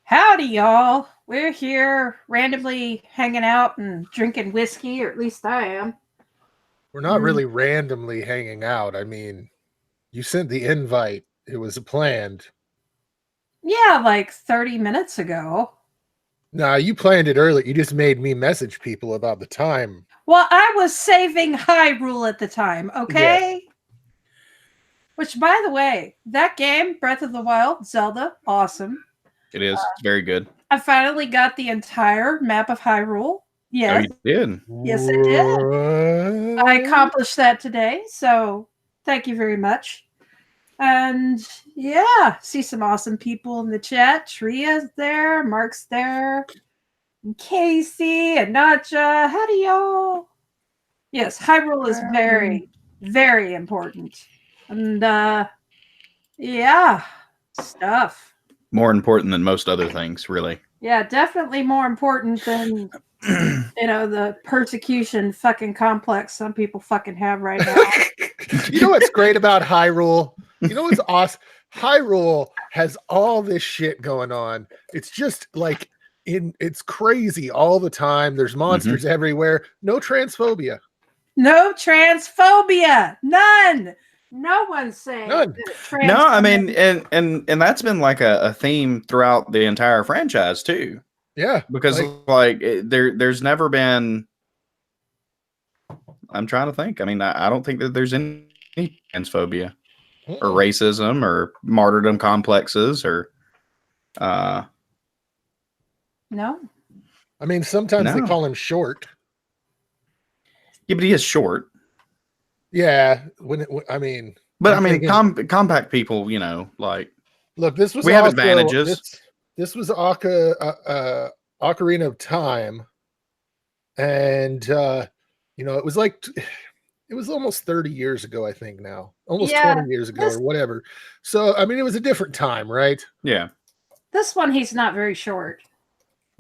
Howdy, y'all. We're here randomly hanging out and drinking whiskey, or at least I am. We're not really randomly hanging out. I mean, you sent the invite. It was planned. Yeah, like 30 minutes ago. Nah, you planned it early. You just made me message people about the time. Well, I was saving Hyrule at the time, okay? Yeah. Which, by the way, that game, Breath of the Wild, Zelda, awesome. It is. It's very good. I finally got the entire map of Hyrule. Yes. Oh, you did? Yes, I did. I accomplished that today, so thank you very much. And yeah, see some awesome people in the chat. Tria's there, Mark's there, and Casey and Nacha. Howdy, y'all. Yes, Hyrule is very, very important. And yeah, stuff. More important than most other things, really. Yeah, definitely more important than the persecution fucking complex some people fucking have right now. You know what's great about Hyrule? You know what's awesome? Hyrule has all this shit going on. It's just like it's crazy all the time. There's monsters everywhere. No transphobia. No transphobia. None. No one's saying None. No, I mean, and that's been like a theme throughout the entire franchise too. Yeah, because there's never been. I'm trying to think. I mean, I don't think that there's any transphobia or racism or martyrdom complexes or. No. I mean, sometimes they call him short. Yeah, but he is short. Yeah, but I mean, compact people, like. Look, this was we have advantages. This was Ocarina of Time, and it was it was almost 30 years ago, I think now, almost 20 years ago or whatever. So I mean, it was a different time, right? Yeah. This one, he's not very short.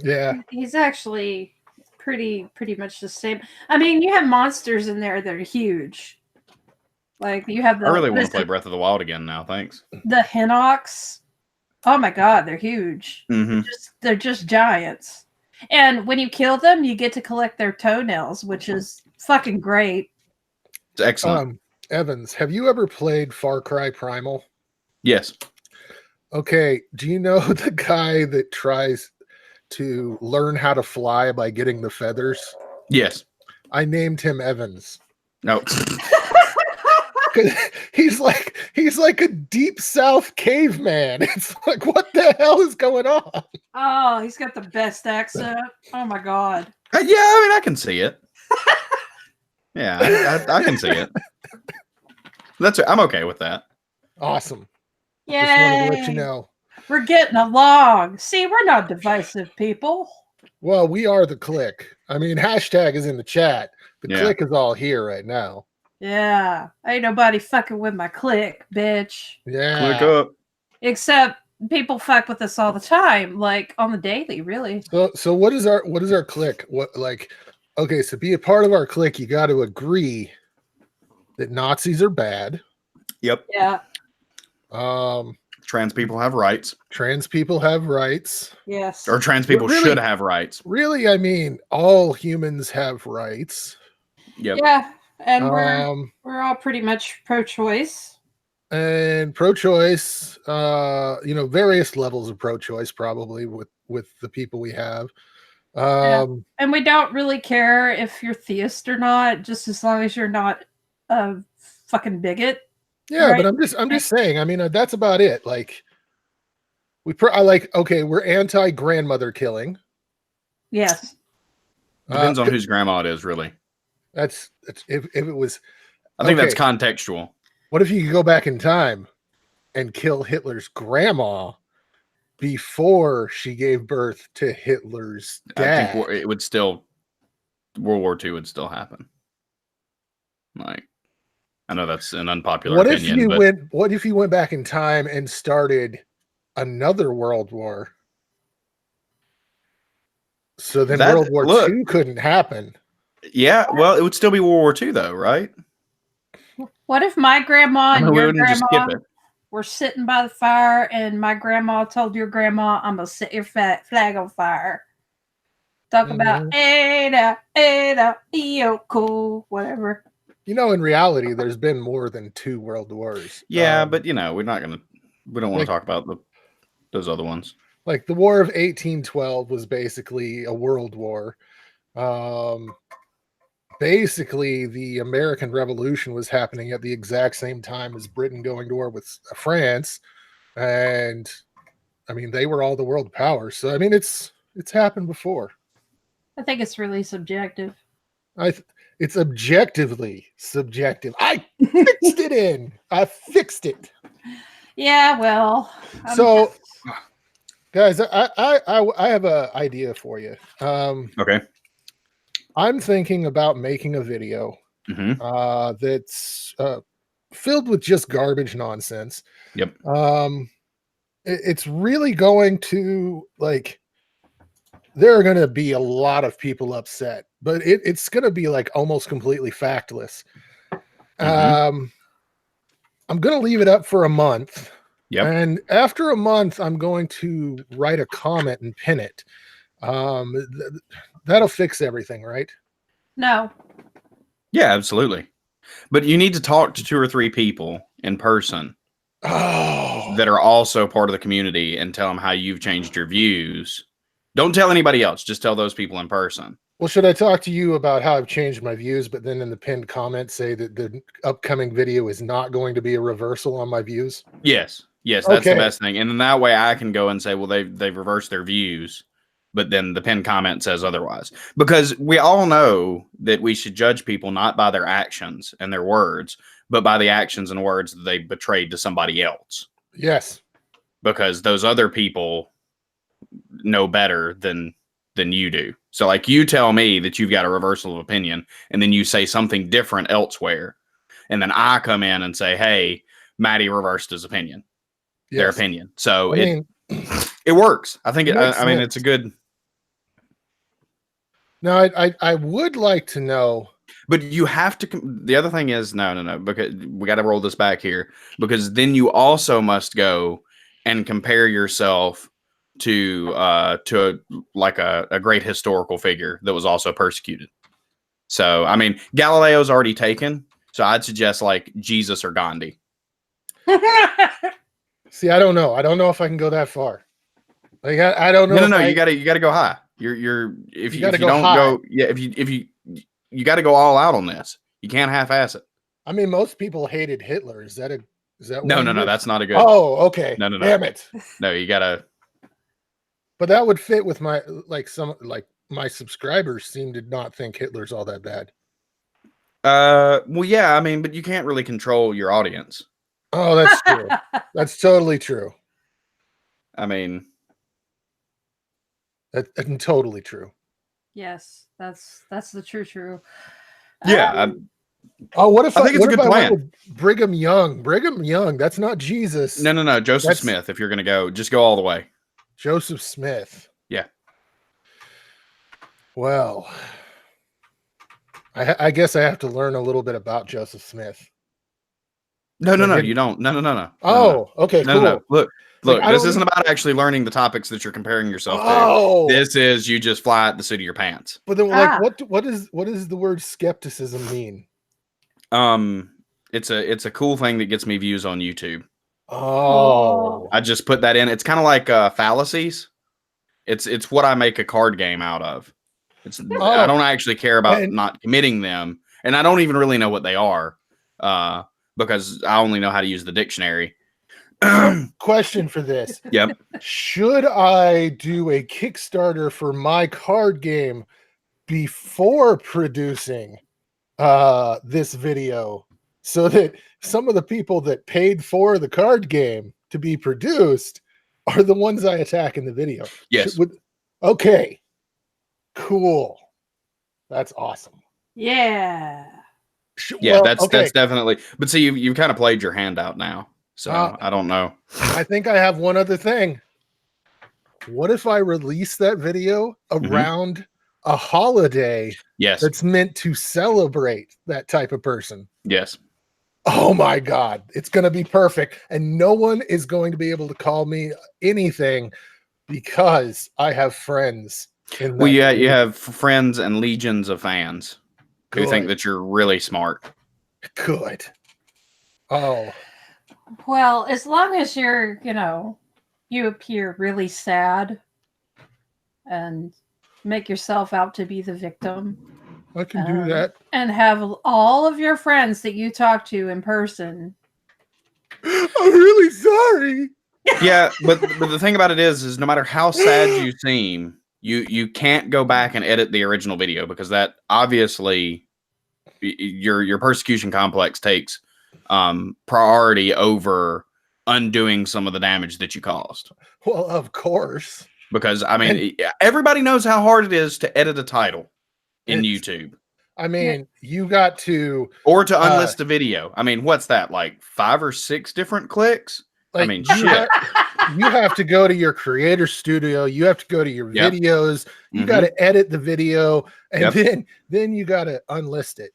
Yeah, he's actually pretty much the same. I mean, you have monsters in there that are huge. Like you have the. I really want to play Breath of the Wild again now. Thanks. The Hinox. Oh my god, they're huge. Mm-hmm. They're just giants. And when you kill them, you get to collect their toenails, which is fucking great. It's excellent. Evans, have you ever played Far Cry Primal? Yes. Okay, do you know the guy that tries to learn how to fly by getting the feathers? Yes. I named him Evans. No. He's like a deep south caveman. It's like, what the hell is going on? Oh, he's got the best accent. Oh my god. Yeah, I mean, I can see it. Yeah, I can see it. I'm okay with that. Awesome. Yay. Just wanted to let you know. We're getting along. See, we're not divisive people. Well, we are the clique. I mean, hashtag is in the chat. The clique is all here right now. Yeah. Ain't nobody fucking with my clique, bitch. Yeah. Click up. Except people fuck with us all the time, like on the daily, really. So what is our clique? Okay, so be a part of our clique, you got to agree that Nazis are bad. Yep. Yeah. Trans people have rights. Trans people have rights. Yes. Or trans people should have rights. Really, I mean, all humans have rights. Yep. Yeah. And we're all pretty much pro-choice. And pro-choice, various levels of pro-choice probably with the people we have. And we don't really care if you're theist or not, just as long as you're not a fucking bigot. Yeah, right? But I'm just saying. I mean, that's about it. Like, we're anti-grandmother killing. Yes. Depends on whose grandma it is, really. That's if it was. I think that's contextual. What if you could go back in time and kill Hitler's grandma before she gave birth to Hitler's dad? I think it would still. World War II would still happen. Like, I know that's an unpopular opinion. What if you went back in time and started another World War? So then World War II couldn't happen. Yeah, well, it would still be World War II, though, right? What if my grandma and your grandma we're sitting by the fire, and my grandma told your grandma, I'm going to set your flag on fire. Talk about Ada, Iyoko, whatever. You know, in reality, there's been more than 2 world wars. Yeah, but you know, we don't want to talk about those other ones. Like the War of 1812 was basically a world war. Basically, the American Revolution was happening at the exact same time as Britain going to war with France, and I mean they were all the world powers. So I mean it's happened before. I think it's really subjective. It's objectively subjective. I fixed it in. I fixed it. Yeah, well. So, guys, I have an idea for you. Okay. I'm thinking about making a video that's filled with just garbage nonsense. Yep. It's really going to, like, there are going to be a lot of people upset, but it's going to be like almost completely factless. I'm going to leave it up for a month. Yep. And after a month, I'm going to write a comment and pin it. That'll fix everything, right? No. Yeah, absolutely. But you need to talk to 2 or 3 people in person that are also part of the community and tell them how you've changed your views. Don't tell anybody else. Just tell those people in person. Well, should I talk to you about how I've changed my views, but then in the pinned comment say that the upcoming video is not going to be a reversal on my views? Yes. Yes, that's the best thing. And then that way I can go and say, well, they've reversed their views, but then the pinned comment says otherwise. Because we all know that we should judge people not by their actions and their words, but by the actions and words that they betrayed to somebody else. Yes. Because those other people know better than you do. So like you tell me that you've got a reversal of opinion and then you say something different elsewhere. And then I come in and say, hey, Maddie reversed his opinion. Yes. Their opinion. So it works. I think it's a good. No, I would like to know. But you have to. The other thing is no, because we got to roll this back here, because then you also must go and compare yourself to a great historical figure that was also persecuted. So I mean, Galileo's already taken. So I'd suggest like Jesus or Gandhi. See, I don't know. I don't know if I can go that far. Like I don't know. No. You gotta go high. If you don't go, yeah. If you got to go all out on this. You can't half-ass it. I mean, most people hated Hitler. Is that no? That's not a good. Oh, okay. No. Damn it. No, you gotta. But that would fit with my my subscribers seem to not think Hitler's all that bad. Well, yeah. I mean, but you can't really control your audience. Oh, that's true. That's totally true. I mean, that's totally true. Yes, that's the true. Yeah. What if I think it's a good plan? Brigham Young. Brigham Young. That's not Jesus. No. Joseph Smith. If you're gonna go, just go all the way. Joseph Smith. Yeah. Well, I guess I have to learn a little bit about Joseph Smith. No, you don't. No. Oh, okay, cool. No. Look, this isn't about actually learning the topics that you're comparing yourself to. This is you just fly at the seat of your pants. But then, like, what does the word skepticism mean? It's a cool thing that gets me views on YouTube. Oh, I just put that in. It's kind of like fallacies. It's what I make a card game out of. I don't actually care about not committing them, and I don't even really know what they are, because I only know how to use the dictionary. Question for this. Yep. Should I do a Kickstarter for my card game before producing this video so that some of the people that paid for the card game to be produced are the ones I attack in the video? Yes. Okay. Cool. That's awesome. Yeah. Yeah, that's definitely. But see, you've kind of played your hand out now. So I don't know. I think I have one other thing. What if I release that video around a holiday Yes. that's meant to celebrate that type of person? Yes. Oh my God, it's going to be perfect. And no one is going to be able to call me anything because I have friends in that. Well, yeah, you have friends and legions of fans who think Good. that you're really smart. Good. Oh, Well, as long as you're, you appear really sad and make yourself out to be the victim. I can do that. And have all of your friends that you talk to in person. I'm really sorry. Yeah, but the thing about it is no matter how sad you seem, you can't go back and edit the original video because that obviously your persecution complex takes priority over undoing some of the damage that you caused. Well, of course. Because I mean, everybody knows how hard it is to edit a title in YouTube. I mean, you got to or to unlist a video. I mean, what's that, like 5 or 6 different clicks? Like, I mean, shit. You have to go to your creator studio. You have to go to your videos. You got to edit the video, and then you got to unlist it,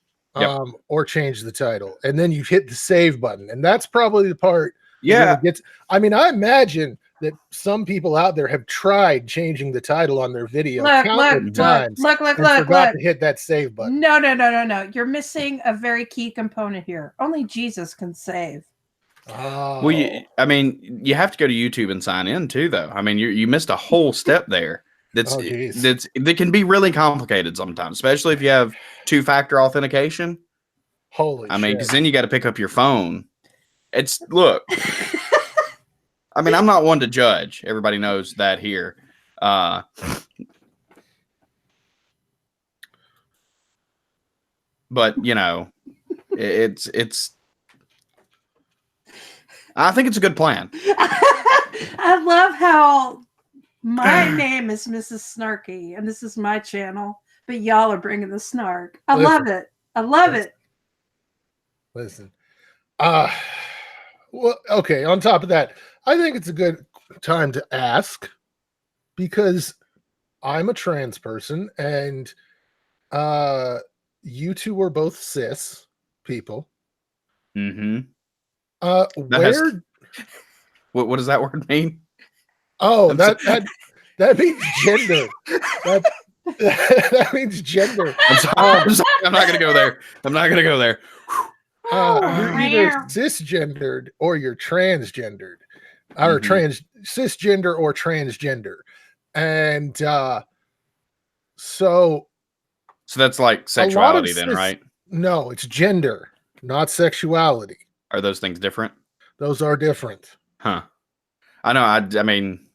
or change the title, and then you hit the save button, and that's probably the part. I mean, I imagine that some people out there have tried changing the title on their video countless times. Look, forgot to hit that save button. No. You're missing a very key component here. Only Jesus can save. Oh. Well, I mean, you have to go to YouTube and sign in too, though. I mean, you missed a whole step there. That can be really complicated sometimes, especially if you have 2-factor authentication. Holy I mean, because then you got to pick up your phone. Look. I mean, I'm not one to judge. Everybody knows that here. But it's. I think it's a good plan. I love how my name is Mrs. Snarky, and this is my channel, but y'all are bringing the snark. I love it. I love it. Listen. Well, okay, on top of that, I think it's a good time to ask because I'm a trans person and you two are both cis people. Mm-hmm. What does that word mean? Oh, that means gender. That means gender. I'm sorry. I'm not gonna go there. You're either cisgendered or you're transgendered, or cisgender or transgender, and so that's like sexuality, then, right? No, it's gender, not sexuality. Are those things different? Those are different. Huh. I know. I mean,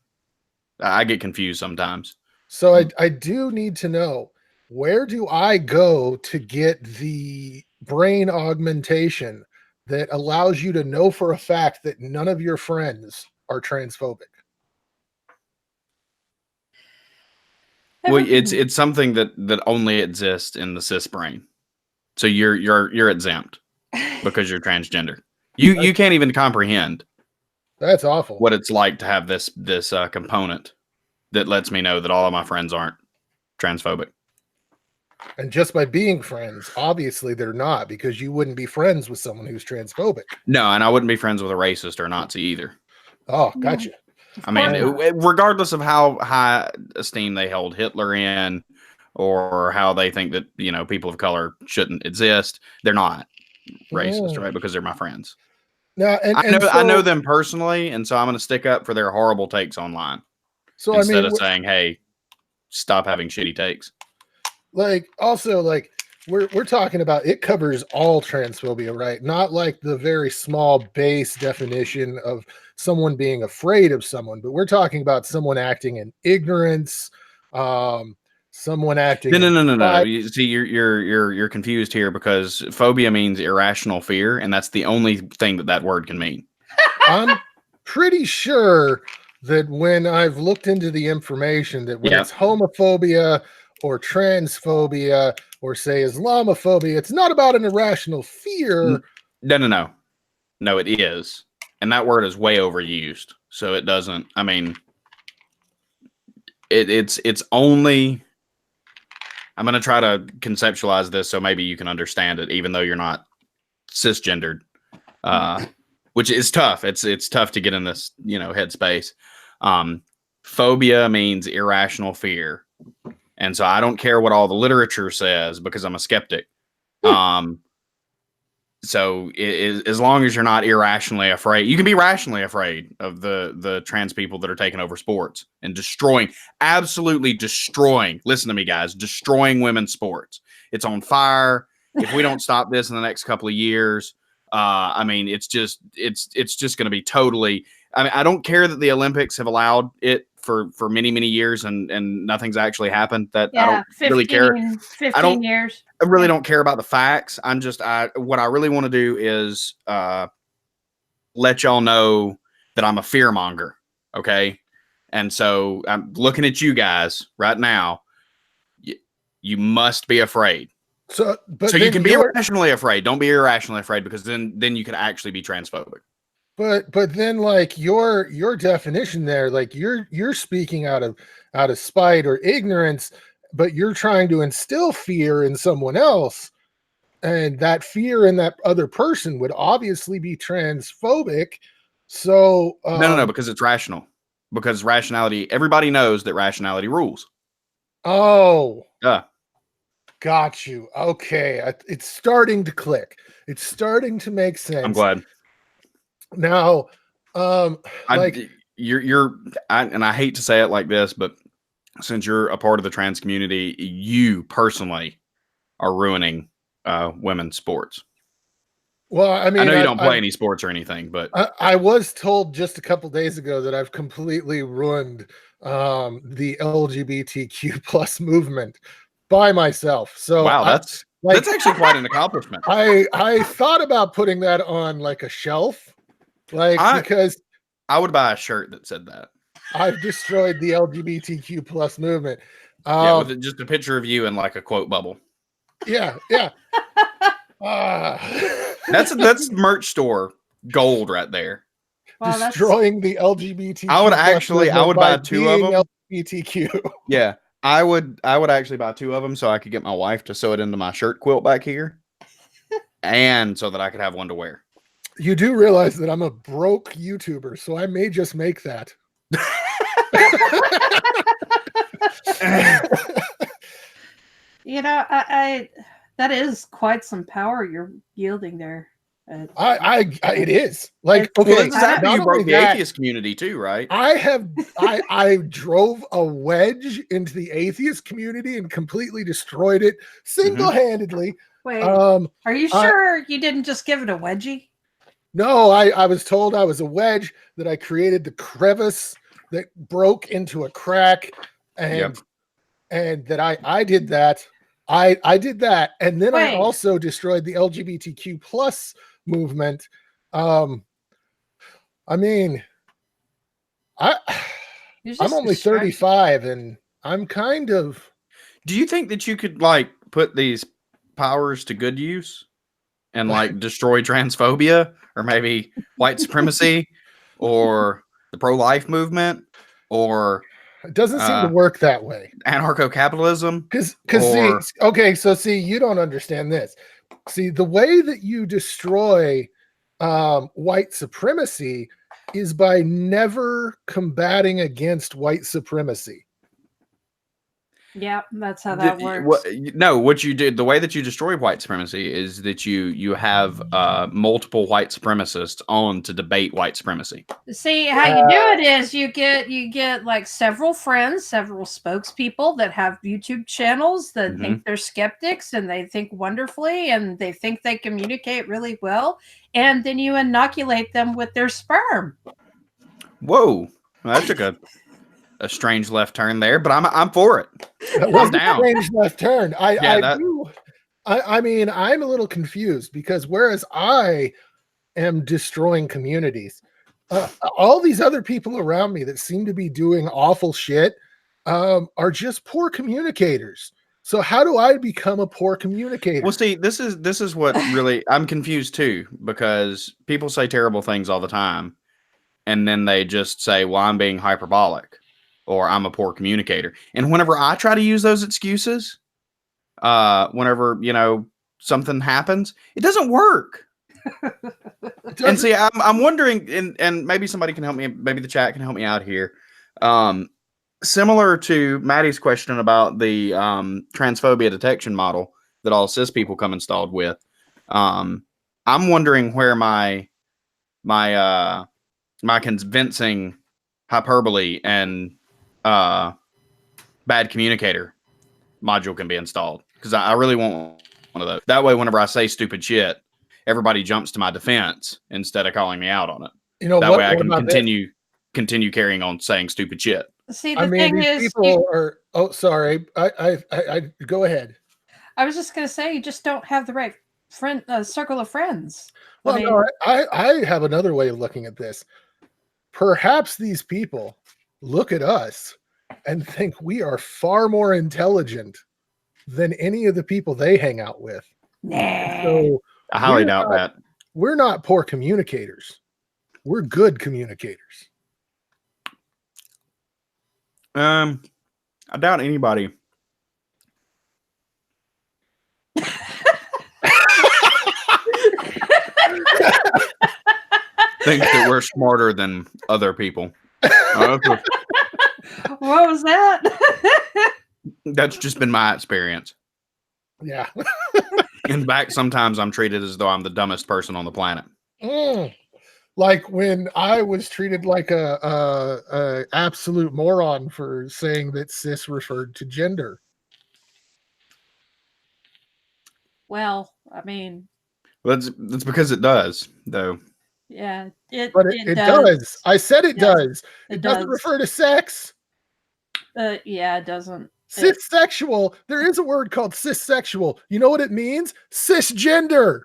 I get confused sometimes. So I do need to know, where do I go to get the brain augmentation that allows you to know for a fact that none of your friends are transphobic? Well, it's something that only exists in the cis brain. So you're exempt because you're transgender. You can't even comprehend. That's awful. What it's like to have this component that lets me know that all of my friends aren't transphobic. And just by being friends, obviously they're not, because you wouldn't be friends with someone who's transphobic. No, and I wouldn't be friends with a racist or Nazi either. Oh, gotcha. I mean, regardless of how high esteem they hold Hitler in, or how they think that people of color shouldn't exist, they're not racist, right? Because they're my friends. Now, I know them personally, and so I'm going to stick up for their horrible takes online. So instead of saying, "Hey, stop having shitty takes." We're talking about, it covers all transphobia, right? Not like the very small base definition of someone being afraid of someone, but we're talking about someone acting in ignorance, someone acting. No. You see, you're confused here because phobia means irrational fear, and that's the only thing that word can mean. I'm pretty sure that when I've looked into the information, that when it's homophobia or transphobia or say Islamophobia, it's not about an irrational fear. No, it is. And that word is way overused. So it doesn't, I mean, it's only, I'm going to try to conceptualize this so maybe you can understand it, even though you're not cisgendered. which is tough. It's tough to get in this, headspace. Phobia means irrational fear. And so I don't care what all the literature says because I'm a skeptic. So as long as you're not irrationally afraid, you can be rationally afraid of the trans people that are taking over sports and absolutely destroying. Listen to me, guys, destroying women's sports. It's on fire. If we don't stop this in the next couple of years, it's just going to be totally. I don't care that the Olympics have allowed it for many, many years and nothing's actually happened. That I don't 15, really care. 15 years. I really don't care about the facts. What I really want to do is let y'all know that I'm a fear monger. Okay. And so I'm looking at you guys right now. You must be afraid. So you can be irrationally afraid. Don't be irrationally afraid, because then you could actually be transphobic. But then, like, your definition there, like you're speaking out of spite or ignorance, but you're trying to instill fear in someone else, and that fear in that other person would obviously be transphobic. So no, because it's rational. Because rationality, everybody knows that rationality rules. Oh, yeah. Got you. Okay, it's starting to click. It's starting to make sense. I'm glad. Now, and I hate to say it like this, but since you're a part of the trans community, you personally are ruining women's sports. Well, I mean, I know you don't play any sports or anything, but I was told just a couple days ago that I've completely ruined the LGBTQ plus movement by myself. So wow, that's actually quite an accomplishment. I thought about putting that on like a shelf. Because I would buy a shirt that said that I've destroyed the LGBTQ plus movement. With just a picture of you in like a quote bubble. Yeah. That's merch store gold right there. Well, destroying the LGBTQ. I would buy 2 of them. LGBTQ. Yeah, I would actually buy 2 of them so I could get my wife to sew it into my shirt quilt back here, and so that I could have one to wear. You do realize that I'm a broke YouTuber, so I may just make that. I that is quite some power you're yielding there. It is like, okay. Well, exactly. You broke the atheist community too, right? I drove a wedge into the atheist community and completely destroyed it single-handedly. Wait, are you sure you didn't just give it a wedgie? No, I was told I was a wedge, that I created the crevice that broke into a crack, and that I did that. I did that, and then I also destroyed the LGBTQ plus movement. I'm only 35, and I'm kind of. Do you think that you could like put these powers to good use and like destroy transphobia, or maybe white supremacy, or the pro-life movement, or it doesn't seem to work that way? Anarcho-capitalism. Because see, you don't understand this. See, the way that you destroy white supremacy is by never combating against white supremacy. Yeah, that's how that works. What you did, the way that you destroy white supremacy is that you have multiple white supremacists on to debate white supremacy. See, how you do it is you get like several friends, several spokespeople that have YouTube channels that think they're skeptics and they think wonderfully and they think they communicate really well, and then you inoculate them with their sperm. Whoa, well, that took a strange left turn there, but I'm for it. I'm down. Strange left turn. I mean, I'm a little confused, because whereas I am destroying communities, all these other people around me that seem to be doing awful shit are just poor communicators. So how do I become a poor communicator? Well, see, this is what really I'm confused too, because people say terrible things all the time, and then they just say, "Well, I'm being hyperbolic," or "I'm a poor communicator." And whenever I try to use those excuses, whenever something happens, it doesn't work. And see, I'm wondering, and maybe somebody can help me. Maybe the chat can help me out here. Similar to Maddie's question about the transphobia detection model that all cis people come installed with. I'm wondering where my convincing hyperbole and bad communicator module can be installed, because I really want one of those. That way, whenever I say stupid shit, everybody jumps to my defense instead of calling me out on it. You know, that what, way I what can continue carrying on saying stupid shit. See, the thing these is, people are. Oh, sorry. I go ahead. I was just gonna say, you just don't have the right circle of friends. Well, no, I have another way of looking at this. Perhaps these people look at us and think we are far more intelligent than any of the people they hang out with. Nah. So I highly doubt that. We're not poor communicators. We're good communicators. I doubt anybody thinks that we're smarter than other people. What was that? That's just been my experience. Yeah. In fact, sometimes I'm treated as though I'm the dumbest person on the planet. Like when I was treated like a absolute moron for saying that cis referred to gender. Well, I mean, That's because it does, though. Yeah, it does. I said it does. It doesn't refer to sex. Yeah, it doesn't. Cissexual. There is a word called cissexual. You know what it means? Cisgender.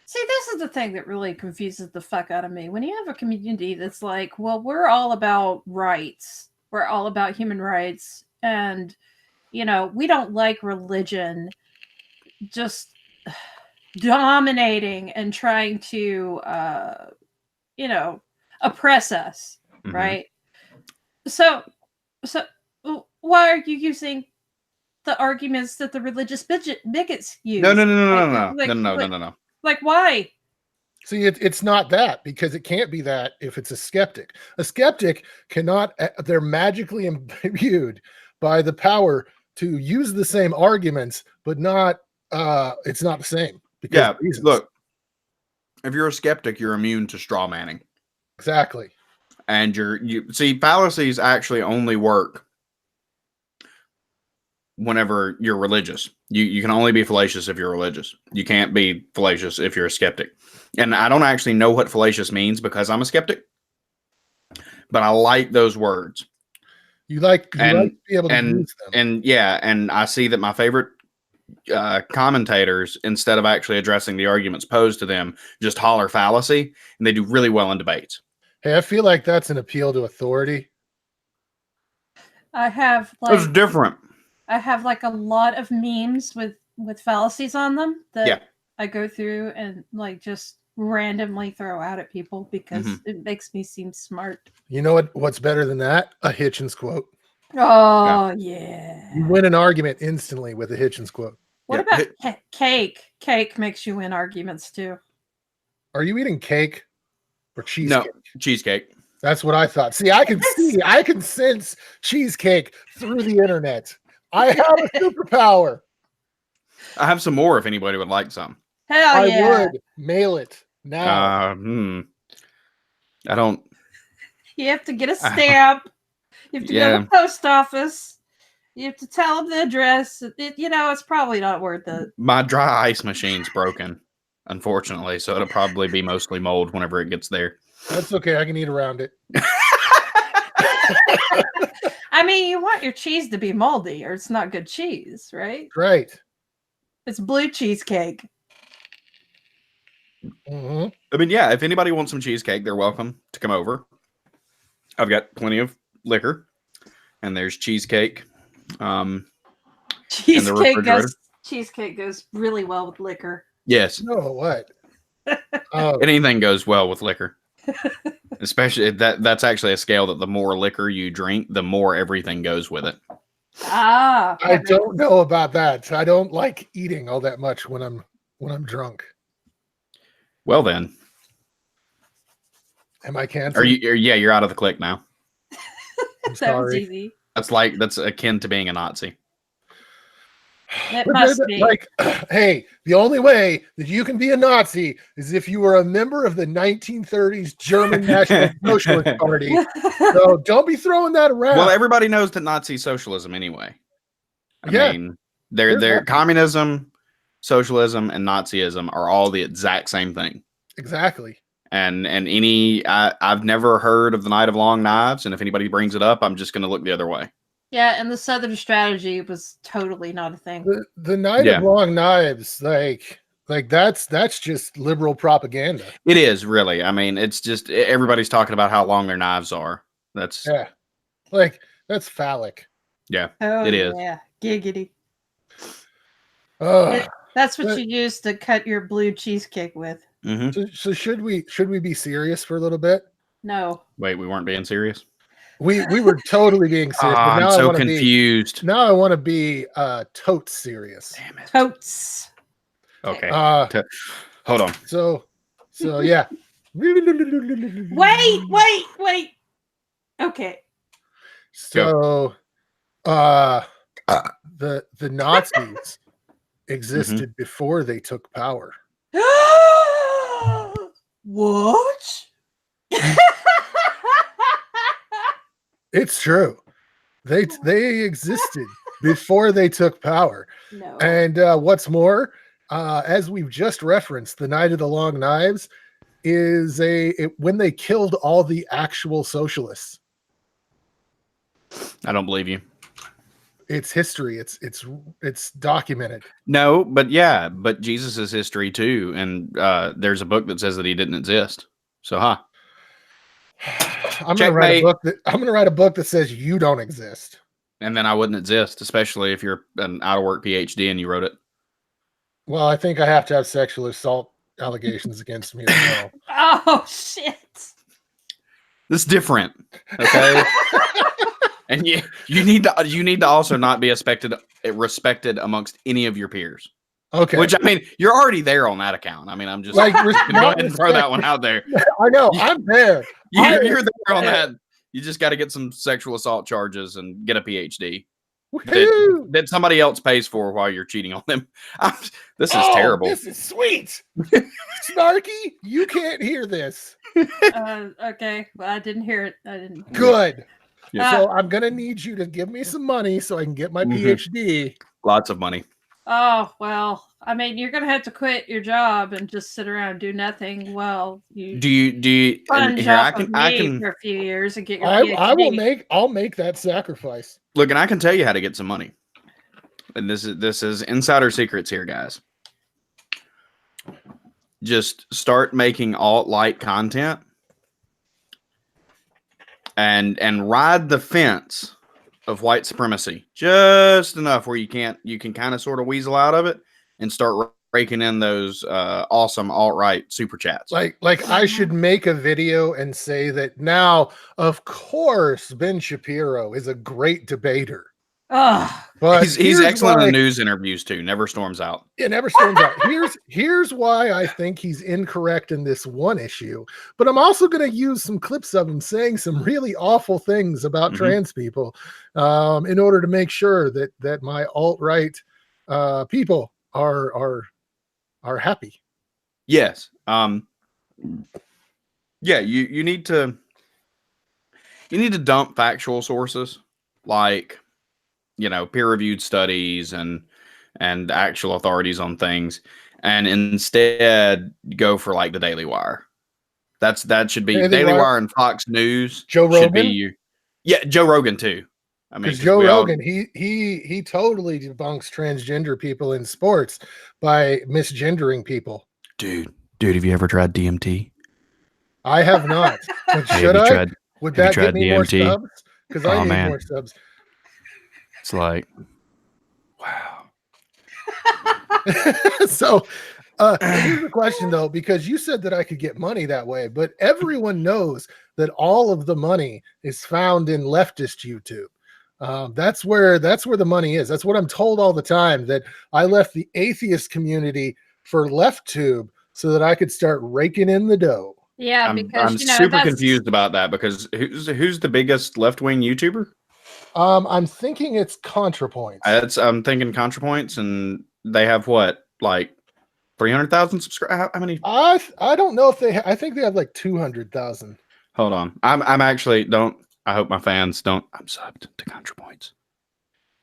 See, this is the thing that really confuses the fuck out of me. When you have a community that's like, well, we're all about rights. We're all about human rights. And, you know, we don't like religion just dominating and trying to, you know, oppress us, right? So why are you using the arguments that the religious bigots use? No. Like, why? See, it's not that, because it can't be that if it's a skeptic. A skeptic cannot, they're magically imbued by the power to use the same arguments, but not, it's not the same. Yeah, look, if you're a skeptic, you're immune to straw manning. Exactly. And you see, fallacies actually only work whenever you're religious. You can only be fallacious if you're religious. You can't be fallacious if you're a skeptic. And I don't actually know what fallacious means because I'm a skeptic, but I like those words. You like to be able to use them. And yeah, and I see that my favorite commentators, instead of actually addressing the arguments posed to them, just holler fallacy, and they do really well in debates. Hey, I feel like that's an appeal to authority. I have it's different. I have like a lot of memes with fallacies on them that I go through and like just randomly throw out at people because it makes me seem smart. You know what's better than that? A Hitchens quote. Oh yeah. You win an argument instantly with a Hitchens quote. What about cake? Cake makes you win arguments too. Are you eating cake or cheesecake? No, cheesecake. That's what I thought. See, I can sense cheesecake through the internet. I have a superpower. I have some more if anybody would like some. Hell yeah. I would mail it now. I don't. You have to get a stamp. You have to go to the post office. You have to tell them the address. It's probably not worth it. My dry ice machine's broken, unfortunately, so it'll probably be mostly mold whenever it gets there. That's okay. I can eat around it. I mean, you want your cheese to be moldy or it's not good cheese, right? Right. It's blue cheesecake. I mean, yeah, if anybody wants some cheesecake, they're welcome to come over. I've got plenty of liquor, and there's cheesecake. Cheesecake goes really well with liquor. Yes. No, what? Anything goes well with liquor. Especially that's actually a scale that the more liquor you drink, the more everything goes with it. I don't know about that. I don't like eating all that much when I'm drunk. Well then, Am I canceled? Yeah, you're out of the clique now. I'm That was sorry. easy. That's akin to being a Nazi. It But must be. like, hey, the only way that you can be a Nazi is if you were a member of the 1930s German National Socialist Party. So don't be throwing that around. Well, everybody knows that Nazi socialism anyway. I mean, they're communism, socialism, and Nazism are all the exact same thing. Exactly. And I've never heard of the Night of Long Knives, and if anybody brings it up, I'm just going to look the other way. Yeah, and the Southern strategy was totally not a thing. The Night of Long Knives, like that's just liberal propaganda. It is really. I mean, it's just everybody's talking about how long their knives are. That's like that's phallic. Yeah, it is. Yeah, giggity. That's what you use to cut your blue cheesecake with. Mm-hmm. So should we be serious for a little bit? No. Wait, we weren't being serious. We were totally being serious. But now I'm so confused. Now I want to be totes serious. Damn it. Totes. Okay. Hold on. So yeah. Wait. Okay. So the Nazis existed before they took power. What? It's true. They existed before they took power. No. And what's more, as we've just referenced, the Night of the Long Knives is when they killed all the actual socialists. I don't believe you. It's history. It's documented. No, but Jesus is history too, and there's a book that says that he didn't exist. So, I'm gonna write a book that says you don't exist, and then I wouldn't exist, especially if you're an out of work PhD and you wrote it. Well, I think I have to have sexual assault allegations against me as well. Oh shit! This is different, okay? And you need to also not be respected amongst any of your peers. Okay. Which, I mean, you're already there on that account. I mean, I'm just like go ahead and throw that one out there. I know. I'm there. You're there on that. You just got to get some sexual assault charges and get a PhD that somebody else pays for while you're cheating on them. This is terrible. This is sweet. Snarky, you can't hear this. Okay. Well, I didn't hear it. I didn't. Good. So I'm going to need you to give me some money so I can get my PhD. Lots of money. Oh, well, I mean, you're going to have to quit your job and just sit around and do nothing. Well, you do you I can for a few years and get your PhD. I'll make that sacrifice. Look, and I can tell you how to get some money. And this is insider secrets here, guys. Just start making alt-light content and ride the fence of white supremacy just enough where you can kind of sort of weasel out of it and start raking in those awesome alt-right super chats. Like I should make a video and say that now, of course, Ben Shapiro is a great debater. But he's excellent in news interviews too. Never storms out. It never storms out. Here's why I think he's incorrect in this one issue. But I'm also going to use some clips of him saying some really awful things about trans people, in order to make sure that my alt-right people are happy. Yes. Yeah. You need to dump factual sources like, peer-reviewed studies and actual authorities on things, and instead go for like the Daily Wire. That should be Daily Wire and Fox News. Joe Rogan should be you. Yeah, Joe Rogan too. I mean, Joe Rogan, he totally debunks transgender people in sports by misgendering people. Dude, have you ever tried DMT? I have not. But should I? Would that get me more subs? Because I need more subs. It's like, wow. So here's the question though, because you said that I could get money that way, but everyone knows that all of the money is found in leftist YouTube. That's where the money is. That's what I'm told all the time, that I left the atheist community for LeftTube so that I could start raking in the dough. Yeah, I'm because super confused about that because who's the biggest left-wing YouTuber? I'm thinking it's ContraPoints. I'm thinking ContraPoints, and they have what, like 300,000 subscribers? How many? I don't know if I think they have like 200,000. Hold on. I'm actually don't. I hope my fans don't. I'm subbed to ContraPoints,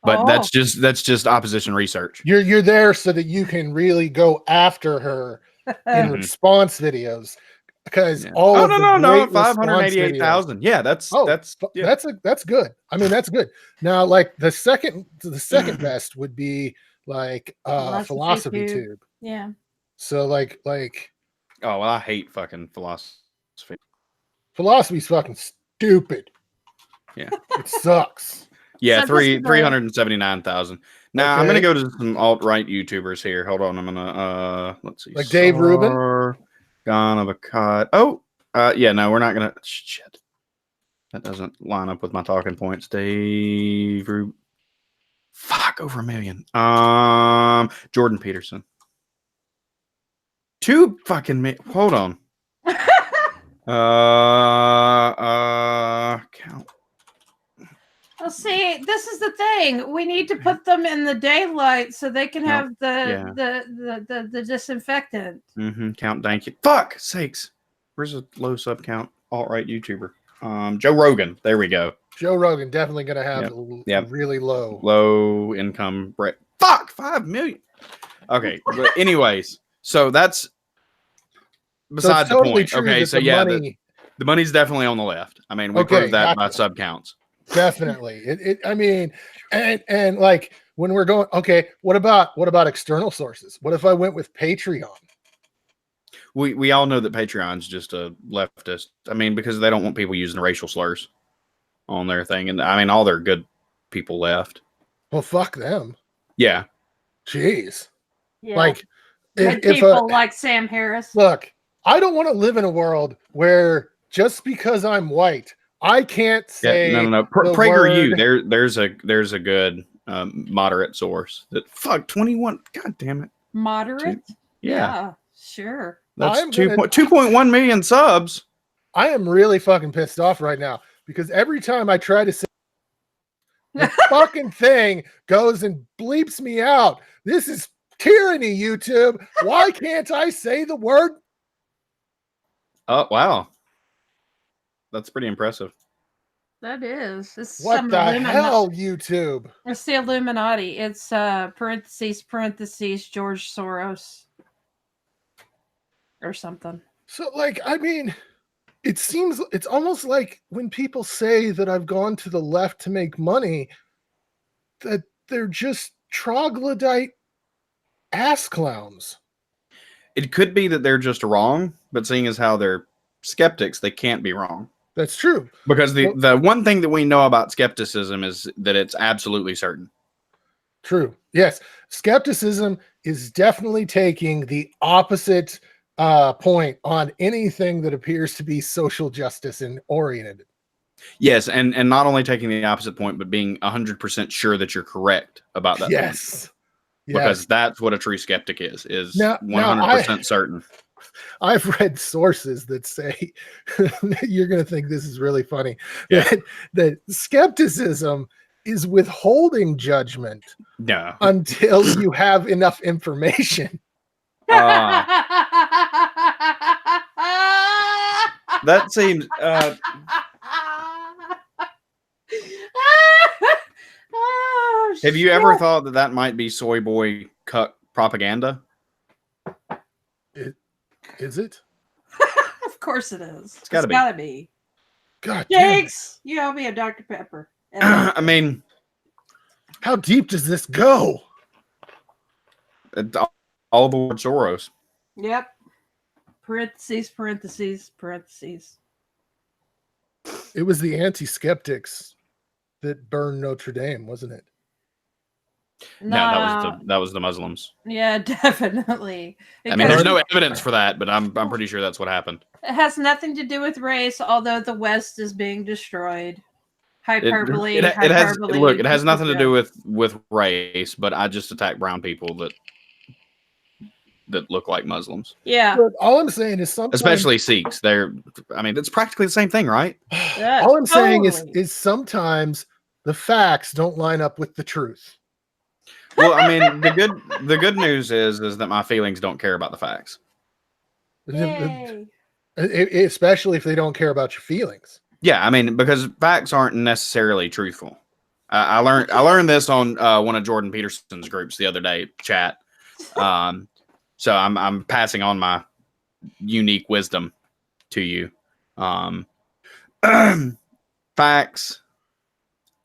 but that's just opposition research. You're there so that you can really go after her in response videos, because all of the 588,000. Yeah, that's good. I mean, that's good. Now, like the second best would be like Philosophy Tube. Yeah. So like oh well, I hate fucking philosophy. Philosophy's fucking stupid. Yeah, it sucks. Yeah, 379,000. Now I'm gonna go to some alt-right YouTubers here. Hold on, I'm gonna let's see, like Dave Rubin, Gone of a Cut. Oh, yeah, no, we're not gonna. Shit, that doesn't line up with my talking points. Dave Rubin. Fuck, over 1 million. Jordan Peterson. 2 fucking hold on. Count. Well, see, this is the thing. We need to put them in the daylight so they can have the disinfectant. Count, thank you. Fuck sakes. Where's a low sub count alt-right YouTuber? Joe Rogan. There we go. Joe Rogan definitely gonna have really low income. Fuck, 5 million. Okay, but anyways, so that's beside the point. Okay, so yeah, the money's definitely on the left. I mean, we proved that by sub counts. Definitely. I mean, and like when we're going, okay, what about external sources? What if I went with Patreon? We all know that Patreon's just a leftist. I mean, because they don't want people using racial slurs on their thing, and I mean, all their good people left. Well, fuck them. Yeah. Jeez. Yeah. Like if people like Sam Harris. Look, I don't want to live in a world where just because I'm white, I can't say no. PragerU. There's a good moderate source. That fuck 21. God damn it. Moderate. Yeah. Sure. That's 2.1 million subs. I am really fucking pissed off right now because every time I try to say the fucking thing goes and bleeps me out. This is tyranny, YouTube. Why can't I say the word? Oh wow. That's pretty impressive. That is. It's what the hell, YouTube? It's the Illuminati. It's parentheses George Soros or something. So, like, I mean, it's almost like when people say that I've gone to the left to make money, that they're just troglodyte ass clowns. It could be that they're just wrong, but seeing as how they're skeptics, they can't be wrong. That's true. Because the one thing that we know about skepticism is that it's absolutely certain. True. Yes. Skepticism is definitely taking the opposite point on anything that appears to be social justice and oriented. Yes, and not only taking the opposite point, but being 100% sure that you're correct about that point. Because that's what a true skeptic is 100% certain. I've read sources that say you're going to think this is really funny. Yeah. That skepticism is withholding judgment until you have enough information. That seems have you ever thought that might be soy boy cuck propaganda? Is it? Of course it is. It's gotta be. God, Jakes, you owe me a Dr. Pepper. I mean, how deep does this go? All aboard Soros. Yep. Parentheses. It was the anti-skeptics that burned Notre Dame, wasn't it? No, that was the Muslims. Yeah, definitely. I mean, there's no evidence for that, but I'm pretty sure that's what happened. It has nothing to do with race, although the West is being destroyed. Hyperbole. It has nothing to do with race, but I just attack brown people. that look like Muslims. Yeah. But all I'm saying is sometimes, Especially Sikhs. I mean, it's practically the same thing, right? all I'm saying Totally. is sometimes the facts don't line up with the truth. Well, I mean, the good news is that my feelings don't care about the facts. Yay. Especially if they don't care about your feelings. Yeah, I mean, because facts aren't necessarily truthful. I learned this on one of Jordan Peterson's groups the other day, chat. So I'm passing on my unique wisdom to you. Facts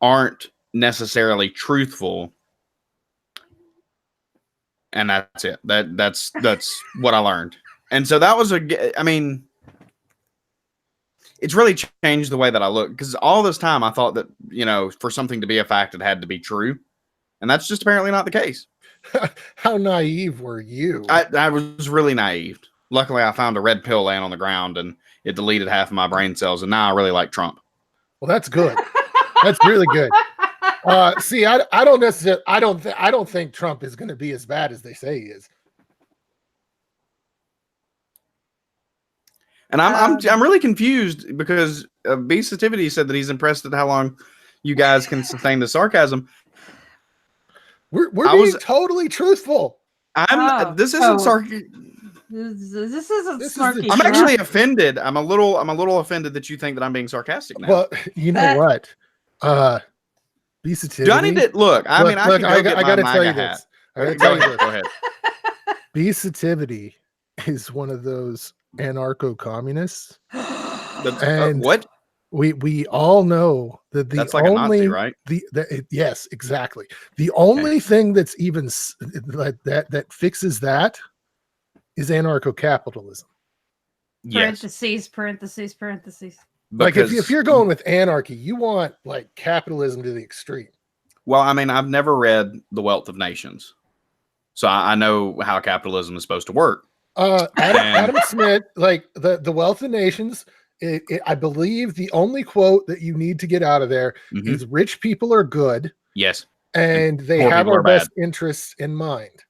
aren't necessarily truthful, and that's it. That's what I learned. And so that was I mean, it's really changed the way that I look, because all this time I thought that, you know, for something to be a fact, it had to be true. And that's just apparently not the case. How naive were you? I was really naive. Luckily, I found a red pill laying on the ground and it deleted half of my brain cells. And now I really like Trump. Well, that's good. That's really good. See, I don't necessarily, I don't think Trump is going to be as bad as they say he is. And I'm really confused because Beast Activity said that he's impressed at how long you guys can sustain the sarcasm. We're being totally truthful. This isn't sarcasm. This isn't snarky. I'm actually offended. I'm a little offended that you think that I'm being sarcastic now. Well, you know what? Beast Activity. Do I need to look? I mean, I got to tell you this. Go ahead. Beast Activity is one of those anarcho-communists. And what? We all know that that's like only, a Nazi, right? Yes, exactly. The only thing that's even that fixes that is anarcho-capitalism. Yes. Parentheses. Because, like if you're going with anarchy, you want like capitalism to the extreme. Well, I mean, I've never read The Wealth of Nations, so I know how capitalism is supposed to work. Adam Smith, like the Wealth of Nations. I believe the only quote that you need to get out of there is rich people are good. Yes. And they have our best interests in mind.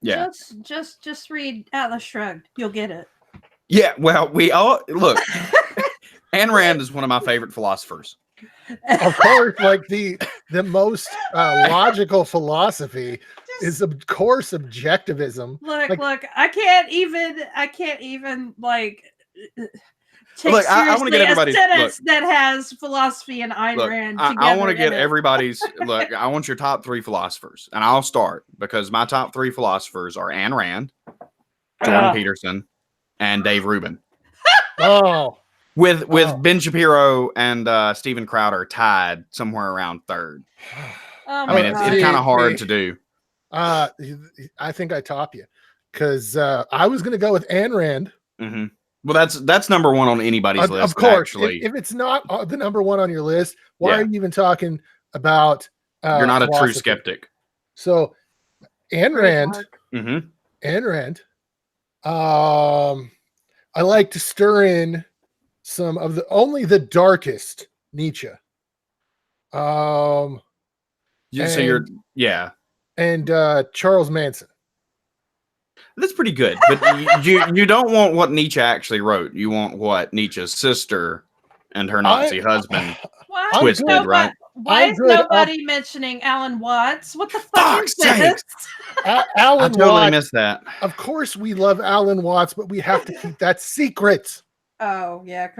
Yeah. Just read Atlas Shrugged. You'll get it. Yeah. Well, we all look. Ayn Rand is one of my favorite philosophers. Of course, like the most logical philosophy is, of course, objectivism. Look, I can't even like take look, I want to get everybody. A sentence that has philosophy and Ayn Rand together. I want to get everybody's look. I want your top 3 philosophers, and I'll start because my top 3 philosophers are Ayn Rand, Jordan Peterson, and Dave Rubin. With Ben Shapiro and Steven Crowder tied somewhere around 3rd. I mean, it's kind of hard to do. I think I top you because I was going to go with Ayn Rand. Mm-hmm. Well, that's number 1 on anybody's list. Of course, actually. If it's not the number 1 on your list, why are you even talking about? You're not philosophy? A true skeptic. So, Ayn Rand. Mm-hmm. Ayn Rand. I like to stir in some of only the darkest Nietzsche. So you're and Charles Manson. That's pretty good, but you don't want what Nietzsche actually wrote. You want what Nietzsche's sister and her Nazi husband twisted, right? Why is nobody mentioning Alan Watts? What the fuck is this? Alan I totally missed that. Of course, we love Alan Watts, but we have to keep that secret. Oh yeah,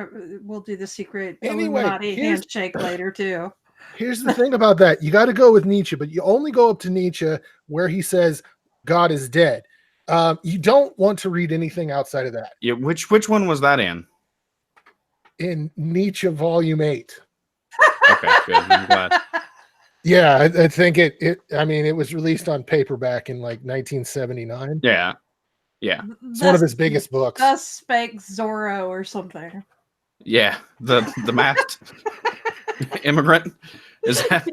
we'll do the secret anyway, handshake later too. Here's the thing about that: you got to go with Nietzsche, but you only go up to Nietzsche where he says God is dead. You don't want to read anything outside of that. Yeah, which one was that in? In Nietzsche Volume 8. Okay, good. I'm glad. Yeah, I think it. I mean, it was released on paperback in like 1979. Yeah. It's one of his biggest books. Thus spake Zorro or something. Yeah, the masked immigrant. Is that?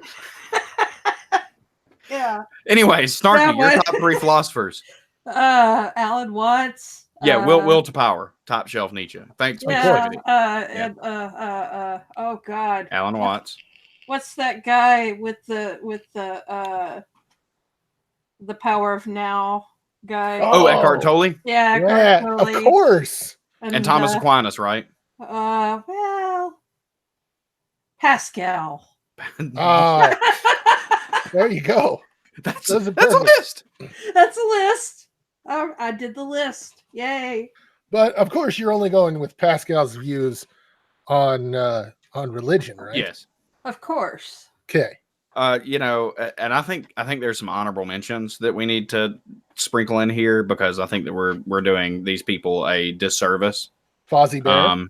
Yeah. Anyway, Snarky, your top 3 philosophers. Alan Watts. Yeah, will to power, top shelf Nietzsche. Thanks. Oh God. Alan Watts. What's that guy with the power of now? guy. Oh, Eckhart Tolle Yeah, Yeah, Eckhart of Tolle. course. and Thomas Aquinas, right? Well, Pascal. Oh, there you go. That's Those are a perfect. list. That's a list. I did the list. Yay. But of course, you're only going with Pascal's views on religion, right? Yes. Of course. Okay. You know, and I think there's some honorable mentions that we need to sprinkle in here because I think that we're doing these people a disservice. Fozzie Bear.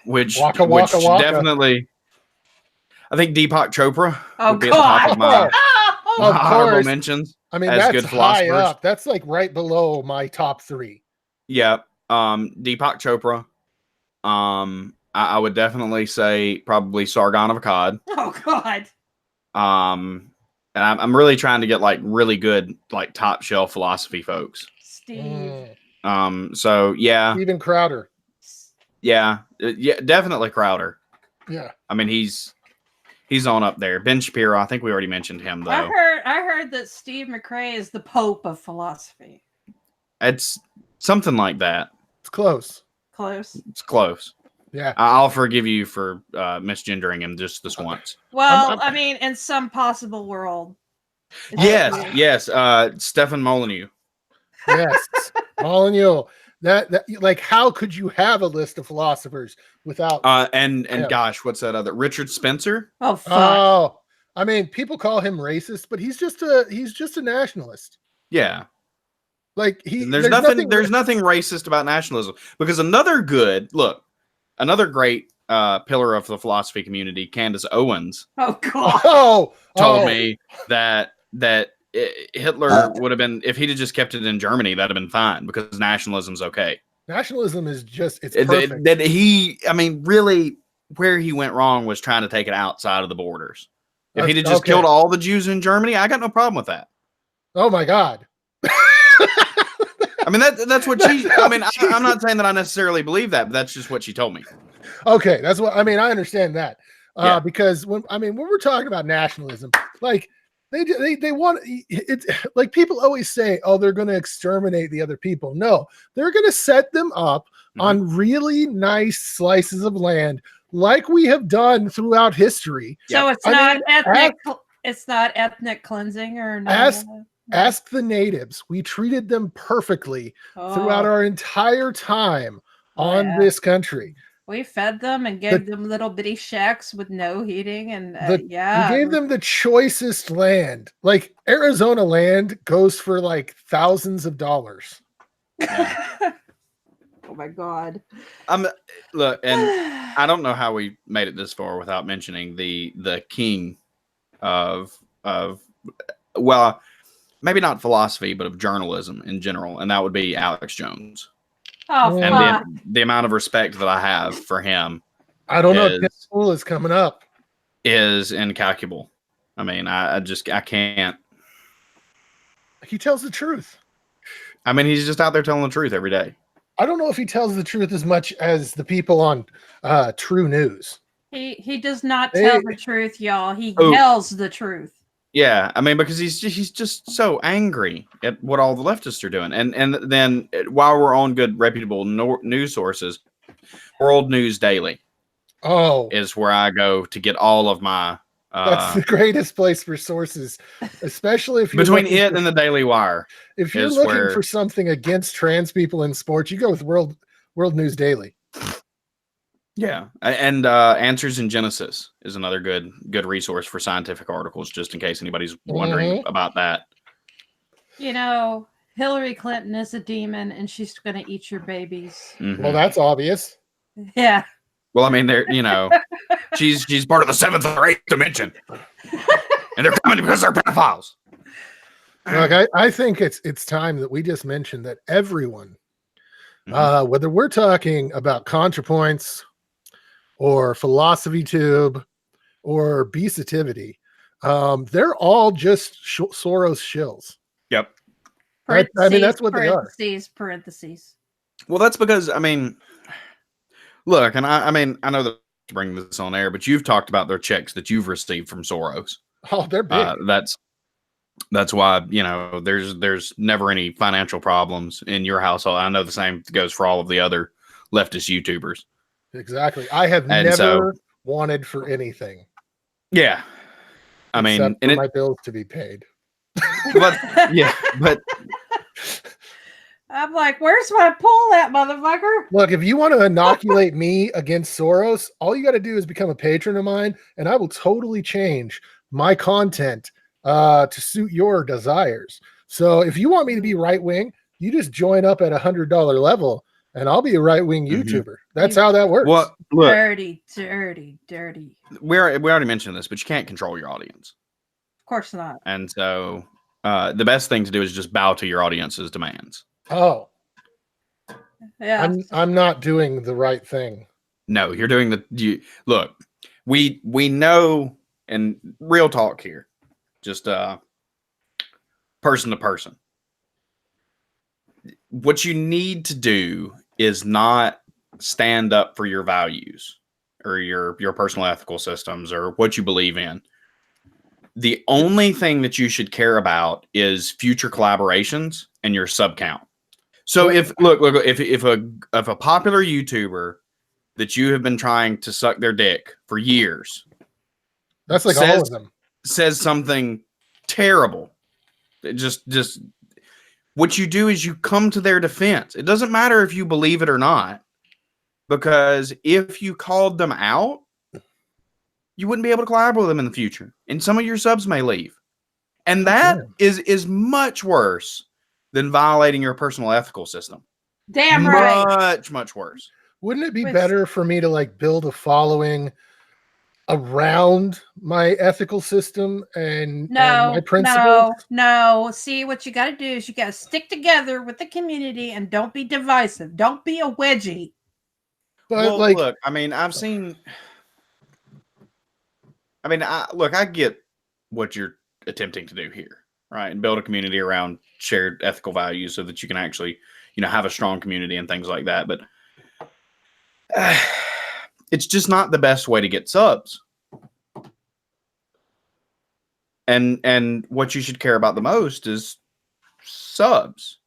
Which Waka, waka, which waka. definitely, I think Deepak Chopra Oh, would be at the top God. of my Of honorable course. mentions. I mean, as that's good high philosophers. up. That's like right below my top 3. Yeah. Deepak Chopra. I would definitely say probably Sargon of Akkad. Oh, God. And I'm really trying to get like really good, like top shelf philosophy folks. Steve. So yeah. Steven Crowder. Yeah. Yeah, definitely Crowder. Yeah. I mean, he's on up there. Ben Shapiro, I think we already mentioned him though. I heard that Steve McRae is the Pope of philosophy. It's something like that. It's close. Close. It's close. Yeah. I'll forgive you for misgendering him just this once. Well, I mean, in some possible world. Yes. Stefan Molyneux. Yes. Molyneux. That like, how could you have a list of philosophers without and gosh, what's that other? Richard Spencer? Oh, fuck. Oh, I mean, people call him racist, but he's just a nationalist. Yeah. Like there's nothing racist about nationalism because another great pillar of the philosophy community, Candace Owens. Oh, God. Told me that Hitler would have been, if he'd have just kept it in Germany, that'd have been fine because nationalism's okay. Nationalism is just, it's perfect. I mean, really, where he went wrong was trying to take it outside of the borders. If he'd have just killed all the Jews in Germany, I got no problem with that. Oh my God. I mean, that's what she, I mean, I'm not saying that I necessarily believe that, but that's just what she told me. Okay. That's what, I mean, I understand that. Because when we're talking about nationalism, like, they want it, like people always say, oh, they're going to exterminate the other people. No, they're going to set them up on really nice slices of land like we have done throughout history. So it's not ethnic. It's not ethnic cleansing or no. Ask the natives. We treated them perfectly throughout our entire time on this country. We fed them and gave them little bitty shacks with no heating, and we gave them the choicest land. Like Arizona land goes for like thousands of dollars. Yeah. Oh my God! Look, and I don't know how we made it this far without mentioning the king of well, maybe not philosophy, but of journalism in general, and that would be Alex Jones. Oh, and the amount of respect that I have for him, I don't know. Tim Pool is coming up. Is incalculable. I mean, I can't. He tells the truth. I mean, he's just out there telling the truth every day. I don't know if he tells the truth as much as the people on True News. He does not tell the truth, y'all. He yells the truth. Yeah, I mean, because he's just so angry at what all the leftists are doing, and then while we're on good reputable news sources, World News Daily, is where I go to get all of my. That's the greatest place for sources, especially if you're between it and the Daily Wire. If you're looking for something against trans people in sports, you go with World News Daily. Yeah, and Answers in Genesis is another good resource for scientific articles, just in case anybody's wondering about that. You know, Hillary Clinton is a demon, and she's going to eat your babies. Mm-hmm. Well, that's obvious. Yeah. Well, I mean, she's part of the 7th or 8th dimension, and they're coming because they're pedophiles. Look, I think it's time that we just mentioned that everyone, whether we're talking about ContraPoints or Philosophy Tube or Beasativity, they're all just Soros shills. Yep. I mean, that's what they are. Parentheses. Well, that's because, I mean, look, and I mean, I know that to bring this on air, but you've talked about their checks that you've received from Soros. Oh, they're big. That's why, you know, there's never any financial problems in your household. I know the same goes for all of the other leftist YouTubers. Exactly. I have And never wanted for anything. Yeah. I mean, except for my bills to be paid. But yeah, but I'm like, where's my pull at, motherfucker? Look, if you want to inoculate me against Soros, all you got to do is become a patron of mine, and I will totally change my content to suit your desires. So if you want me to be right wing, you just join up at $100 level, and I'll be a right wing YouTuber. That's how that works. Well, look, dirty. We already mentioned this, but you can't control your audience. Of course not. And so the best thing to do is just bow to your audience's demands. Oh, yeah. I'm not doing the right thing. No, you're doing look. We know, and real talk here, just person to person. What you need to do is not stand up for your values or your personal ethical systems or what you believe in. The only thing that you should care about is future collaborations and your sub count. So if a popular YouTuber that you have been trying to suck their dick for years, that's like all of them, says something terrible, just what you do is you come to their defense. It doesn't matter if you believe it or not, because if you called them out, you wouldn't be able to collaborate with them in the future, and some of your subs may leave, and that is much worse than violating your personal ethical system. Damn right. Much worse. Wouldn't it be better for me to like build a following around my ethical system and my principles? No. See, what you got to do is you got to stick together with the community and don't be divisive. Don't be a wedgie. But look, I mean, I get what you're attempting to do here, right? And build a community around shared ethical values so that you can actually, have a strong community and things like that. But it's just not the best way to get subs. And what you should care about the most is subs.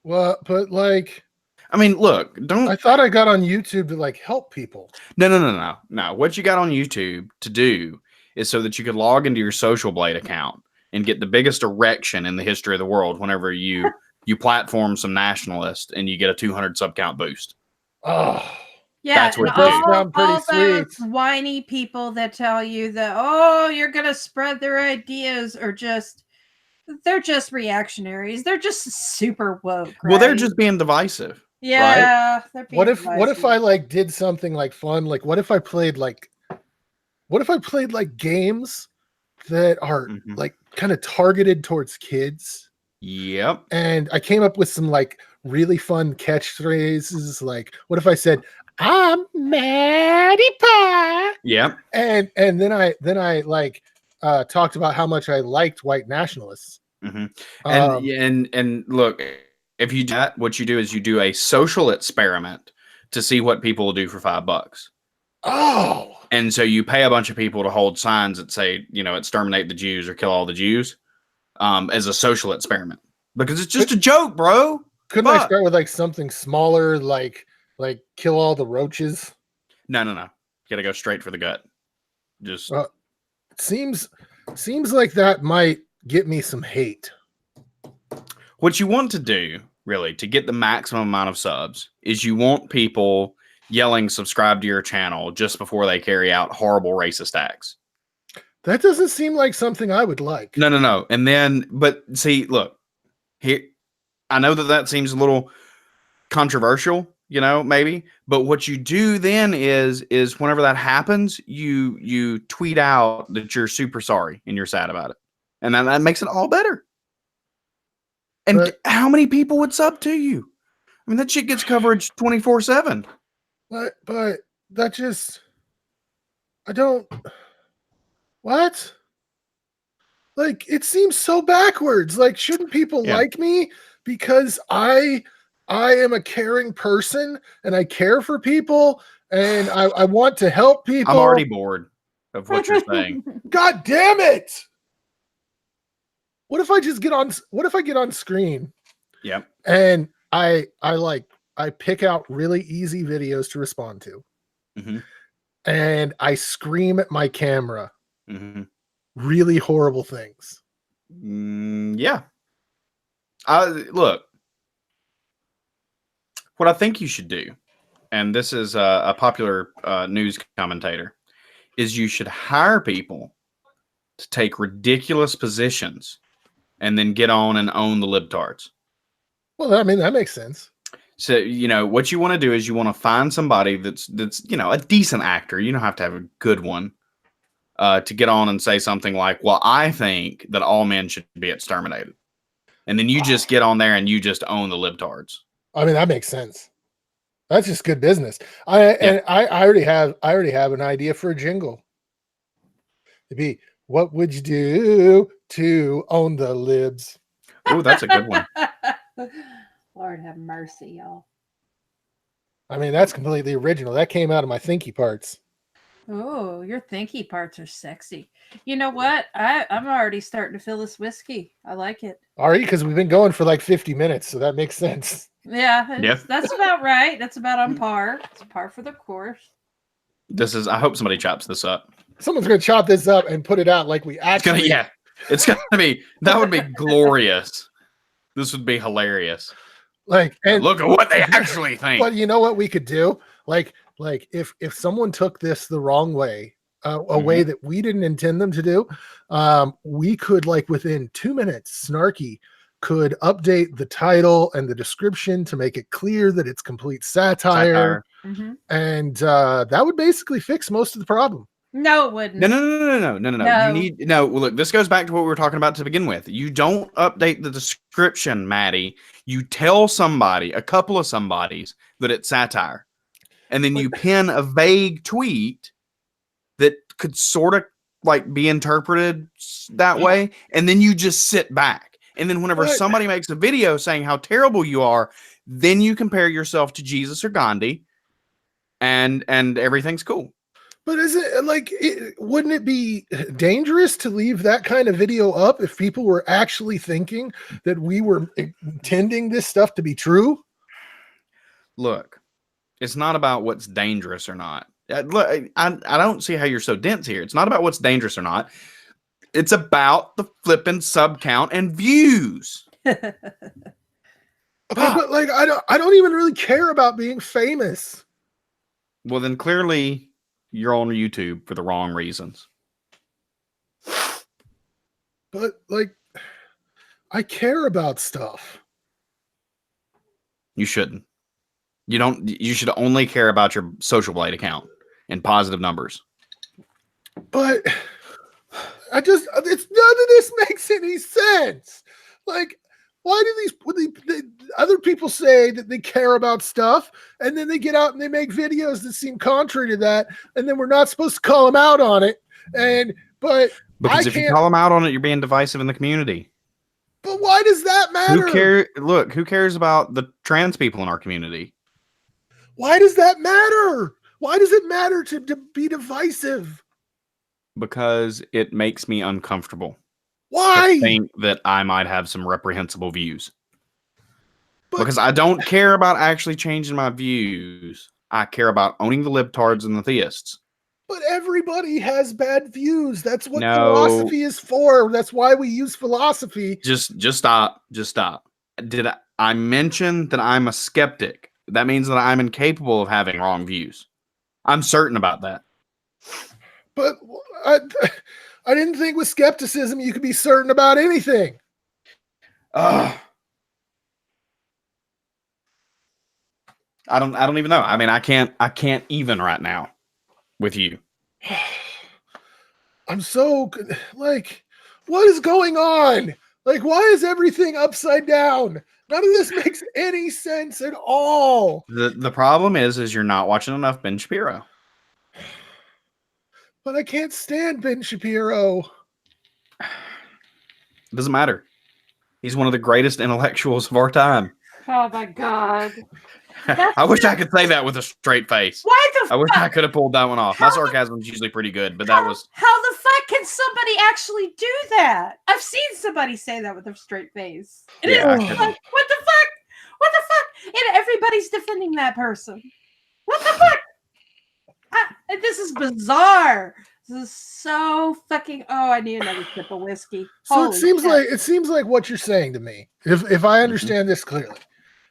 Well, but like, I mean, look, I thought I got on YouTube to like help people. No. What you got on YouTube to do is so that you could log into your Social Blade account and get the biggest erection in the history of the world whenever you platform some nationalist and you get a 200 sub count boost. Oh. Yeah, that's what all those whiny people that tell you that, you're gonna spread their ideas, or they're just reactionaries. They're just super woke. Right? Well, they're just being divisive. Yeah. Right? What if I like did something like fun? Like what if I played like games that are like kind of targeted towards kids? Yep. And I came up with some like really fun catchphrases. Like, what if I said, "I'm Maddie Pie"? Yeah. And then I like talked about how much I liked white nationalists. And look, if you do that, what you do is you do a social experiment to see what people will do for $5. Oh. And so you pay a bunch of people to hold signs that say, exterminate the Jews or kill all the Jews, as a social experiment, because it's just a joke, bro. Couldn't I start with like something smaller, like kill all the roaches? No. You gotta go straight for the gut. Just seems like that might get me some hate. What you want to do, really, to get the maximum amount of subs, is you want people yelling subscribe to your channel just before they carry out horrible racist acts. That doesn't seem like something I would like. No. And then, but see, look, here, I know that seems a little controversial, maybe, but what you do then is whenever that happens, you tweet out that you're super sorry and you're sad about it. And that makes it all better. And how many people would sub to you? I mean, that shit gets coverage 24/7. But that just, I don't, what? Like, it seems so backwards. Like, shouldn't people like me because I am a caring person and I care for people and I want to help people? I'm already bored of what you're saying. God damn it. what if I just get on? What if I get on screen? Yep. And I pick out really easy videos to respond to, and I scream at my camera really horrible things. Yeah. Look, what I think you should do, and this is a popular news commentator, is you should hire people to take ridiculous positions and then get on and own the libtards. Well, I mean, that makes sense. So, what you want to do is you want to find somebody that's a decent actor. You don't have to have a good one to get on and say something like, well, I think that all men should be exterminated. And then you just get on there and you just own the libtards. I mean, that makes sense. That's just good business. I already have an idea for a jingle. It'd be, what would you do to own the libs? Oh, that's a good one. Lord have mercy, y'all. I mean, that's completely original. That came out of my thinky parts. Oh, your thinky parts are sexy. You know what? I'm already starting to feel this whiskey. I like it. Are you? Because we've been going for like 50 minutes, so that makes sense. Yeah, that's about right. That's about on par. It's par for the course. I hope somebody chops this up. Someone's going to chop this up and put it out like we actually... It's going to be... That would be glorious. This would be hilarious. And look at what they actually think. But you know what we could do? Like if someone took this the wrong way, a way that we didn't intend them to do, we could, like, within 2 minutes, Snarky could update the title and the description to make it clear that it's complete satire. And that would basically fix most of the problem. No, it wouldn't. No. You need Well, look, this goes back to what we were talking about to begin with. You don't update the description, Maddie. You tell somebody, a couple of somebodies, that it's satire, and then you pin a vague tweet that could sort of like be interpreted that way, and then you just sit back. And then whenever somebody makes a video saying how terrible you are, then you compare yourself to Jesus or Gandhi, and everything's cool. But is it wouldn't it be dangerous to leave that kind of video up if people were actually thinking that we were intending this stuff to be true? Look, it's not about what's dangerous or not. Look, I don't see how you're so dense here. It's not about what's dangerous or not. It's about the flipping sub count and views. Okay, but like I don't even really care about being famous. Well, then clearly you're on YouTube for the wrong reasons. But like, I care about stuff. You shouldn't. You should only care about your Social Blade account and positive numbers. But none of this makes any sense. Like, why do the other people say that they care about stuff, and then they get out and they make videos that seem contrary to that, and then we're not supposed to call them out on it? Because if you call them out on it, you're being divisive in the community. But why does that matter? Who cares about the trans people in our community? Why does that matter? Why does it matter to be divisive? Because it makes me uncomfortable. Why? To think that I might have some reprehensible views. Because I don't care about actually changing my views. I care about owning the libtards and the theists. But everybody has bad views. That's what philosophy is for. That's why we use philosophy. Just stop. Did I mention that I'm a skeptic? That means that I'm incapable of having wrong views. I'm certain about that. But I didn't think with skepticism you could be certain about anything. I don't even know. I mean, I can't even right now with you. I'm so like, what is going on? Like, why is everything upside down? None of this makes any sense at all. The problem is you're not watching enough Ben Shapiro. But I can't stand Ben Shapiro. It doesn't matter. He's one of the greatest intellectuals of our time. Oh my God. I wish I could say that with a straight face. Why the fuck? I wish I could have pulled that one off. My sarcasm is usually pretty good, but that was... How the fuck can can somebody actually do that? I've seen somebody say that with a straight face. And Yeah, I it's can. like, what the fuck? What the fuck? And everybody's defending that person. What the fuck? This is bizarre. This is so fucking. Oh, I need another sip of whiskey. So Holy it seems like what you're saying to me, if I understand this clearly,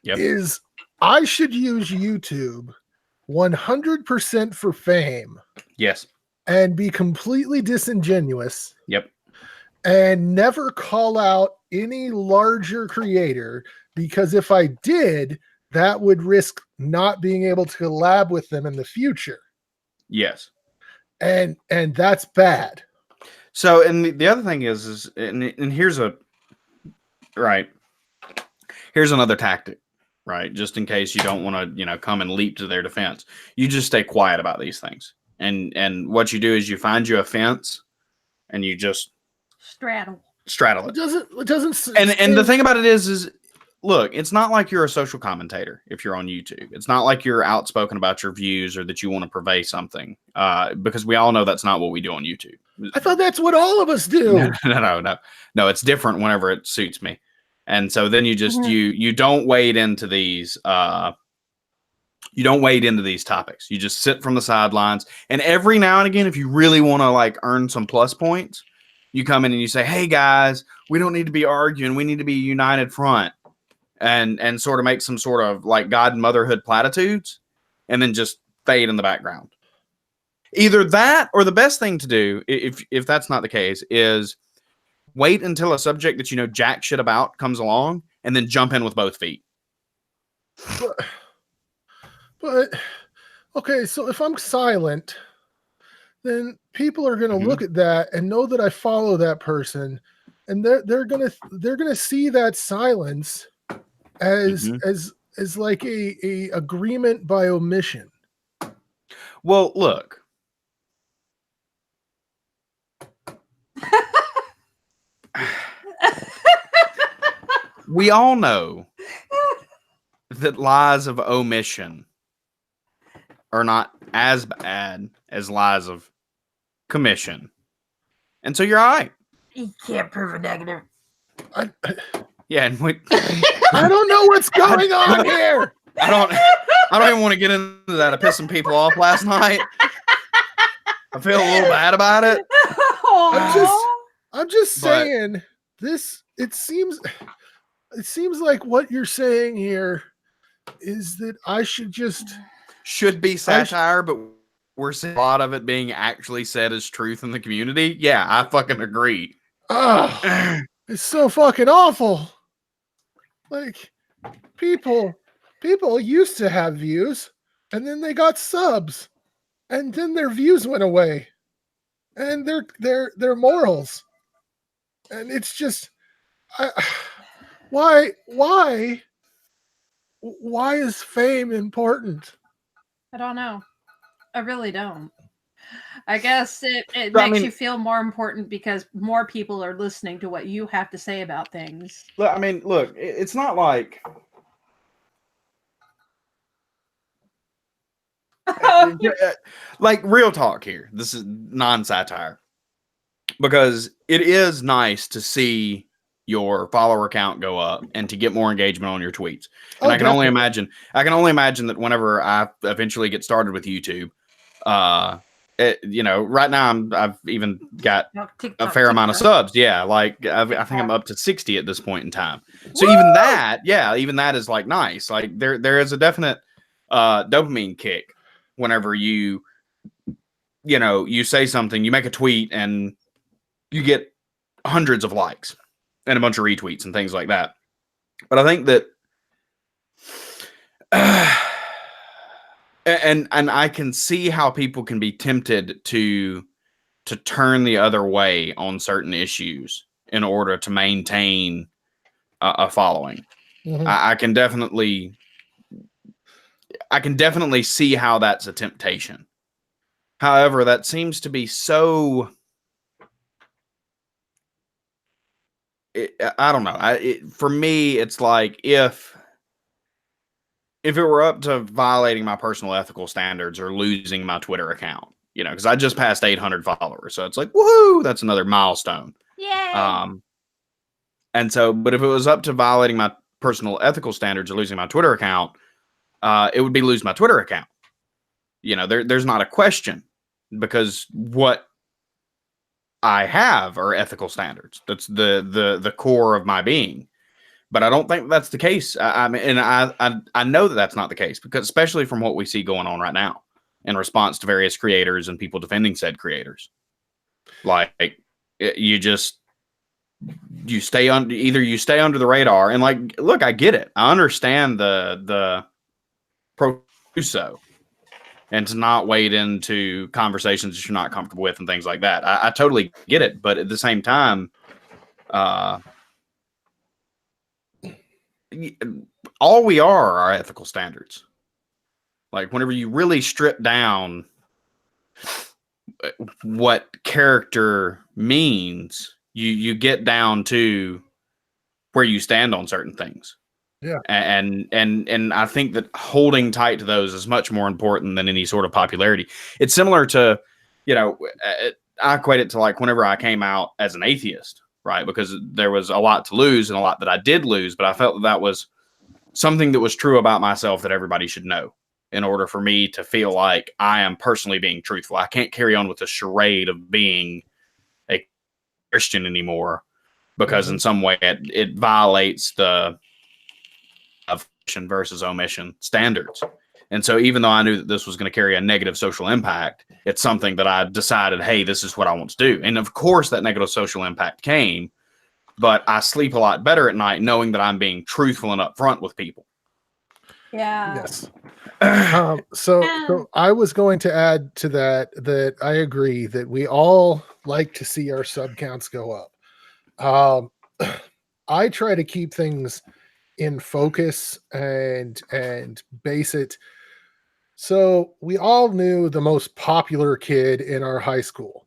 is I should use YouTube 100% for fame. Yes. And be completely disingenuous. Yep. And never call out any larger creator, because if I did, that would risk not being able to collab with them in the future. Yes. And that's bad. So, and the other thing is here's here's another tactic, right? Just in case you don't want to, come and leap to their defense. You just stay quiet about these things. And what you do is you find you a fence and you just straddle it. It doesn't. And the thing about it is look, it's not like you're a social commentator if you're on YouTube. It's not like you're outspoken about your views or that you want to purvey something, because we all know that's not what we do on YouTube. I thought that's what all of us do. No, it's different whenever it suits me. And so then you just you don't wade into these topics. You just sit from the sidelines, and every now and again, if you really want to like earn some plus points, you come in and you say, "Hey guys, we don't need to be arguing. We need to be a united front," and sort of make some sort of like God and motherhood platitudes, and then just fade in the background. Either that, or the best thing to do, if that's not the case, is wait until a subject that you know jack shit about comes along, and then jump in with both feet. But okay, so if I'm silent, then people are going to look at that and know that I follow that person, and they're going to see that silence as like a agreement by omission. Well, look. We all know that lies of omission are not as bad as lies of commission. And so you're all right. You can't prove a negative. Yeah, and I don't know what's going on here. I don't even want to get into that. I pissed some people off last night. I feel a little bad about it. I'm just saying this. It seems like what you're saying here is that I should be satire, but we're seeing a lot of it being actually said as truth in the community. Yeah, I fucking agree. Oh, it's so fucking awful. Like people used to have views, and then they got subs, and then their views went away, and their morals, and it's just, why is fame important? I don't know. I really don't. I guess it makes you feel more important because more people are listening to what you have to say about things. Look, it's not like like real talk here. This is non-satire, because it is nice to see your follower count go up and to get more engagement on your tweets. And I can only imagine that whenever I eventually get started with YouTube, right now I've even got a fair amount of subs. Yeah, like I think I'm up to 60 at this point in time. So even that is like nice. Like there is a definite dopamine kick whenever you say something, you make a tweet, and you get hundreds of likes and a bunch of retweets and things like that. But I think that and I can see how people can be tempted to turn the other way on certain issues in order to maintain a following. Mm-hmm. I can definitely see how that's a temptation. However, that seems to be so. I don't know. For me, it's like if it were up to violating my personal ethical standards or losing my Twitter account, you know, because I just passed 800 followers. So it's like, woohoo, that's another milestone. Yay! And so, but if it was up to violating my personal ethical standards or losing my Twitter account, it would be lose my Twitter account. You know, there's not a question, because what I have are ethical standards. That's the core of my being. But I don't think that's the case. I mean, and I know that that's not the case, because especially from what we see going on right now in response to various creators and people defending said creators, like you stay on, either you stay under the radar, and like, look, I get it. I understand the pro so, and to not wade into conversations that you're not comfortable with and things like that. I totally get it. But at the same time, all we are ethical standards. Like, whenever you really strip down what character means, you get down to where you stand on certain things. Yeah. And I think that holding tight to those is much more important than any sort of popularity. It's similar to, you know, I equate it to like whenever I came out as an atheist, right? Because there was a lot to lose and a lot that I did lose, but I felt that was something that was true about myself that everybody should know in order for me to feel like I am personally being truthful. I can't carry on with the charade of being a Christian anymore, because in some way it violates the versus omission standards. And so even though I knew that this was going to carry a negative social impact, it's something that I decided, hey, this is what I want to do. And of course that negative social impact came, but I sleep a lot better at night knowing that I'm being truthful and upfront with people. Yeah. Yes. So I was going to add to that I agree that we all like to see our sub counts go up. I try to keep things in focus and base it. So we all knew the most popular kid in our high school,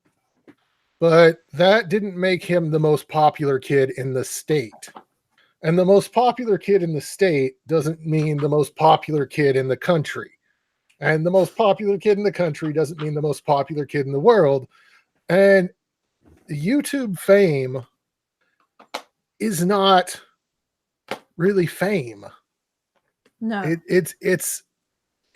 but that didn't make him the most popular kid in the state. And the most popular kid in the state doesn't mean the most popular kid in the country. And the most popular kid in the country doesn't mean the most popular kid in the world. And YouTube fame is not really fame. No.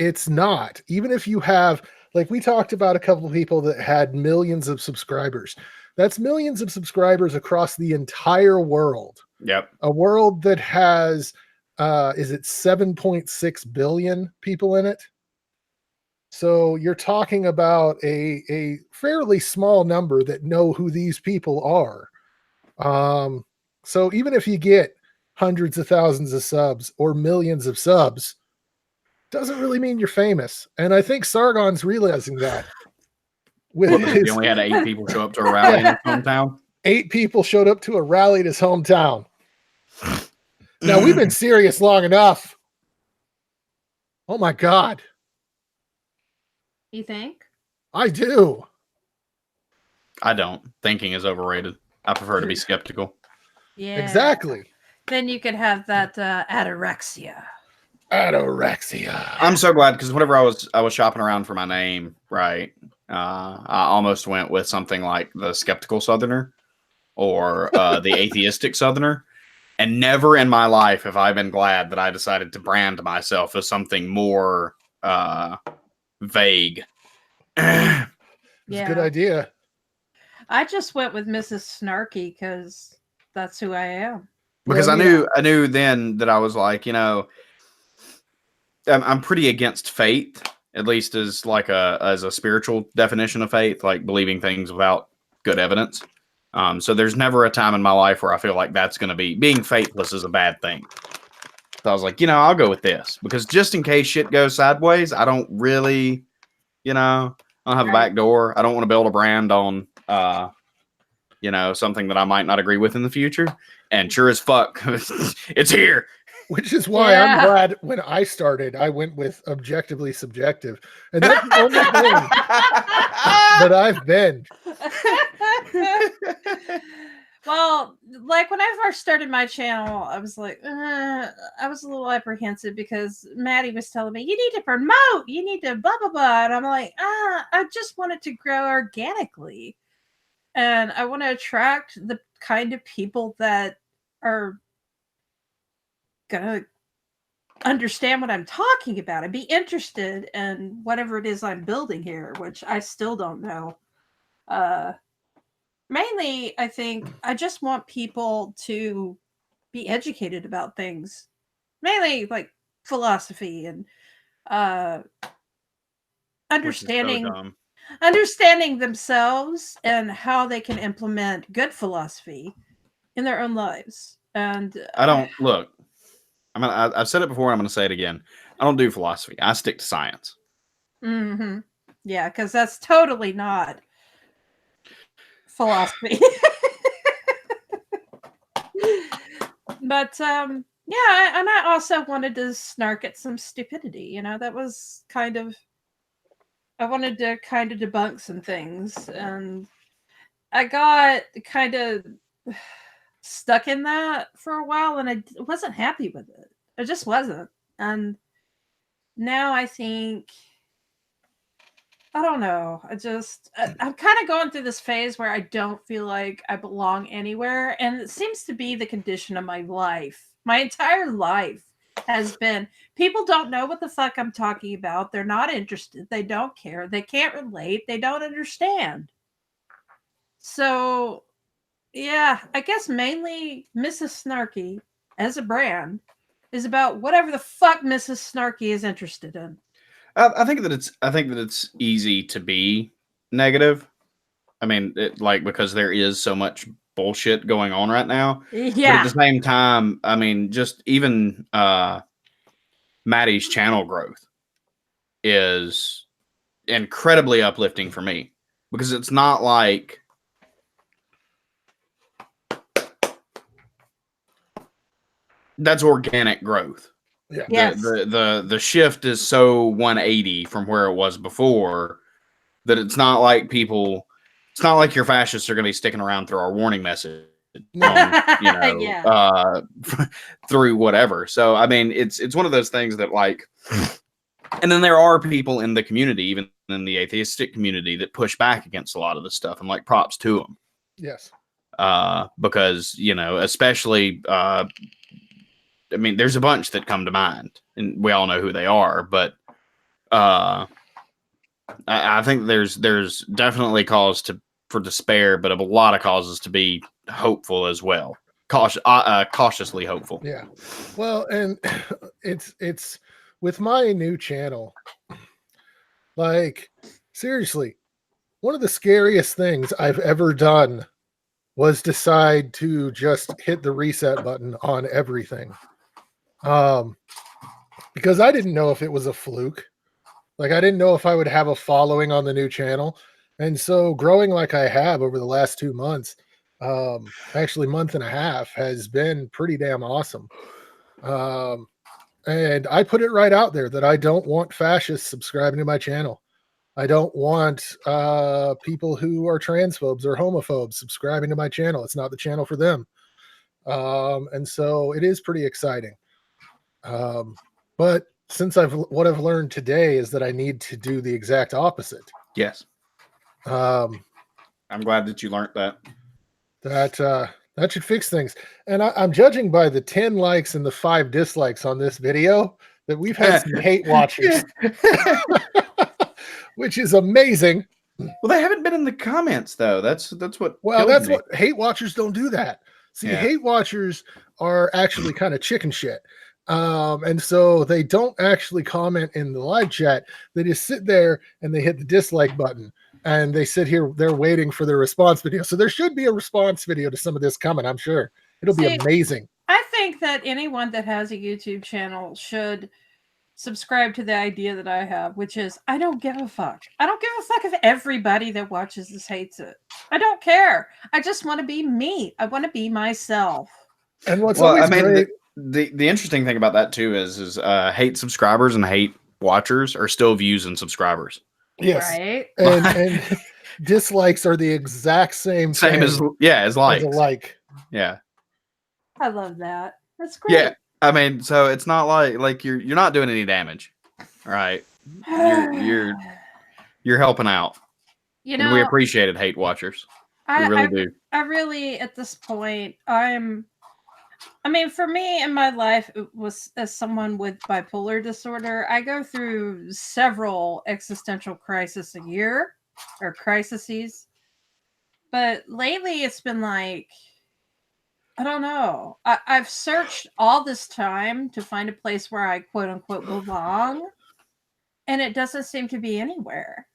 It's not. Even if you have, like we talked about a couple of people that had millions of subscribers. That's millions of subscribers across the entire world. Yep. A world that has, is it 7.6 billion people in it? So you're talking about a fairly small number that know who these people are. So even if you get hundreds of thousands of subs or millions of subs, doesn't really mean you're famous. And I think Sargon's realizing that. He only had 8 people show up to a rally in his hometown. 8 people showed up to a rally in his hometown. Now, we've been serious long enough. Oh my God. You think? I do. I don't. Thinking is overrated. I prefer to be skeptical. Yeah. Exactly. Then you could have that anorexia. I'm so glad, because whenever I was shopping around for my name, right, I almost went with something like the Skeptical Southerner or the Atheistic Southerner. And never in my life have I been glad that I decided to brand myself as something more vague. It's a good idea. I just went with Mrs. Snarky because that's who I am. Because I knew then that I was like, you know, I'm pretty against faith, at least as like as a spiritual definition of faith, like believing things without good evidence. So there's never a time in my life where I feel like that's going to be, being faithless is a bad thing. So I was like, you know, I'll go with this, because just in case shit goes sideways, I don't really, you know, I don't have a back door. I don't want to build a brand on, you know, something that I might not agree with in the future. And sure as fuck, it's here. Which is why I'm glad when I started, I went with objectively subjective. And that's the only thing that I've been. Well, like when I first started my channel, I was like, I was a little apprehensive because Maddie was telling me, you need to promote, you need to blah, blah, blah. And I'm like, I just want it to grow organically. And I want to attract the kind of people that are going to understand what I'm talking about and be interested in whatever it is I'm building here, which I still don't know. Mainly, I think I just want people to be educated about things, mainly like philosophy and understanding understanding themselves and how they can implement good philosophy in their own lives. And I don't look. I've said it before. I'm going to say it again. I don't do philosophy. I stick to science. Mm-hmm. Yeah, because that's totally not philosophy. But yeah, and I also wanted to snark at some stupidity. You know, that was kind of, I wanted to kind of debunk some things, and I got kind of stuck in that for a while, and I wasn't happy with it. I just wasn't. And now I think, I don't know. I'm kind of going through this phase where I don't feel like I belong anywhere. And it seems to be the condition of my life. My entire life has been, people don't know what the fuck I'm talking about. They're not interested. They don't care. They can't relate. They don't understand. So, yeah, I guess mainly Mrs. Snarky as a brand is about whatever the fuck Mrs. Snarky is interested in. I think that it's easy to be negative. I mean, because there is so much bullshit going on right now. Yeah. But at the same time, I mean, just even Maddie's channel growth is incredibly uplifting for me, because it's not like that's organic growth. Yeah. Yes. The shift is so 180 from where it was before that it's not like your fascists are going to be sticking around through our warning message on, Yeah. through whatever. So I mean, it's one of those things that, like, and then there are people in the community, even in the atheistic community, that push back against a lot of this stuff, and like, props to them. Yes. Because, especially, I mean, there's a bunch that come to mind, and we all know who they are. But I think there's definitely cause for despair, but a lot of causes to be hopeful as well. Cautiously hopeful. Yeah. Well, and it's with my new channel. Like, seriously, one of the scariest things I've ever done was decide to just hit the reset button on everything. Because I didn't know if it was a fluke. Like, I didn't know if I would have a following on the new channel. And so growing like I have over the last 2 months, actually month and a half, has been pretty damn awesome. And I put it right out there that I don't want fascists subscribing to my channel. I don't want people who are transphobes or homophobes subscribing to my channel. It's not the channel for them. And so it is pretty exciting. But since what I've learned today is that I need to do the exact opposite. Yes. I'm glad that you learned that. That should fix things. And I'm judging by the 10 likes and the 5 dislikes on this video that we've had some hate watchers, which is amazing. Well, they haven't been in the comments though. That's what. Well, that's what hate watchers don't do that. See, hate watchers are actually kind of chicken shit. And so they don't actually comment in the live chat. They just sit there and they hit the dislike button, and they sit here. They're waiting for their response video. So there should be a response video to some of this coming. I'm sure it'll be amazing. I think that anyone that has a YouTube channel should subscribe to the idea that I have, which is I don't give a fuck. I don't give a fuck if everybody that watches this hates it. I don't care. I just want to be me. I want to be myself. And what's always great. The interesting thing about that too is hate subscribers and hate watchers are still views and subscribers. Yes. Right. And dislikes are the exact same as likes. As a like. Yeah. I love that. That's great. Yeah. I mean, so it's not like you're not doing any damage. Right. You're helping out. You And we know, appreciate it, hate watchers. We I, really I do. I really at this point I mean, for me in my life, it was as someone with bipolar disorder, I go through several existential crises a year or crises. But lately it's been like, I don't know. I've searched all this time to find a place where I quote unquote belong, and it doesn't seem to be anywhere.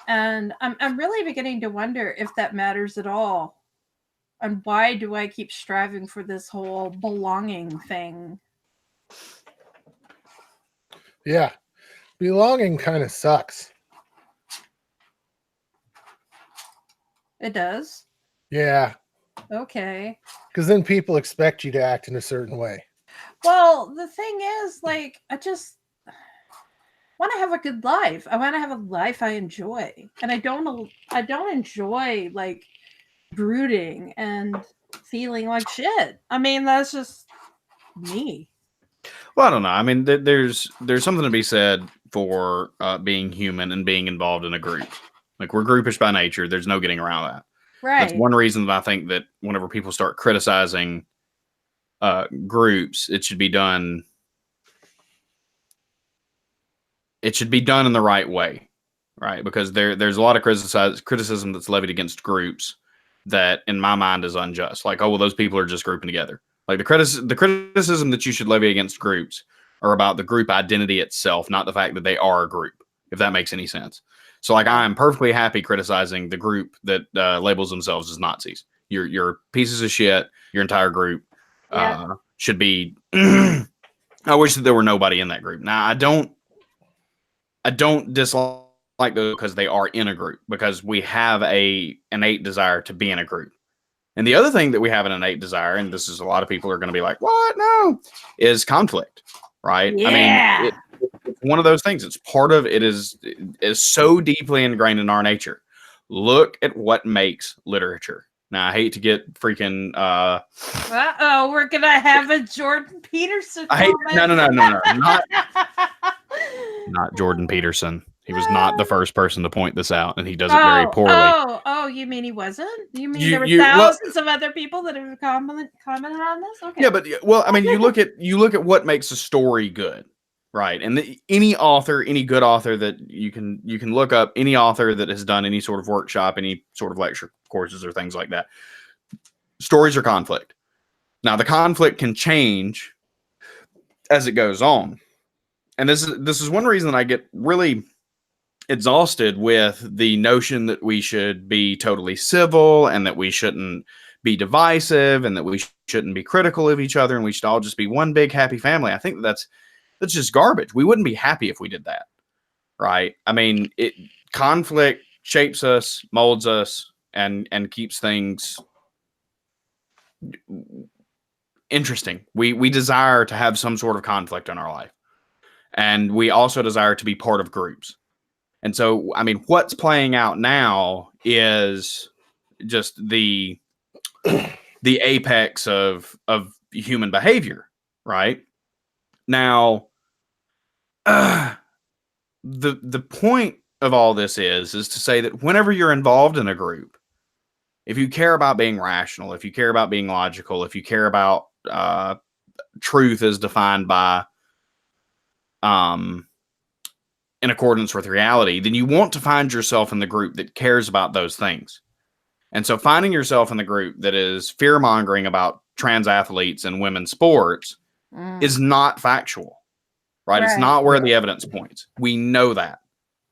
And I'm really beginning to wonder if that matters at all. And why do I keep striving for this whole belonging thing? Yeah. Belonging kind of sucks. It does? Yeah. Okay. Because then people expect you to act in a certain way. Well, the thing is, like, I just want to have a good life. I want to have a life I enjoy. And I don't enjoy like brooding and feeling like shit. I mean, that's just me. Well, I don't know. I mean, there's something to be said for being human and being involved in a group. Like, we're groupish by nature. There's no getting around that. That's Right. one reason that I think that whenever people start criticizing groups, it should be done. It should be done in the right way, right? Because there's a lot of criticism that's levied against groups that, in my mind, is unjust. Like, oh well, those people are just grouping together. Like the criticism that you should levy against groups are about the group identity itself, not the fact that they are a group. If that makes any sense. So, like, I am perfectly happy criticizing the group that labels themselves as Nazis. You're pieces of shit. Your entire group should be. I wish that there were nobody in that group. Now, I don't dislike those because they are in a group, because we have a innate desire to be in a group. And the other thing that we have an innate desire, and this is a lot of people are going to be like, what? No, is conflict, right? Yeah. I mean, it's one of those things. It's part of it is so deeply ingrained in our nature. Look at what makes literature. Now, I hate to get freaking. We're gonna have a Jordan Peterson. No, not Jordan Peterson. He was not the first person to point this out, and he does it very poorly. You mean he wasn't? You mean there were thousands of other people that have commented on this? Okay. Yeah, but I mean, you look at what makes a story good, right? And any author, any good author that you can look up, any author that has done any sort of workshop, any sort of lecture courses or things like that, stories are conflict. Now, the conflict can change as it goes on, and this is one reason I get really exhausted with the notion that we should be totally civil and that we shouldn't be divisive and that we shouldn't be critical of each other and we should all just be one big happy family. I think that's just garbage. We wouldn't be happy if we did that, right? I mean, conflict shapes us, molds us, and keeps things interesting. We desire to have some sort of conflict in our life, and we also desire to be part of groups. And so, I mean, what's playing out now is just the apex of human behavior, right? Now, the point of all this is to say that whenever you're involved in a group, if you care about being rational, if you care about being logical, if you care about truth as defined by in accordance with reality, then you want to find yourself in the group that cares about those things. And so finding yourself in the group that is fear-mongering about trans athletes and women's sports is not factual, right? It's not where the evidence points. We know that.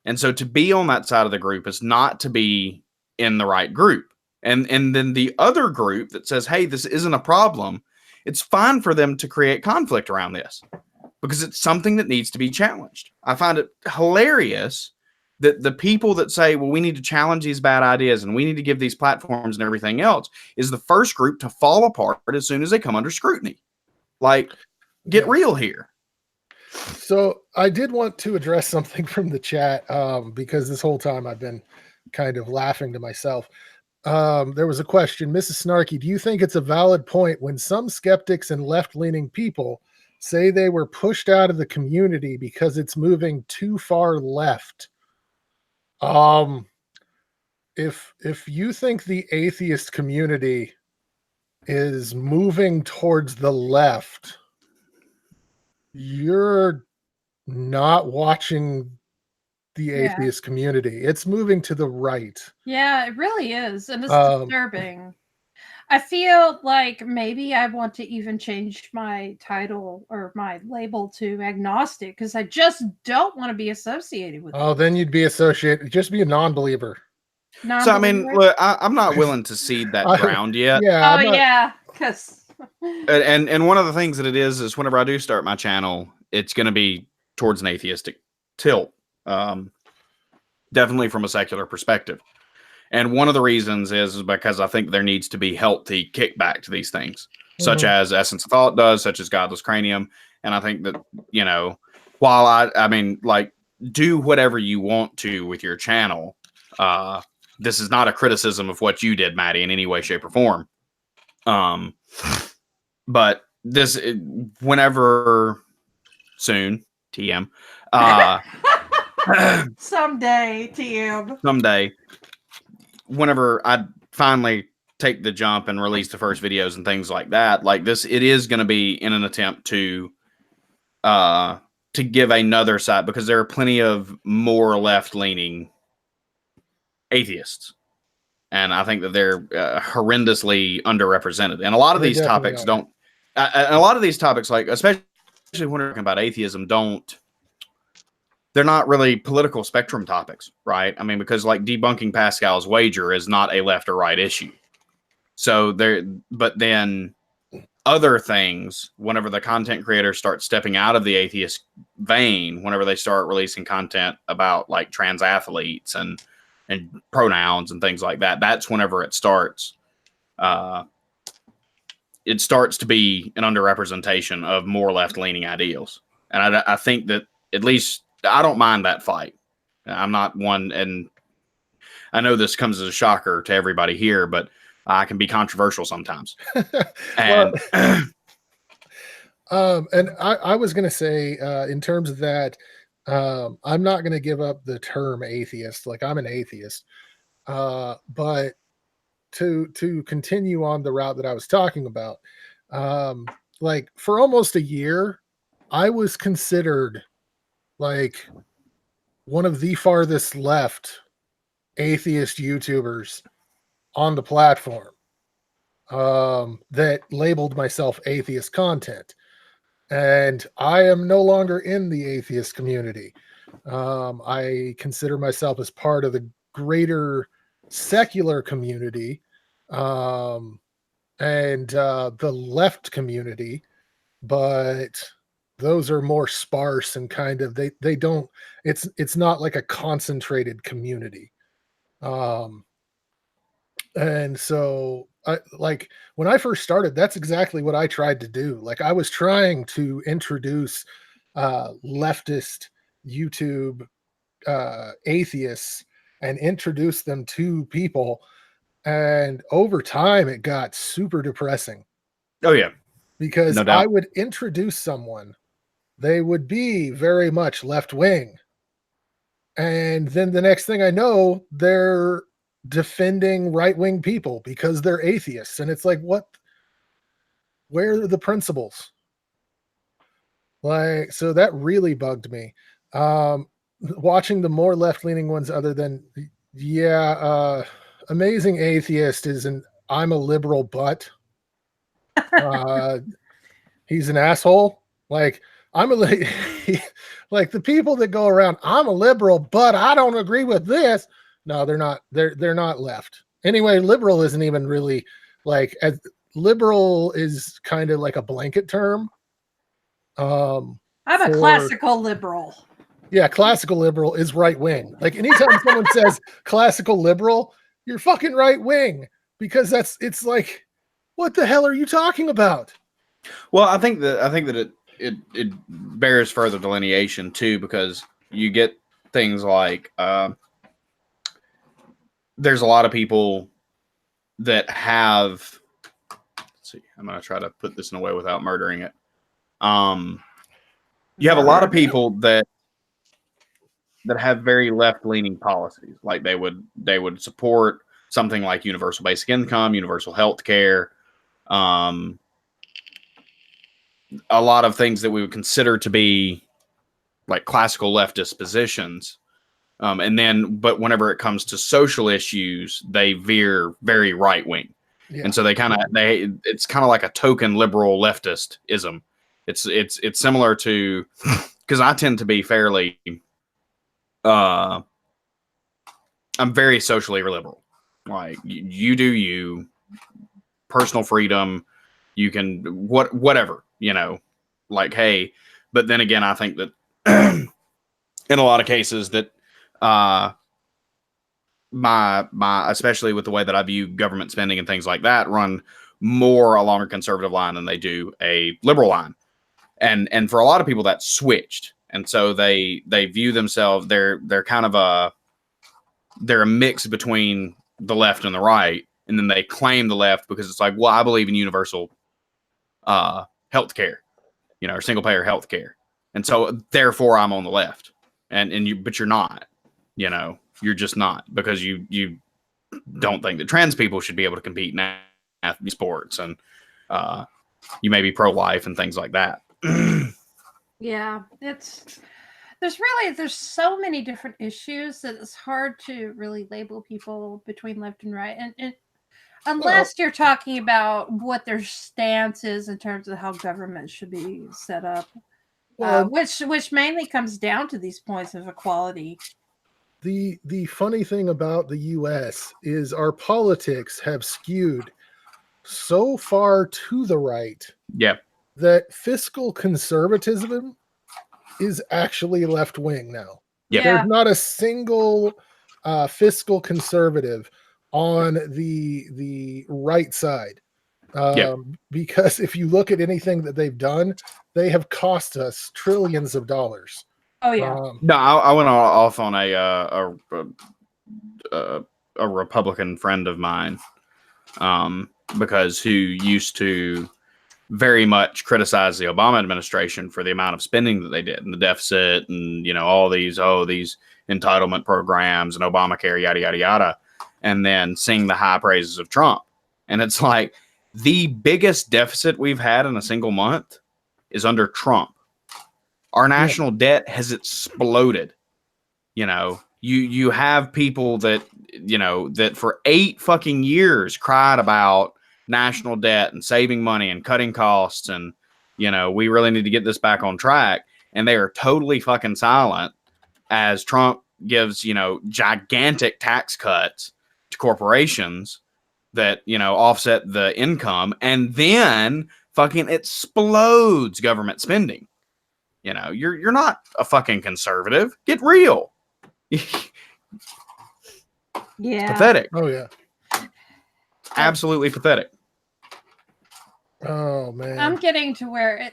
And so to be on that side of the group is not to be in the right group. And then the other group that says, hey, this isn't a problem, it's fine for them to create conflict around this because it's something that needs to be challenged. I find it hilarious that the people that say, well, we need to challenge these bad ideas and we need to give these platforms and everything else is the first group to fall apart as soon as they come under scrutiny. Like, get real here. So I did want to address something from the chat because this whole time I've been kind of laughing to myself. There was a question, Mrs. Snarky, do you think it's a valid point when some skeptics and left-leaning people say they were pushed out of the community because it's moving too far left? If you think the atheist community is moving towards the left, you're not watching the atheist community. It's moving to the right. Yeah, it really is. And it's disturbing. I feel like maybe I want to even change my title or my label to agnostic because I just don't want to be associated with it. Then you'd be associated. Just be a non-believer. So I mean, look, I'm not willing to cede that ground yet. Yeah. Yeah, because and one of the things that it is whenever I do start my channel, it's going to be towards an atheistic tilt, definitely from a secular perspective. And one of the reasons is because I think there needs to be healthy kickback to these things, such as Essence of Thought does, such as Godless Cranium. And I think that, you know, while I mean, like, do whatever you want to with your channel. This is not a criticism of what you did, Maddie, in any way, shape, or form. But this, whenever soon, TM, someday, TM, someday, whenever I finally take the jump and release the first videos and things like that, like this, it is going to be in an attempt to give another side, because there are plenty of more left-leaning atheists. And I think that they're horrendously underrepresented. And a lot of these topics don't, a lot of these topics, like, especially when we're talking about atheism, they're not really political spectrum topics, right? I mean, because like debunking Pascal's wager is not a left or right issue. So but then other things, whenever the content creators start stepping out of the atheist vein, whenever they start releasing content about like trans athletes and pronouns and things like that, that's whenever it starts to be an underrepresentation of more left-leaning ideals. And I think that, at least I don't mind that fight. I'm not one, and I know this comes as a shocker to everybody here, but I can be controversial sometimes. And and I was going to say, in terms of that, I'm not going to give up the term atheist. Like, I'm an atheist. But to continue on the route that I was talking about, like, for almost a year, I was considered like one of the farthest left atheist YouTubers on the platform, that labeled myself atheist content. And I am no longer in the atheist community. I consider myself as part of the greater secular community, and the left community, but those are more sparse and kind of, they don't, it's not like a concentrated community. And so like when I first started, that's exactly what I tried to do. Like, I was trying to introduce leftist YouTube atheists and introduce them to people. And over time, it got super depressing. Oh, yeah. Because no doubt. I would introduce someone, they would be very much left-wing. And then the next thing I know, they're defending right-wing people because they're atheists. And it's like, what? Where are the principles? Like, so that really bugged me. Watching the more left-leaning ones, other than, Amazing Atheist is an I'm a liberal but he's an asshole. Like, like the people that go around, I'm a liberal but I don't agree with this. No, they're not. They're not left. Anyway, liberal isn't even really, like, as liberal is kind of like a blanket term. I'm a classical liberal. Yeah, classical liberal is right wing. Like, anytime someone says classical liberal, you're fucking right wing, because it's like, what the hell are you talking about? Well, I think that it bears further delineation too, because you get things like there's a lot of people that have. Let's see, I'm gonna try to put this in a way without murdering it. You have a lot of people that have very left-leaning policies, like they would support something like universal basic income, universal health care, a lot of things that we would consider to be like classical leftist positions. But whenever it comes to social issues, they veer very right wing. Yeah. And so it's kind of like a token liberal leftistism. It's similar to, because I tend to be fairly, I'm very socially liberal. Like you do you, personal freedom, you can whatever, like, hey, but then again, I think that in a lot of cases that my especially with the way that I view government spending and things like that, run more along a conservative line than they do a liberal line. And for a lot of people that's switched. And so they view themselves, they're kind of they're a mix between the left and the right. And then they claim the left because it's like, well, I believe in universal health care, or single payer health care. And so therefore I'm on the left. But you're not, you're just not, because you don't think that trans people should be able to compete in sports, and you may be pro-life and things like that. Yeah, there's so many different issues that it's hard to really label people between left and right, and unless you're talking about what their stance is in terms of how government should be set up, which mainly comes down to these points of equality. The funny thing about the U.S. is our politics have skewed so far to the right, that fiscal conservatism is actually left wing now. Yeah. There's not a single fiscal conservative on the right side, because if you look at anything that they've done, they have cost us trillions of dollars. Oh yeah. No, I went off on a Republican friend of mine, because who used to very much criticize the Obama administration for the amount of spending that they did and the deficit, and all these entitlement programs and Obamacare, yada yada yada, and then sing the high praises of Trump. And it's like, the biggest deficit we've had in a single month is under Trump. Our national debt has exploded. You have people that, that for 8 fucking years cried about national debt and saving money and cutting costs. And, we really need to get this back on track. And they are totally fucking silent as Trump gives, gigantic tax cuts to corporations that, offset the income, and then fucking explodes government spending. You're not a fucking conservative. Get real. Yeah. It's pathetic. Oh yeah. Absolutely pathetic. Oh man. I'm getting to where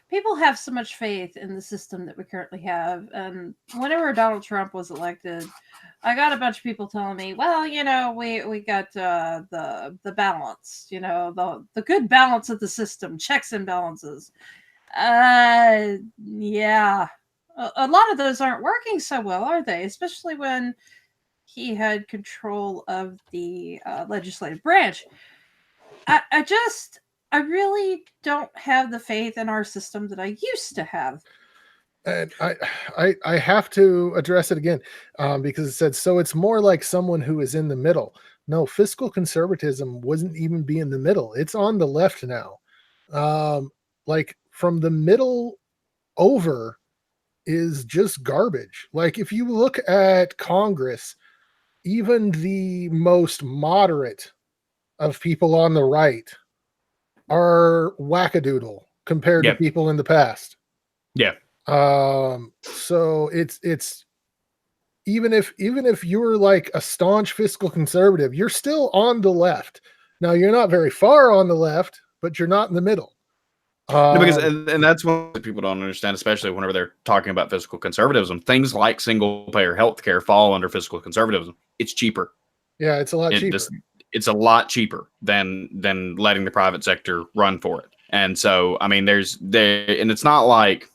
people have so much faith in the system that we currently have, and whenever Donald Trump was elected, I got a bunch of people telling me, well, we got the balance, the good balance of the system, checks and balances. Yeah, a lot of those aren't working so well, are they? Especially when he had control of the legislative branch. I really don't have the faith in our system that I used to have. And I have to address it again, because it said, so it's more like someone who is in the middle. No, fiscal conservatism wouldn't even be in the middle. It's on the left now. Like from the middle over is just garbage. Like if you look at Congress, even the most moderate of people on the right are wackadoodle compared to people in the past. Yeah. So it's even if you're like a staunch fiscal conservative, you're still on the left. Now you're not very far on the left, but you're not in the middle. No, because and that's what people don't understand, especially whenever they're talking about fiscal conservatism. Things like single payer healthcare fall under fiscal conservatism. It's cheaper. Yeah, it's a lot cheaper. It's a lot cheaper than letting the private sector run for it. And so, I mean, and it's not like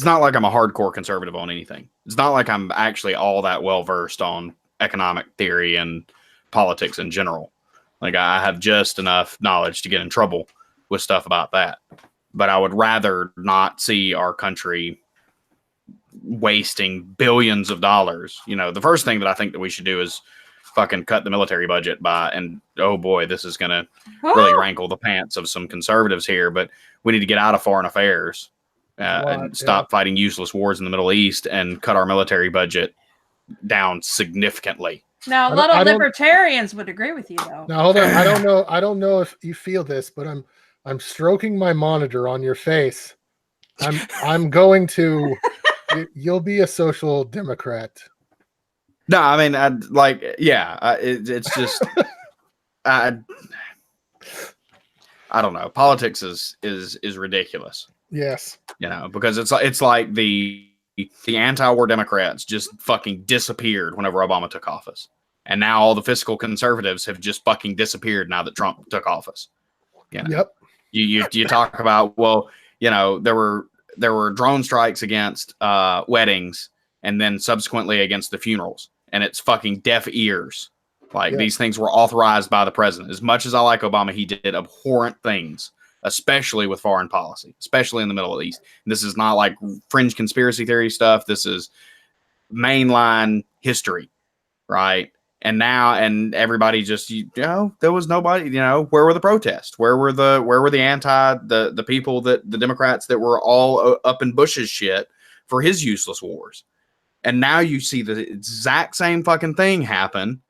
I'm a hardcore conservative on anything. It's not like I'm actually all that well versed on economic theory and politics in general. Like, I have just enough knowledge to get in trouble with stuff about that. But I would rather not see our country wasting billions of dollars. You know, the first thing that I think that we should do is fucking cut the military budget and oh boy, this is going to really rankle the pants of some conservatives here, but we need to get out of foreign affairs and stop fighting useless wars in the Middle East and cut our military budget down significantly. Now, a lot of libertarians would agree with you, though. Now, hold on. I don't know if you feel this, but I'm stroking my monitor on your face. I'm going to. You'll be a social democrat. No, I mean, it's just, I don't know. Politics is ridiculous. Yes, you know, because it's like the anti-war Democrats just fucking disappeared whenever Obama took office, and now all the fiscal conservatives have just fucking disappeared now that Trump took office. You know? Yep. You talk about, well, you know, there were drone strikes against weddings, and then subsequently against the funerals. And it's fucking deaf ears. Like, these things were authorized by the president. As much as I like Obama, he did abhorrent things, especially with foreign policy, especially in the Middle East. And this is not like fringe conspiracy theory stuff. This is mainline history, right? And now, and everybody just, there was nobody, where were the protests? Where were the the people the Democrats that were all up in Bush's shit for his useless wars? And now you see the exact same fucking thing happen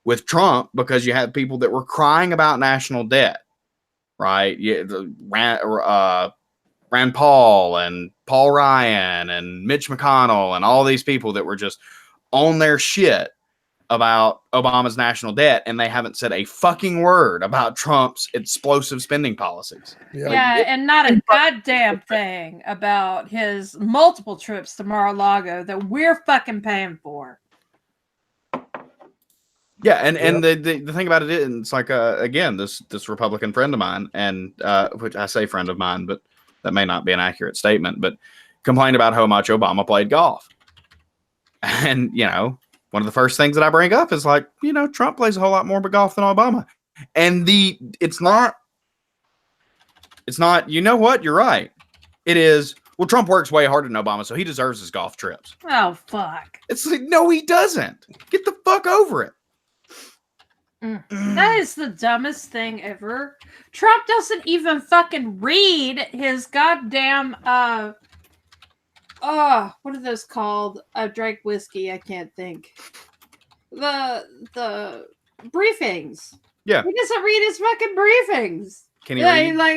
with Trump, because you had people that were crying about national debt, right? Rand Paul and Paul Ryan and Mitch McConnell and all these people that were just on their shit about Obama's national debt, and they haven't said a fucking word about Trump's explosive spending policies. Yeah, and not a goddamn thing about his multiple trips to Mar-a-Lago that we're fucking paying for. Yeah, and the thing about it is, it's like, again, this Republican friend of mine, and which I say friend of mine, but that may not be an accurate statement, but complained about how much Obama played golf. And, one of the first things that I bring up is like, Trump plays a whole lot more golf than Obama. And it's not, you know what? You're right. It is, well, Trump works way harder than Obama, so he deserves his golf trips. Oh, fuck. It's like, no, he doesn't. Get the fuck over it. That is the dumbest thing ever. Trump doesn't even fucking read his goddamn, what are those called? I drank whiskey. I can't think. The briefings. Yeah. He doesn't read his fucking briefings. Can he read? He's like,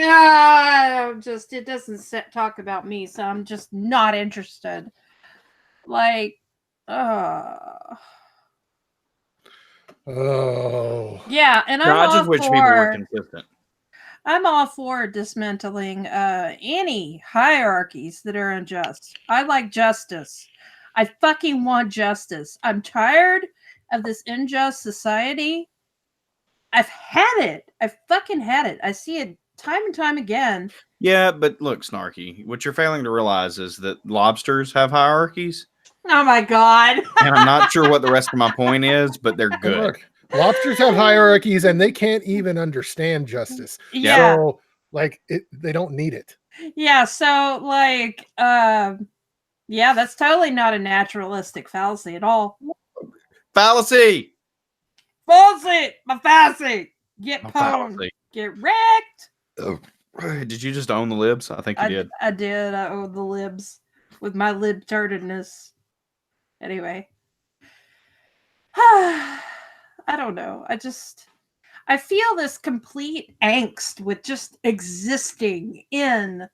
it doesn't talk about me, so I'm just not interested. Like, Oh. Yeah, and I just wish people were consistent. I'm all for dismantling any hierarchies that are unjust. I like justice. I fucking want justice. I'm tired of this unjust society. I've had it. I've fucking had it. I see it time and time again. Yeah, but look, Snarky, what you're failing to realize is that lobsters have hierarchies. Oh my God. And I'm not sure what the rest of my point is, but they're good. Look, lobsters have hierarchies, and they can't even understand justice. Yeah. So, they don't need it. Yeah, so, that's totally not a naturalistic fallacy at all. Fallacy! Fallacy! My fallacy! Get pwned. Get wrecked! Oh. Did you just own the libs? I think you did. I did. I own the libs with my lib-turtedness. Anyway. I don't know. I feel this complete angst with just existing in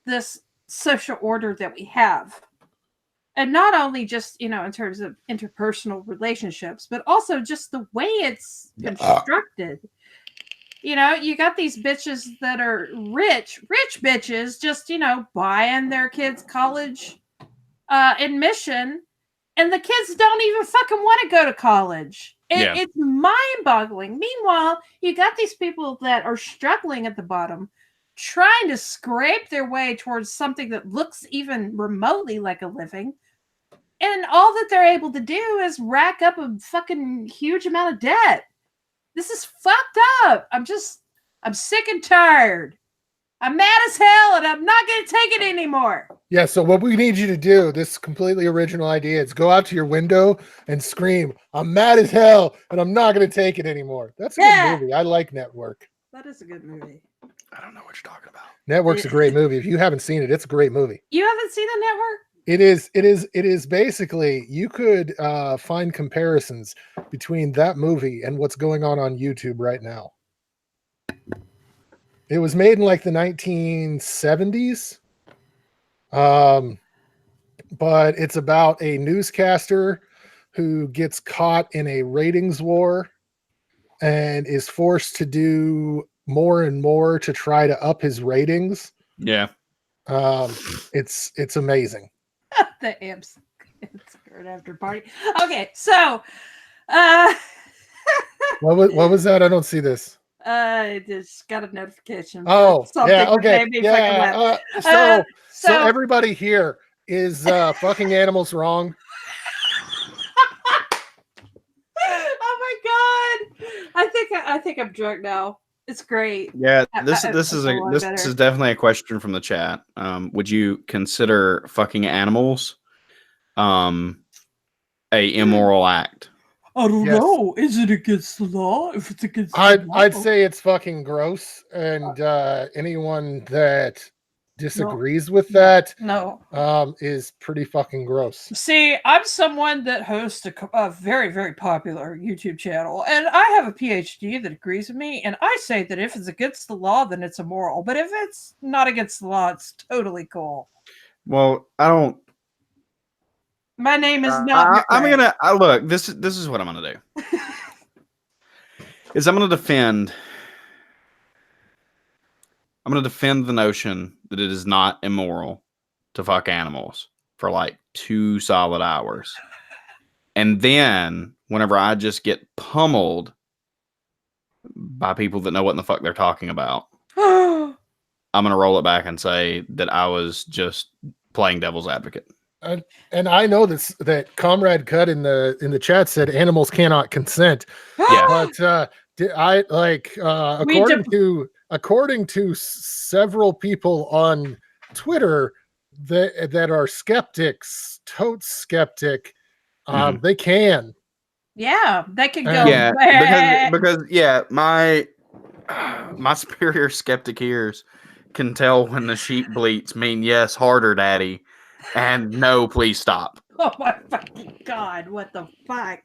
this social order that we have. And not only just, in terms of interpersonal relationships, but also just the way it's constructed. You got these bitches that are rich bitches, just, buying their kids' college admission and the kids don't even fucking want to go to college. It's mind-boggling. Meanwhile, you got these people that are struggling at the bottom, trying to scrape their way towards something that looks even remotely like a living. And all that they're able to do is rack up a fucking huge amount of debt. This is fucked up. I'm sick and tired. I'm mad as hell, and I'm not going to take it anymore. Yeah, so what we need you to do, this completely original idea, is go out to your window and scream, I'm mad as hell, and I'm not going to take it anymore. That's a good movie. I like Network. That is a good movie. I don't know what you're talking about. Network's a great movie. If you haven't seen it, it's a great movie. You haven't seen The Network? It is basically, you could find comparisons between that movie and what's going on YouTube right now. It was made in like the 1970s. But it's about a newscaster who gets caught in a ratings war and is forced to do more and more to try to up his ratings. Yeah. It's amazing. The amps skirt after party. Okay, so what was that? I don't see this. I just got a notification. Oh, yeah, okay. Yeah. So everybody here is fucking animals wrong. Oh my god! I think I'm drunk now. It's great. Yeah, this is definitely a question from the chat. Would you consider fucking animals a immoral act? I don't know. Is it against the law? If it's against the law, I'd say it's fucking gross, and anyone that disagrees with that is pretty fucking gross. See, I'm someone that hosts a very, very popular YouTube channel, and I have a PhD that agrees with me, and I say that if it's against the law, then it's immoral. But if it's not against the law, it's totally cool. Well, I don't. My name is not. I'm gonna look. This is what I'm gonna do. I'm gonna defend the notion that it is not immoral to fuck animals for like 2 solid hours, and then whenever I just get pummeled by people that know what in the fuck they're talking about, I'm gonna roll it back and say that I was just playing devil's advocate. And I know that Comrade Cut in the chat said animals cannot consent. Yeah, but I like according to several people on Twitter that are skeptics, totes skeptic, they can. Yeah, they can go. Yeah, because my superior skeptic ears can tell when the sheep bleats mean yes, harder, daddy. And no, please stop. Oh my fucking god! What the fuck?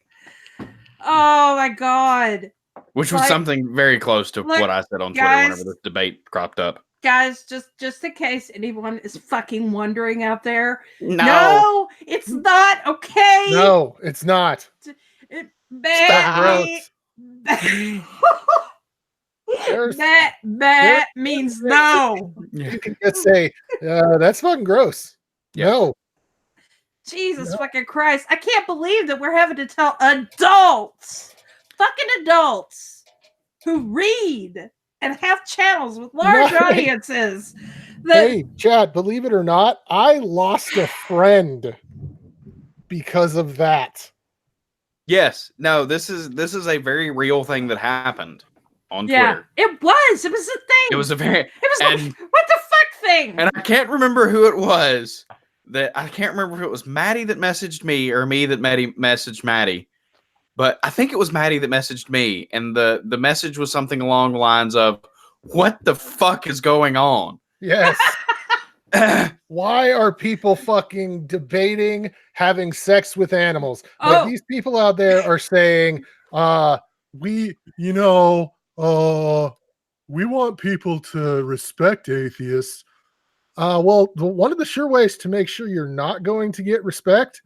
Oh my god! Which was something very close to what I said on Twitter whenever this debate cropped up. Guys, just in case anyone is fucking wondering out there, no, it's not okay. No, it's not. That means no. You can just say that's fucking gross. Yeah. No. Jesus fucking Christ. I can't believe that we're having to tell fucking adults who read and have channels with large audiences. Hey, Chad, believe it or not, I lost a friend because of that. Yes. No, this is a very real thing that happened on Twitter. It was a thing. It was a what the fuck thing? And I can't remember who it was. I can't remember if it was Maddie that messaged me or me that messaged Maddie. But I think it was Maddie that messaged me. And the message was something along the lines of, what the fuck is going on? Yes. Why are people fucking debating having sex with animals? But these people out there are saying, we want people to respect atheists. Well, one of the sure ways to make sure you're not going to get respect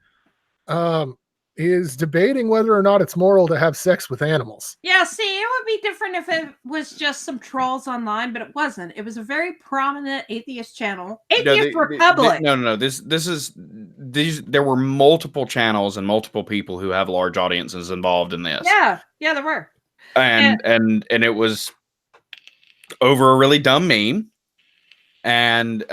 is debating whether or not it's moral to have sex with animals. Yeah, see, it would be different if it was just some trolls online, but it wasn't. It was a very prominent atheist channel. Atheist Republic. No. There were multiple channels and multiple people who have large audiences involved in this. Yeah, there were. And it was over a really dumb meme. And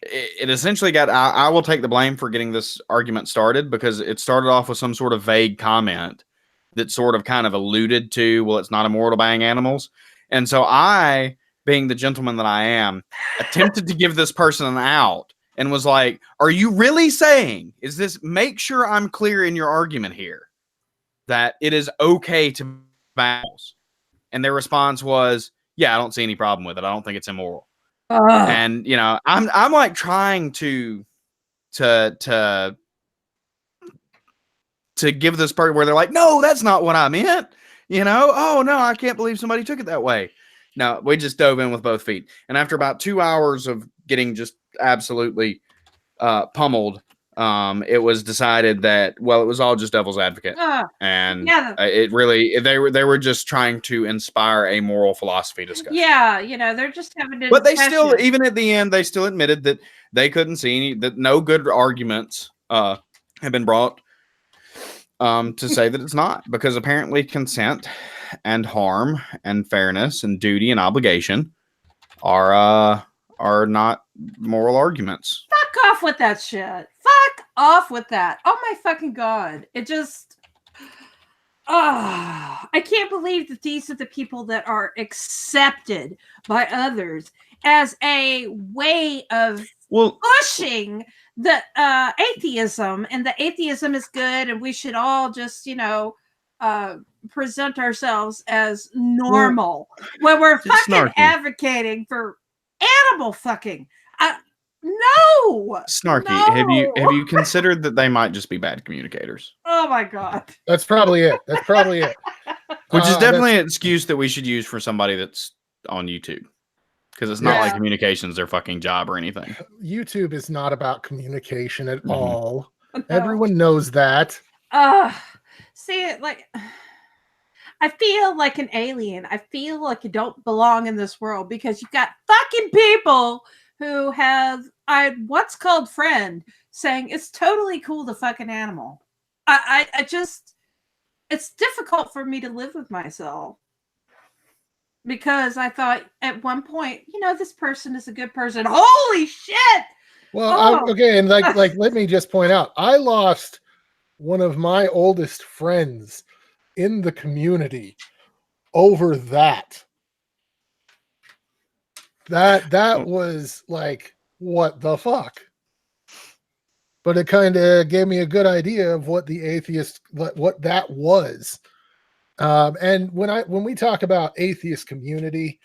it essentially got, I will take the blame for getting this argument started, because it started off with some sort of vague comment that sort of kind of alluded to, well, it's not immoral to bang animals. And so I, being the gentleman that I am, attempted to give this person an out and was like, are you really saying, make sure I'm clear in your argument here, that it is okay to bang animals? And their response was, yeah, I don't see any problem with it. I don't think it's immoral. And I'm like trying to give this part where they're like, no, that's not what I meant. Oh no, I can't believe somebody took it that way. No, we just dove in with both feet. And after about 2 hours of getting just absolutely pummeled, it was decided that, well, it was all just devil's advocate. And it really, they were just trying to inspire a moral philosophy discussion. Yeah, they're just having to. But they still, even at the end, they still admitted that they couldn't see that no good arguments have been brought to say that it's not, because apparently consent and harm and fairness and duty and obligation are not moral arguments. Fuck off with that shit. Fuck off with that. Oh my fucking God. It just, I can't believe that these are the people that are accepted by others as a way of pushing the atheism, and the atheism is good, and we should all just, present ourselves as normal when we're fucking snarky. Advocating for animal fucking. No, snarky. No. Have you considered that they might just be bad communicators? Oh my God, that's probably it. Which is definitely an excuse that we should use for somebody that's on YouTube, because it's not like communication's their fucking job or anything. YouTube is not about communication at all. No. Everyone knows that. See, like, I feel like an alien. I feel like you don't belong in this world, because you've got fucking people who have what's called friend saying it's totally cool to fuck an animal. I just, it's difficult for me to live with myself, because I thought at one point, this person is a good person. Holy shit! Well, okay, and like let me just point out, I lost one of my oldest friends in the community over that. That was like, what the fuck? But it kind of gave me a good idea of what what that was. And when we talk about atheist community,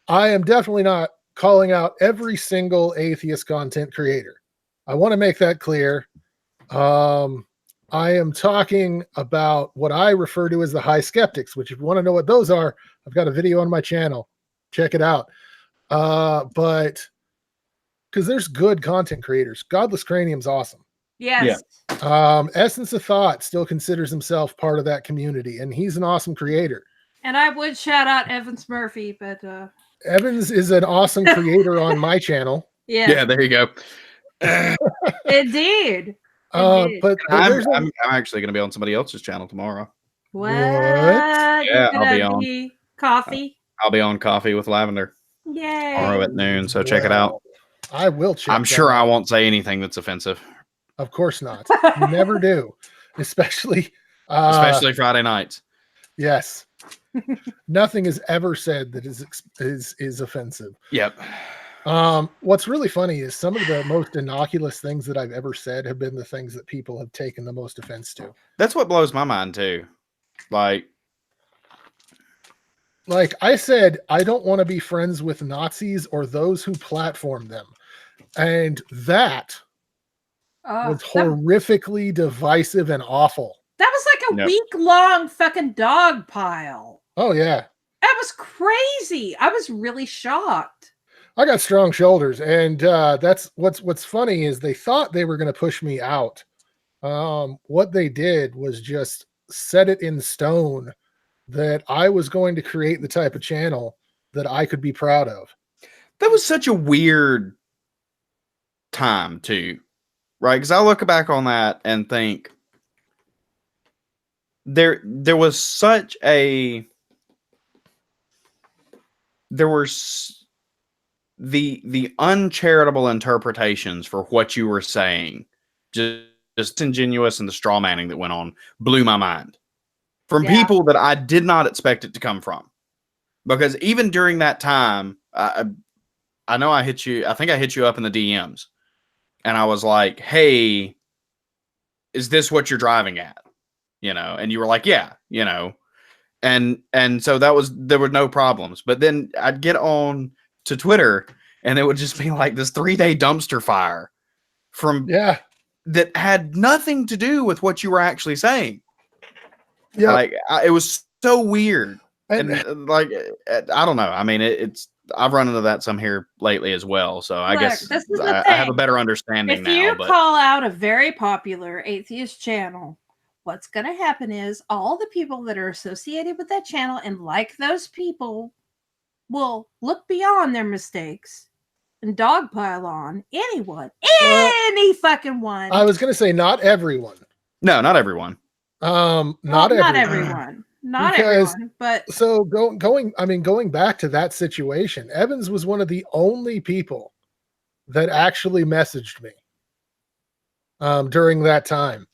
I am definitely not calling out every single atheist content creator. I want to make that clear. I am talking about what I refer to as the high skeptics, which, if you want to know what those are, I've got a video on my channel. Check it out. But because there's good content creators. Godless Cranium's awesome. Yes. Yeah. Essence of Thought still considers himself part of that community, and he's an awesome creator. And I would shout out Evans Murphy, but Evans is an awesome creator on my channel. Yeah, there you go. Indeed. But I'm actually going to be on somebody else's channel tomorrow. What? Yeah, I'll be on Coffee. I'll be on Coffee with Lavender. Yay. Tomorrow at noon, so check it out. I will check. I'm sure I won't say anything that's offensive. Of course not. You never do, especially Friday nights. Yes. Nothing is ever said that is offensive. Yep. What's really funny is some of the most innocuous things that I've ever said have been the things that people have taken the most offense to. That's what blows my mind too. Like I said, I don't want to be friends with Nazis or those who platform them. And that was horrifically divisive and awful. That was like a week-long fucking dog pile. Oh, yeah. That was crazy. I was really shocked. I got strong shoulders, and that's what's funny is they thought they were going to push me out What they did was just set it in stone that I was going to create the type of channel that I could be proud of. That was such a weird time too, right? Because I look back on that and think there was such a there were the uncharitable interpretations for what you were saying, just ingenuous, and the straw manning that went on blew my mind from people that I did not expect it to come from. Because even during that time, I know I hit you. I think I hit you up in the DMs, and I was like, "Hey, is this what you're driving at?" You know, and you were like, "Yeah," you know, and so there were no problems. But then I'd get on to Twitter, and it would just be like this 3-day dumpster fire from that had nothing to do with what you were actually saying. Yeah, like it was so weird, and like I don't know. I mean, it's I've run into that some here lately as well. So I guess this is I have a better understanding now. If you call out a very popular atheist channel, what's going to happen is all the people that are associated with that channel and like those people will look beyond their mistakes and dogpile on anyone, any fucking one. I was going to say not everyone. No, not everyone. Not everyone. Not everyone, but so going back to that situation, Evans was one of the only people that actually messaged me during that time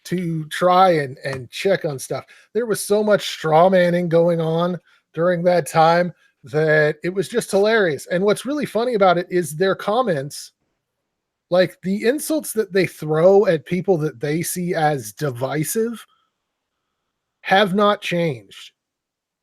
to try and check on stuff. There was so much straw manning going on during that time that it was just hilarious. And what's really funny about it is their comments, like the insults that they throw at people that they see as divisive, have not changed.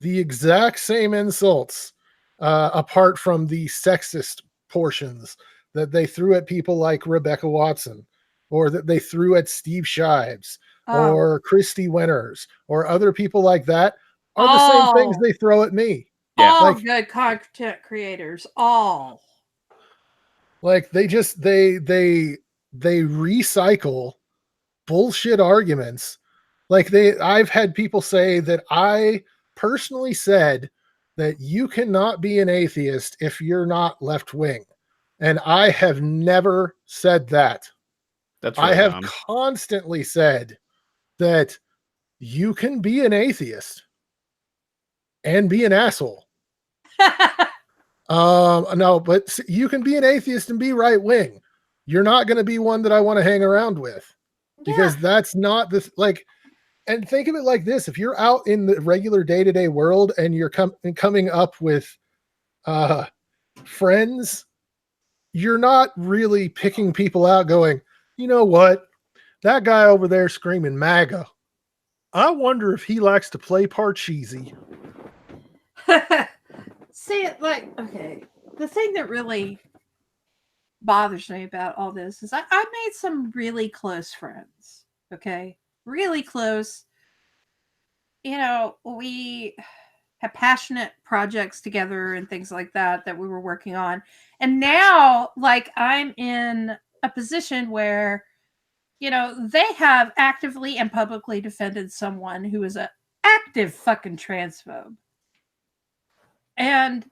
The exact same insults, apart from the sexist portions that they threw at people like Rebecca Watson, or that they threw at Steve Shives, or Christy Winters, or other people like that, are the same things they throw at me. Yeah. All like, good content creators, all. Like they recycle bullshit arguments. Like I've had people say that I personally said that you cannot be an atheist if you're not left wing. And I have never said that. That's really I have dumb. Constantly said that you can be an atheist and be an asshole. No, but you can be an atheist and be right wing. You're not going to be one that I want to hang around with, because that's not this, like, and think of it like this. If you're out in the regular day-to-day world and you're coming up with friends, you're not really picking people out going, you know what? That guy over there screaming MAGA, I wonder if he likes to play Parcheesi. See, like, okay, the thing that really bothers me about all this is I made some really close friends, okay? Really close. You know, we have passionate projects together and things like that we were working on. And now, like, I'm in a position where, you know, they have actively and publicly defended someone who is an active fucking transphobe. And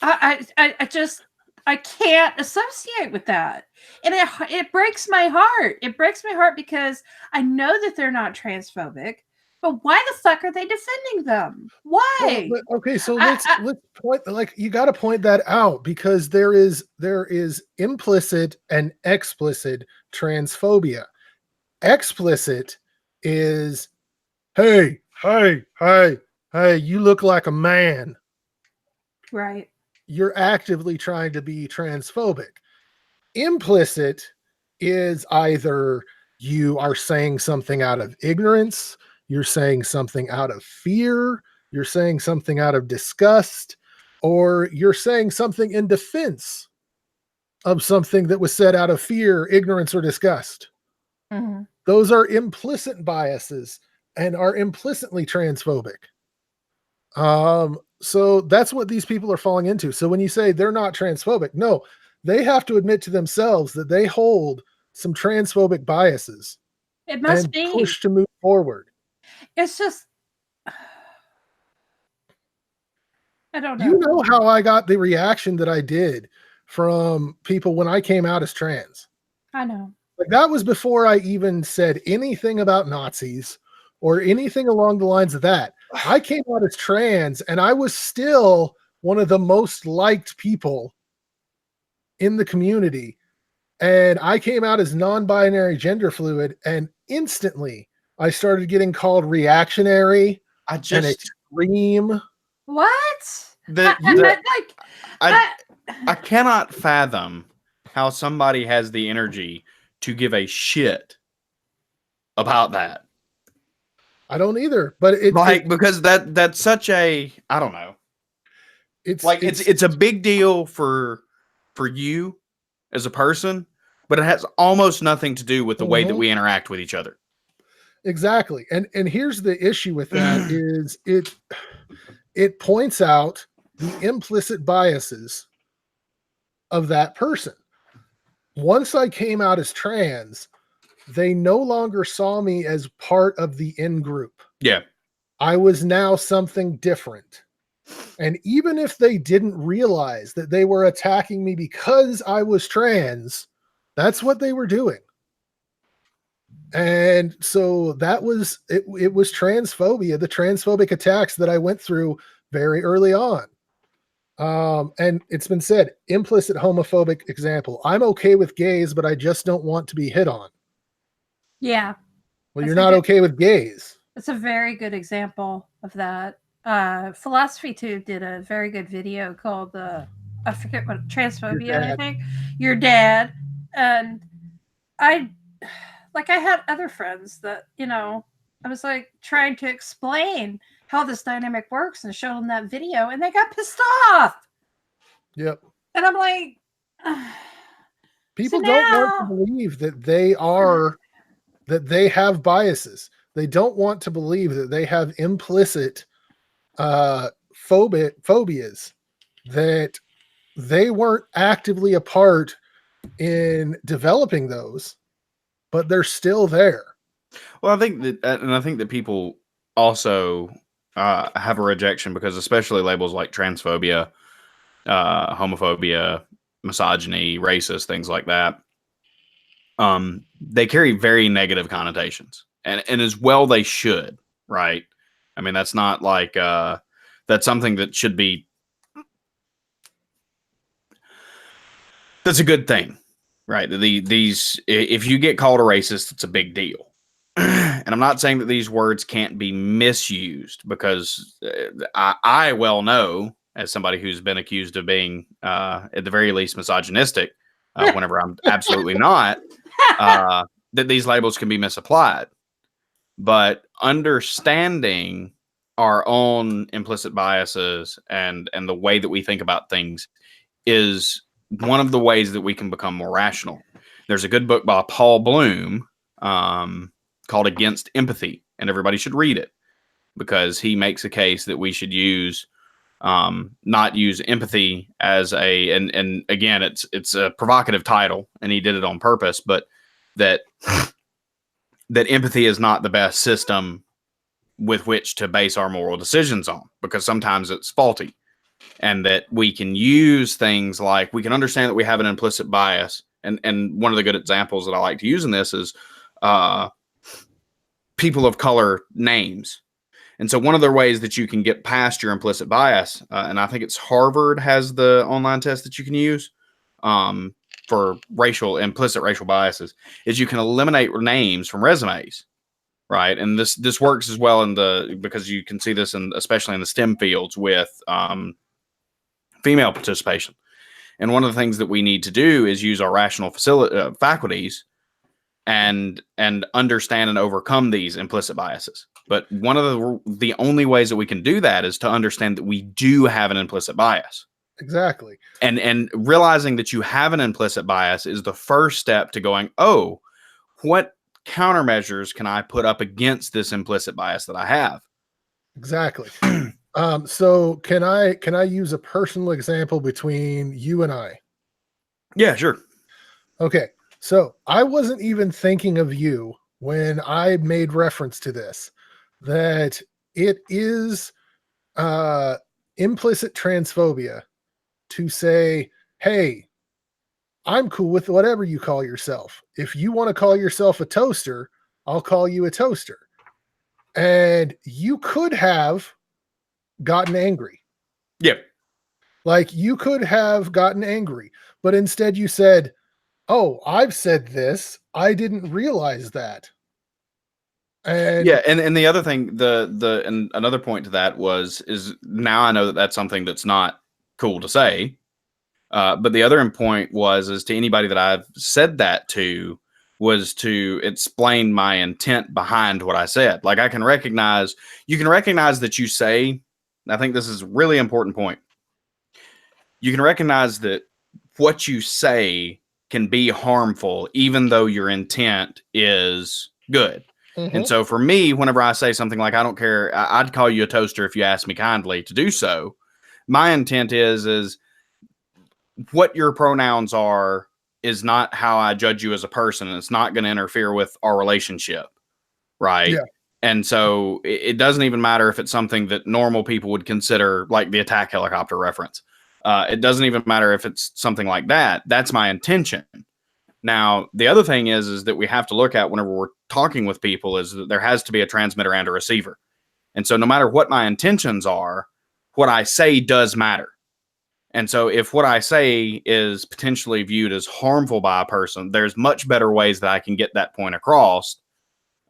I just can't associate with that. And it breaks my heart. It breaks my heart because I know that they're not transphobic, but why the fuck are they defending them? Why? Well, okay, so let's point, like, you got to point that out, because there is implicit and explicit transphobia. Explicit is, hey, you look like a man. Right. You're actively trying to be transphobic. Implicit is either you are saying something out of ignorance, you're saying something out of fear, you're saying something out of disgust, or you're saying something in defense of something that was said out of fear, ignorance, or disgust. Mm-hmm. Those are implicit biases and are implicitly transphobic. So that's what these people are falling into. So when you say they're not transphobic, no, they have to admit to themselves that they hold some transphobic biases It must and be. push to move forward. It's just, I don't know. You know how I got the reaction that I did from people when I came out as trans. I know. Like, that was before I even said anything about Nazis or anything along the lines of that. I came out as trans, and I was still one of the most liked people in the community. And I came out as non-binary gender fluid, and instantly I started getting called reactionary and extreme. What? I cannot fathom how somebody has the energy to give a shit about that. I don't either, but because that's such a, I don't know. It's a big deal for you as a person, but it has almost nothing to do with the way that we interact with each other. Exactly. And here's the issue with that is it points out the implicit biases of that person. Once I came out as trans, they no longer saw me as part of the in group. Yeah. I was now something different. And even if they didn't realize that they were attacking me because I was trans, that's what they were doing. And so that was it. It was transphobia, the transphobic attacks that I went through very early on. And it's been said, implicit homophobic example. I'm okay with gays, but I just don't want to be hit on. Yeah. Well, you're not okay with gays. It's a very good example of that. Philosophy Tube did a very good video called I forget what, transphobia, I think. Your dad. And I had other friends that, I was like trying to explain how this dynamic works and show them that video, and they got pissed off. Yep. And I'm like, people don't want to believe that they have biases. They don't want to believe that they have implicit phobias that they weren't actively a part in developing those, but they're still there. Well, I think that people also have a rejection because, especially labels like transphobia, homophobia, misogyny, racist, things like that, they carry very negative connotations, and as well they should, right? I mean, that's not like that's something that should be. That's a good thing, right? These if you get called a racist, it's a big deal. And I'm not saying that these words can't be misused, because I well know, as somebody who's been accused of being, at the very least, misogynistic, whenever I'm absolutely not, that these labels can be misapplied. But understanding our own implicit biases and the way that we think about things is one of the ways that we can become more rational. There's a good book by Paul Bloom, called Against Empathy, and everybody should read it, because he makes a case that we should not use empathy as and again, it's a provocative title, and he did it on purpose, but that empathy is not the best system with which to base our moral decisions on, because sometimes it's faulty, and that we can use things like, we can understand that we have an implicit bias. And one of the good examples that I like to use in this is people of color names. And so one of the ways that you can get past your implicit bias, and I think it's Harvard has the online test that you can use for implicit racial biases, is you can eliminate names from resumes, right? And this works as well because you can see this especially in the STEM fields with female participation. And one of the things that we need to do is use our rational faculties and understand and overcome these implicit biases. But one of the only ways that we can do that is to understand that we do have an implicit bias. Exactly. And realizing that you have an implicit bias is the first step to going, oh, what countermeasures can I put up against this implicit bias that I have? Exactly. So can I use a personal example between you and I? Yeah, sure. Okay. So I wasn't even thinking of you when I made reference to this, that it is implicit transphobia to say, hey, I'm cool with whatever you call yourself. If you want to call yourself a toaster, I'll call you a toaster. And you could have gotten angry. Yeah. Like you could have gotten angry, but instead you said, oh, I've said this. I didn't realize that. And yeah, and the other thing, and another point to that is now I know that that's something that's not cool to say. But the other point is to anybody that I've said that to was to explain my intent behind what I said. Like you can recognize that you say, I think this is a really important point. You can recognize that what you say can be harmful, even though your intent is good. And so for me, whenever I say something like, I don't care, I'd call you a toaster if you ask me kindly to do so. My intent is what your pronouns are is not how I judge you as a person. It's not going to interfere with our relationship. Right. Yeah. And so it doesn't even matter if it's something that normal people would consider like the attack helicopter reference. It doesn't even matter if it's something like that. That's my intention. Now, the other thing is that we have to look at whenever we're talking with people is that there has to be a transmitter and a receiver. And so no matter what my intentions are, what I say does matter. And so if what I say is potentially viewed as harmful by a person, there's much better ways that I can get that point across,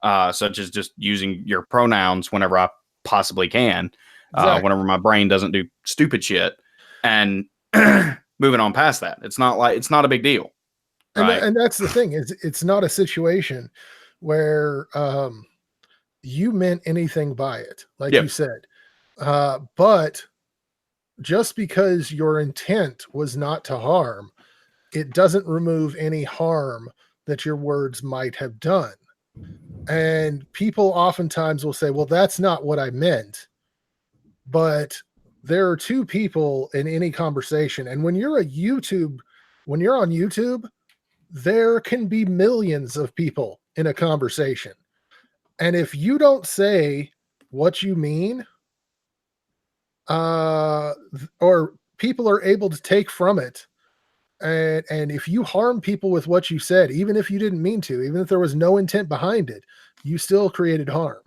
such as just using your pronouns whenever I possibly can, exactly. whenever my brain doesn't do stupid shit, and moving on past that. It's not a big deal. Right? And that's the thing, is it's not a situation where you meant anything by it, like you said. But just because your intent was not to harm, it doesn't remove any harm that your words might have done. And people oftentimes will say, well, that's not what I meant. But there are two people in any conversation. And when you're on YouTube, there can be millions of people in a conversation. And if you don't say what you mean, or people are able to take from it, and if you harm people with what you said, even if you didn't mean to, even if there was no intent behind it, you still created harm.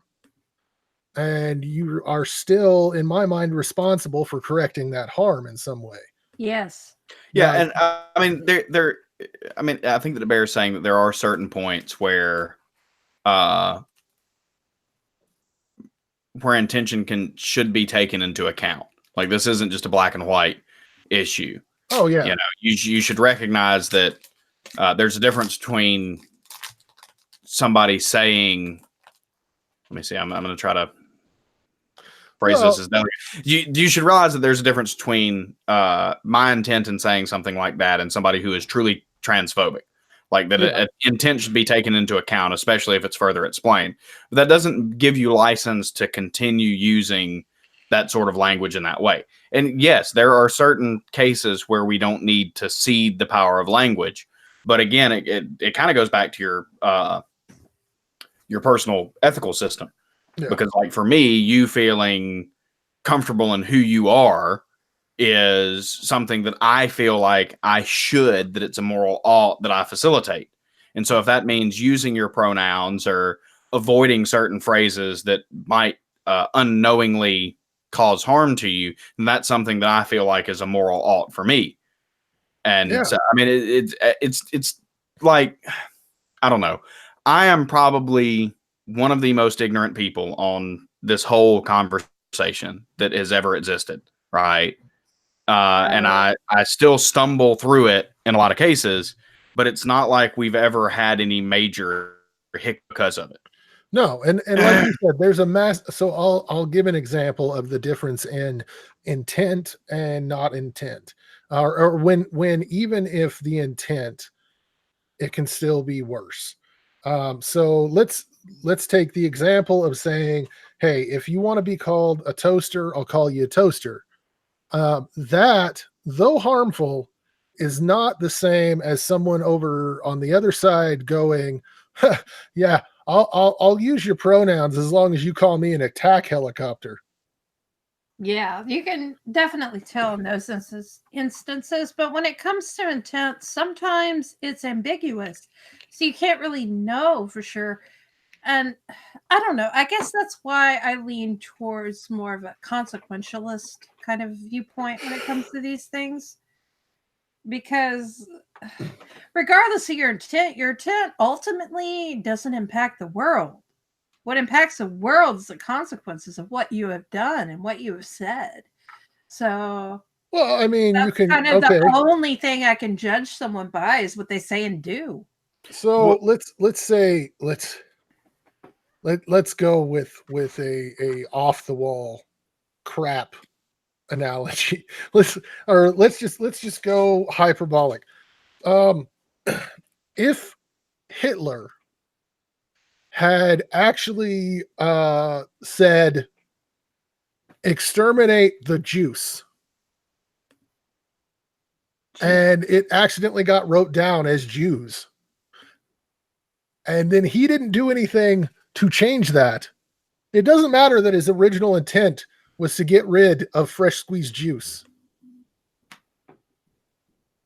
And you are still, in my mind, responsible for correcting that harm in some way. Yes. Yeah, and I mean, I think that the bear is saying that there are certain points where intention should be taken into account. Like this isn't just a black and white issue. Oh yeah. You know, you should recognize that there's a difference between somebody saying, let me see, I'm going to try to phrase this as you should realize that there's a difference between my intent in saying something like that and somebody who is truly transphobic. Like that intent should be taken into account, especially if it's further explained. But that doesn't give you license to continue using that sort of language in that way. And yes, there are certain cases where we don't need to cede the power of language. But again, it kind of goes back to your personal ethical system. Yeah. Because like for me, you feeling comfortable in who you are is something that I feel like that it's a moral ought that I facilitate. And so if that means using your pronouns or avoiding certain phrases that might unknowingly cause harm to you, then that's something that I feel like is a moral ought for me. And so, I mean, it's like, I don't know. I am probably one of the most ignorant people on this whole conversation that has ever existed. Right. And I still stumble through it in a lot of cases, but it's not like we've ever had any major hiccup because of it. No, and like you said, there's a mass. So I'll give an example of the difference in intent and not intent, or when even if the intent, it can still be worse. So let's take the example of saying, hey, if you want to be called a toaster, I'll call you a toaster. That, though harmful, is not the same as someone over on the other side going, huh, yeah, I'll use your pronouns as long as you call me an attack helicopter. Yeah, you can definitely tell in those instances, but when it comes to intent, sometimes it's ambiguous. So you can't really know for sure. And I don't know. I guess that's why I lean towards more of a consequentialist kind of viewpoint when it comes to these things. Because regardless of your intent ultimately doesn't impact the world. What impacts the world is the consequences of what you have done and what you have said. So Well, I mean, you that's can, kind of okay. the only thing I can judge someone by is what they say and do. So let's go with a off the wall crap analogy. let's just go hyperbolic. If Hitler had actually said exterminate the juice, and it accidentally got wrote down as Jews, and then he didn't do anything to change that, it doesn't matter that his original intent was to get rid of fresh squeezed juice.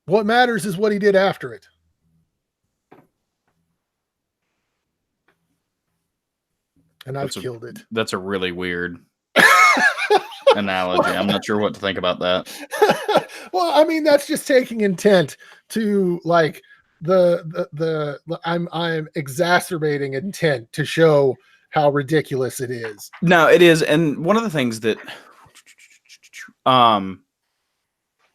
What matters is what he did after it. And I've killed it. That's a really weird analogy. I'm not sure what to think about that. Well, I mean, that's just taking intent to like I'm exacerbating intent to show how ridiculous it is. No, it is. And one of the things that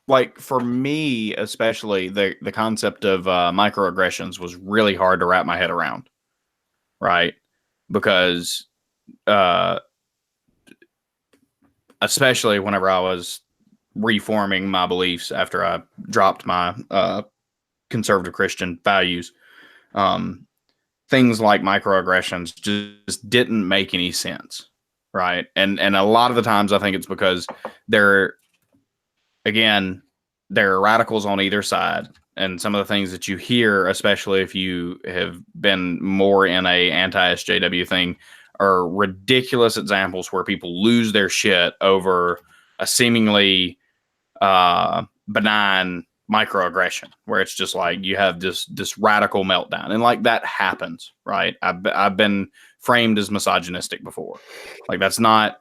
like for me especially, the concept of microaggressions was really hard to wrap my head around, right? Because especially whenever I was reforming my beliefs after I dropped my conservative Christian values, things like microaggressions just didn't make any sense, right? And a lot of the times I think it's because there are radicals on either side, and some of the things that you hear, especially if you have been more in a anti-SJW thing, are ridiculous examples where people lose their shit over a seemingly benign microaggression, where it's just like you have this radical meltdown, and like that happens, right? I've been framed as misogynistic before. Like that's not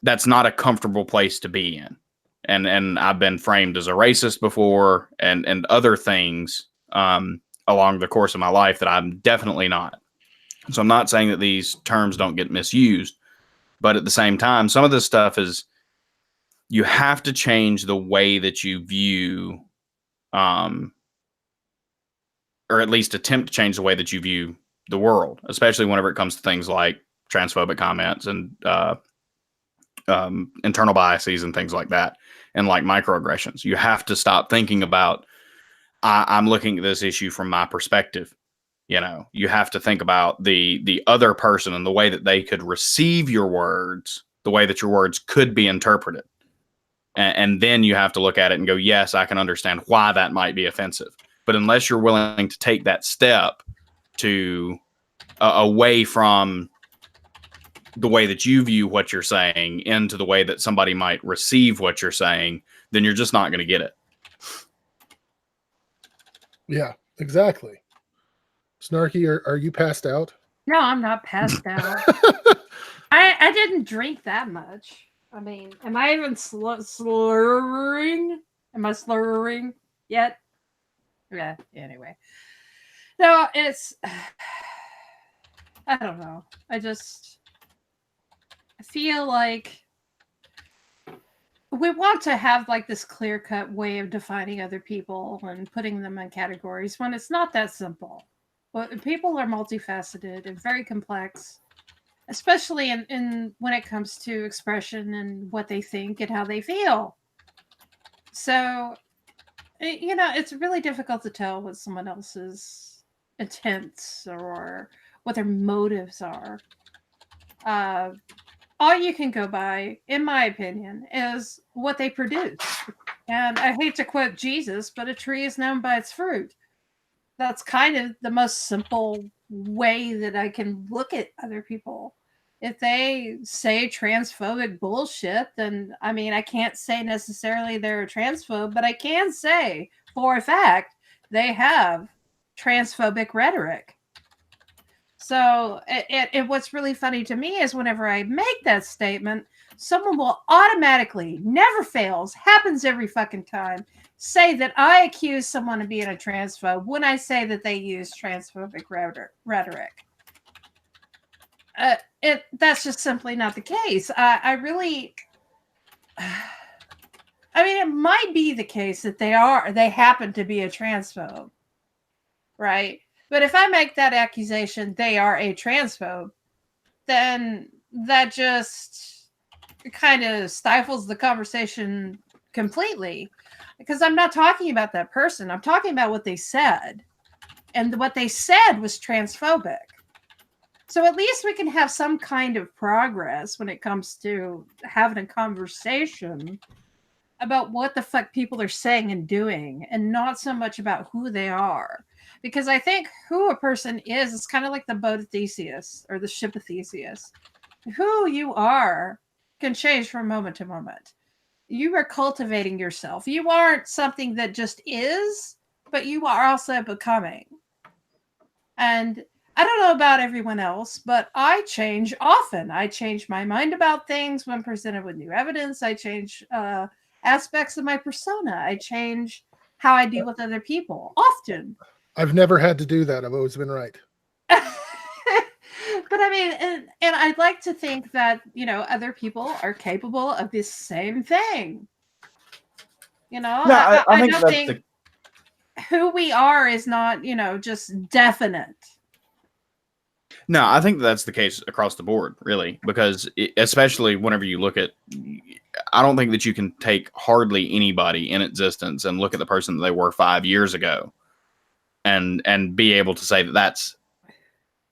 a comfortable place to be in, and I've been framed as a racist before, and other things along the course of my life that I'm definitely not. So I'm not saying that these terms don't get misused, but at the same time, some of this stuff is, you have to change the way that you view, or at least attempt to change the way that you view the world, especially whenever it comes to things like transphobic comments and internal biases and things like that, and like microaggressions. You have to stop thinking about, I'm looking at this issue from my perspective. You know, you have to think about the other person and the way that they could receive your words, the way that your words could be interpreted. And then you have to look at it and go, yes, I can understand why that might be offensive. But unless you're willing to take that step to away from the way that you view what you're saying into the way that somebody might receive what you're saying, then you're just not going to get it. Yeah, exactly. Snarky, are you passed out? No, I'm not passed out. I didn't drink that much. I mean, am I even slurring? Am I slurring yet? Yeah, anyway. No, it's... I don't know. I feel like we want to have like this clear-cut way of defining other people and putting them in categories when it's not that simple. But people are multifaceted and very complex, especially in when it comes to expression and what they think and how they feel. So, you know, it's really difficult to tell what someone else's intents or what their motives are. All you can go by, in my opinion, is what they produce. And I hate to quote Jesus, but a tree is known by its fruit. That's kind of the most simple way that I can look at other people. If they say transphobic bullshit, then I mean, I can't say necessarily they're a transphobe, but I can say for a fact they have transphobic rhetoric. So, what's really funny to me is whenever I make that statement, someone will automatically, never fails, happens every fucking time, say that I accuse someone of being a transphobe when I say that they use transphobic rhetoric. That's just simply not the case. I really, I mean, it might be the case that they happen to be a transphobe, right? But if I make that accusation, they are a transphobe, then that just kind of stifles the conversation completely, because I'm not talking about that person. I'm talking about what they said. And what they said was transphobic. So at least we can have some kind of progress when it comes to having a conversation about what the fuck people are saying and doing, and not so much about who they are. Because I think who a person is kind of like the boat of Theseus or the ship of Theseus. Who you are can change from moment to moment. You are cultivating yourself. You aren't something that just is, but you are also becoming. And I don't know about everyone else, but I change often. I change my mind about things when presented with new evidence. I change aspects of my persona. I change how I deal with other people often. I've never had to do that. I've always been right. But I mean, and I'd like to think that, other people are capable of this same thing. No, I think don't think who we are is not, just definite. No, I think that's the case across the board, really, because especially whenever you look at, I don't think that you can take hardly anybody in existence and look at the person that they were 5 years ago and be able to say that that's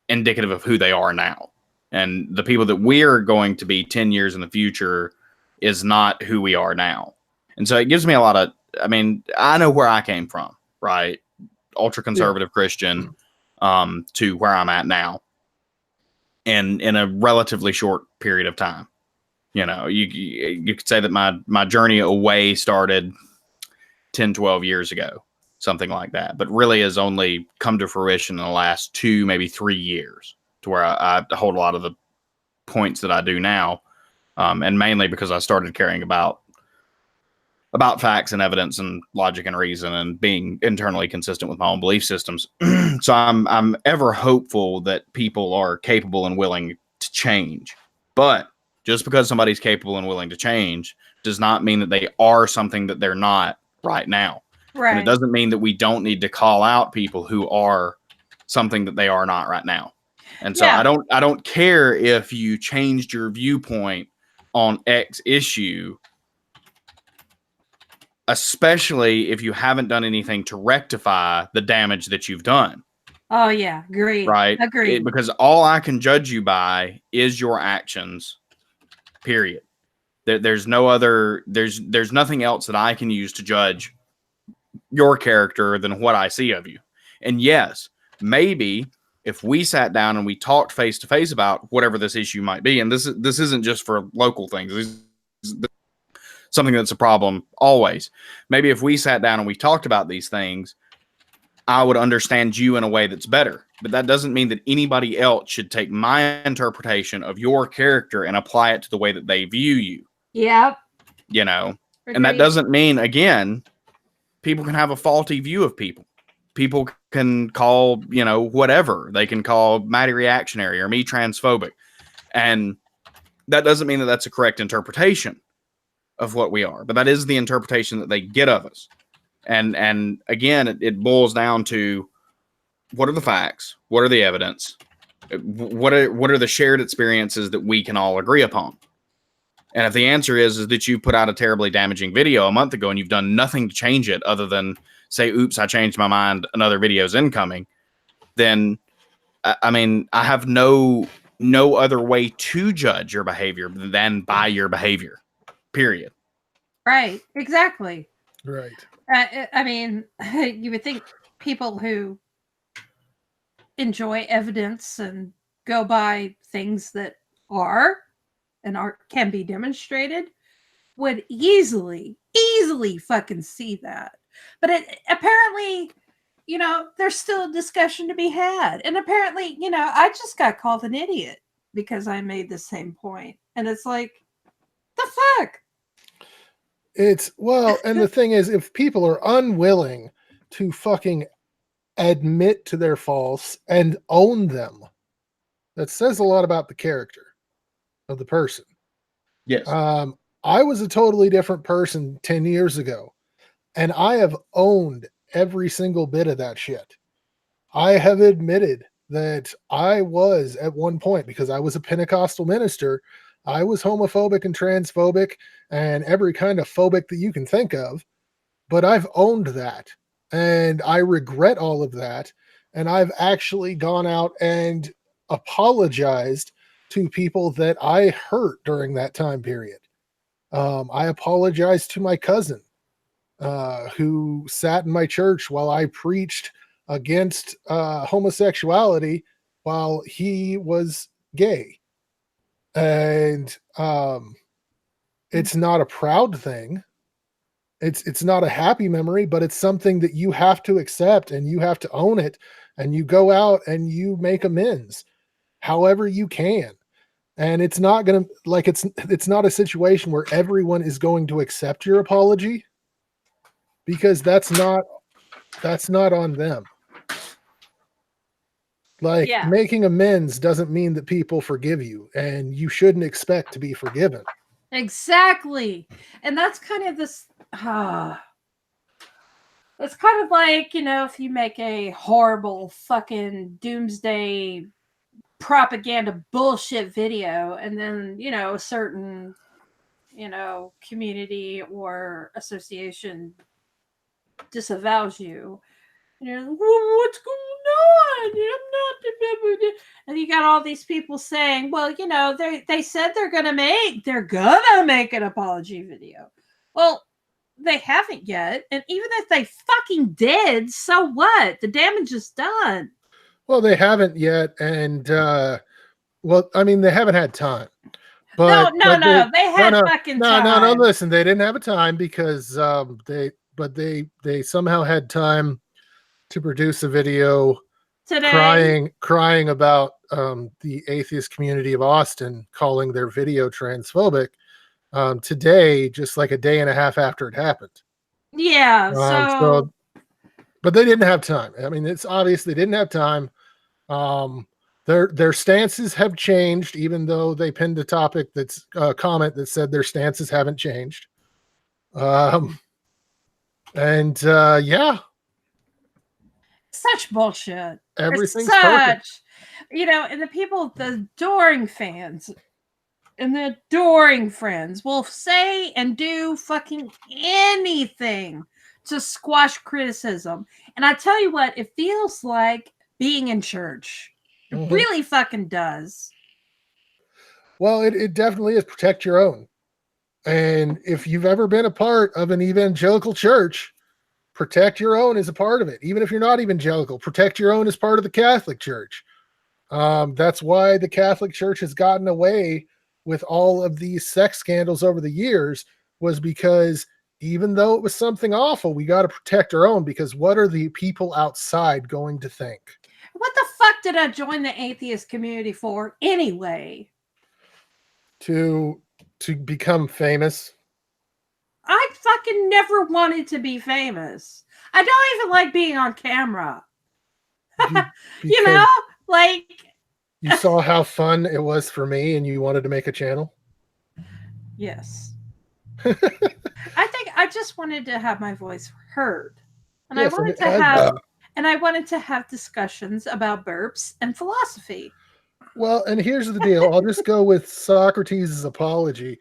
indicative of who they are now. And the people that we're going to be 10 years in the future is not who we are now. And so it gives me a lot of, I mean, I know where I came from, right? Ultra conservative Christian, to where I'm at now. And in a relatively short period of time. You could say that my journey away started 10, 12 years ago, something like that, but really has only come to fruition in the last 2, maybe 3 years, to where I hold a lot of the points that I do now. And mainly because I started caring about facts and evidence and logic and reason and being internally consistent with my own belief systems. So I'm ever hopeful that people are capable and willing to change. But just because somebody's capable and willing to change does not mean that they are something that they're not right now. Right. And it doesn't mean that we don't need to call out people who are something that they are not right now. And so I don't care if you changed your viewpoint on X issue, especially if you haven't done anything to rectify the damage that you've done. Oh yeah, agreed. Right? Agreed. Because all I can judge you by is your actions, period. There's no other, there's nothing else that I can use to judge your character than what I see of you. And yes, maybe if we sat down and we talked face to face about whatever this issue might be, and this isn't just for local things, this is something that's a problem always. Maybe if we sat down and we talked about these things, I would understand you in a way that's better. But that doesn't mean that anybody else should take my interpretation of your character and apply it to the way that they view you. Yep. Agreed. And that doesn't mean, again, people can have a faulty view of people. People can call, whatever. They can call Maddie reactionary or me transphobic. And that doesn't mean that that's a correct interpretation of what we are, but that is the interpretation that they get of us. And again, it boils down to, what are the facts? What are the evidence? What are the shared experiences that we can all agree upon? And if the answer is that you put out a terribly damaging video a month ago and you've done nothing to change it other than say, oops, I changed my mind, another video's incoming, then I mean, I have no other way to judge your behavior than by your behavior. Period. Right. Exactly. Right. I mean, you would think people who enjoy evidence and go by things that are and can be demonstrated would easily fucking see that. But apparently, there's still a discussion to be had. And apparently, I just got called an idiot because I made the same point. And it's like, the fuck? And the thing is, if people are unwilling to fucking admit to their faults and own them, that says a lot about the character of the person. Yes. I was a totally different person 10 years ago, and I have owned every single bit of that shit. I have admitted that I was at one point, because I was a Pentecostal minister, I was homophobic and transphobic and every kind of phobic that you can think of, but I've owned that and I regret all of that. And I've actually gone out and apologized to people that I hurt during that time period. I apologized to my cousin who sat in my church while I preached against homosexuality while he was gay. And it's not a proud thing. It's not a happy memory, but it's something that you have to accept and you have to own it. And you go out and you make amends however you can. And it's not going to, like, it's not a situation where everyone is going to accept your apology, because that's not on them. Like, Yeah. making amends doesn't mean that people forgive you, and you shouldn't expect to be forgiven. Exactly. And that's kind of this it's kind of like, if you make a horrible fucking doomsday propaganda bullshit video and then, a certain, community or association disavows you. And you're like, well, what's going on? I'm not. And you got all these people saying, well, they said they're gonna make an apology video. Well, they haven't yet, and even if they fucking did, so what? The damage is done. Well, they haven't yet, and I mean, they haven't had time. But no, they had fucking time. No, listen, they didn't have a time because they somehow had time to produce a video today crying about the atheist community of Austin, calling their video transphobic today, just like a day and a half after it happened. Yeah. But they didn't have time. I mean, it's obvious they didn't have time. Their stances have changed, even though they pinned a topic that's a comment that said their stances haven't changed. Yeah. Such bullshit. Everything's perfect. And the people, the adoring fans and the adoring friends will say and do fucking anything to squash criticism. And I tell you what, it feels like being in church. It really fucking does. Well, it definitely is. Protect your own. And if you've ever been a part of an evangelical church, protect your own as a part of it. Even if you're not evangelical, protect your own as part of the Catholic Church. That's why the Catholic Church has gotten away with all of these sex scandals over the years, was because even though it was something awful, we got to protect our own, because what are the people outside going to think? What the fuck did I join the atheist community for anyway? To become famous. I fucking never wanted to be famous. I don't even like being on camera. Like, you saw how fun it was for me and you wanted to make a channel? Yes. I think I just wanted to have my voice heard. And yes, I wanted to have discussions about burps and philosophy. Well, and here's the deal. I'll just go with Socrates' apology.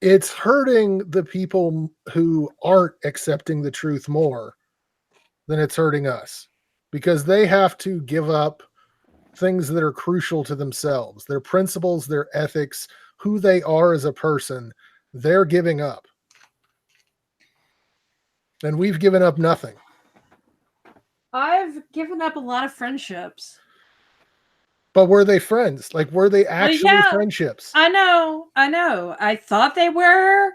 It's hurting the people who aren't accepting the truth more than it's hurting us, because they have to give up things that are crucial to themselves, their principles, their ethics, who they are as a person. They're giving up. And we've given up nothing. I've given up a lot of friendships. But were they friends? Like, were they actually friendships? I know. I thought they were.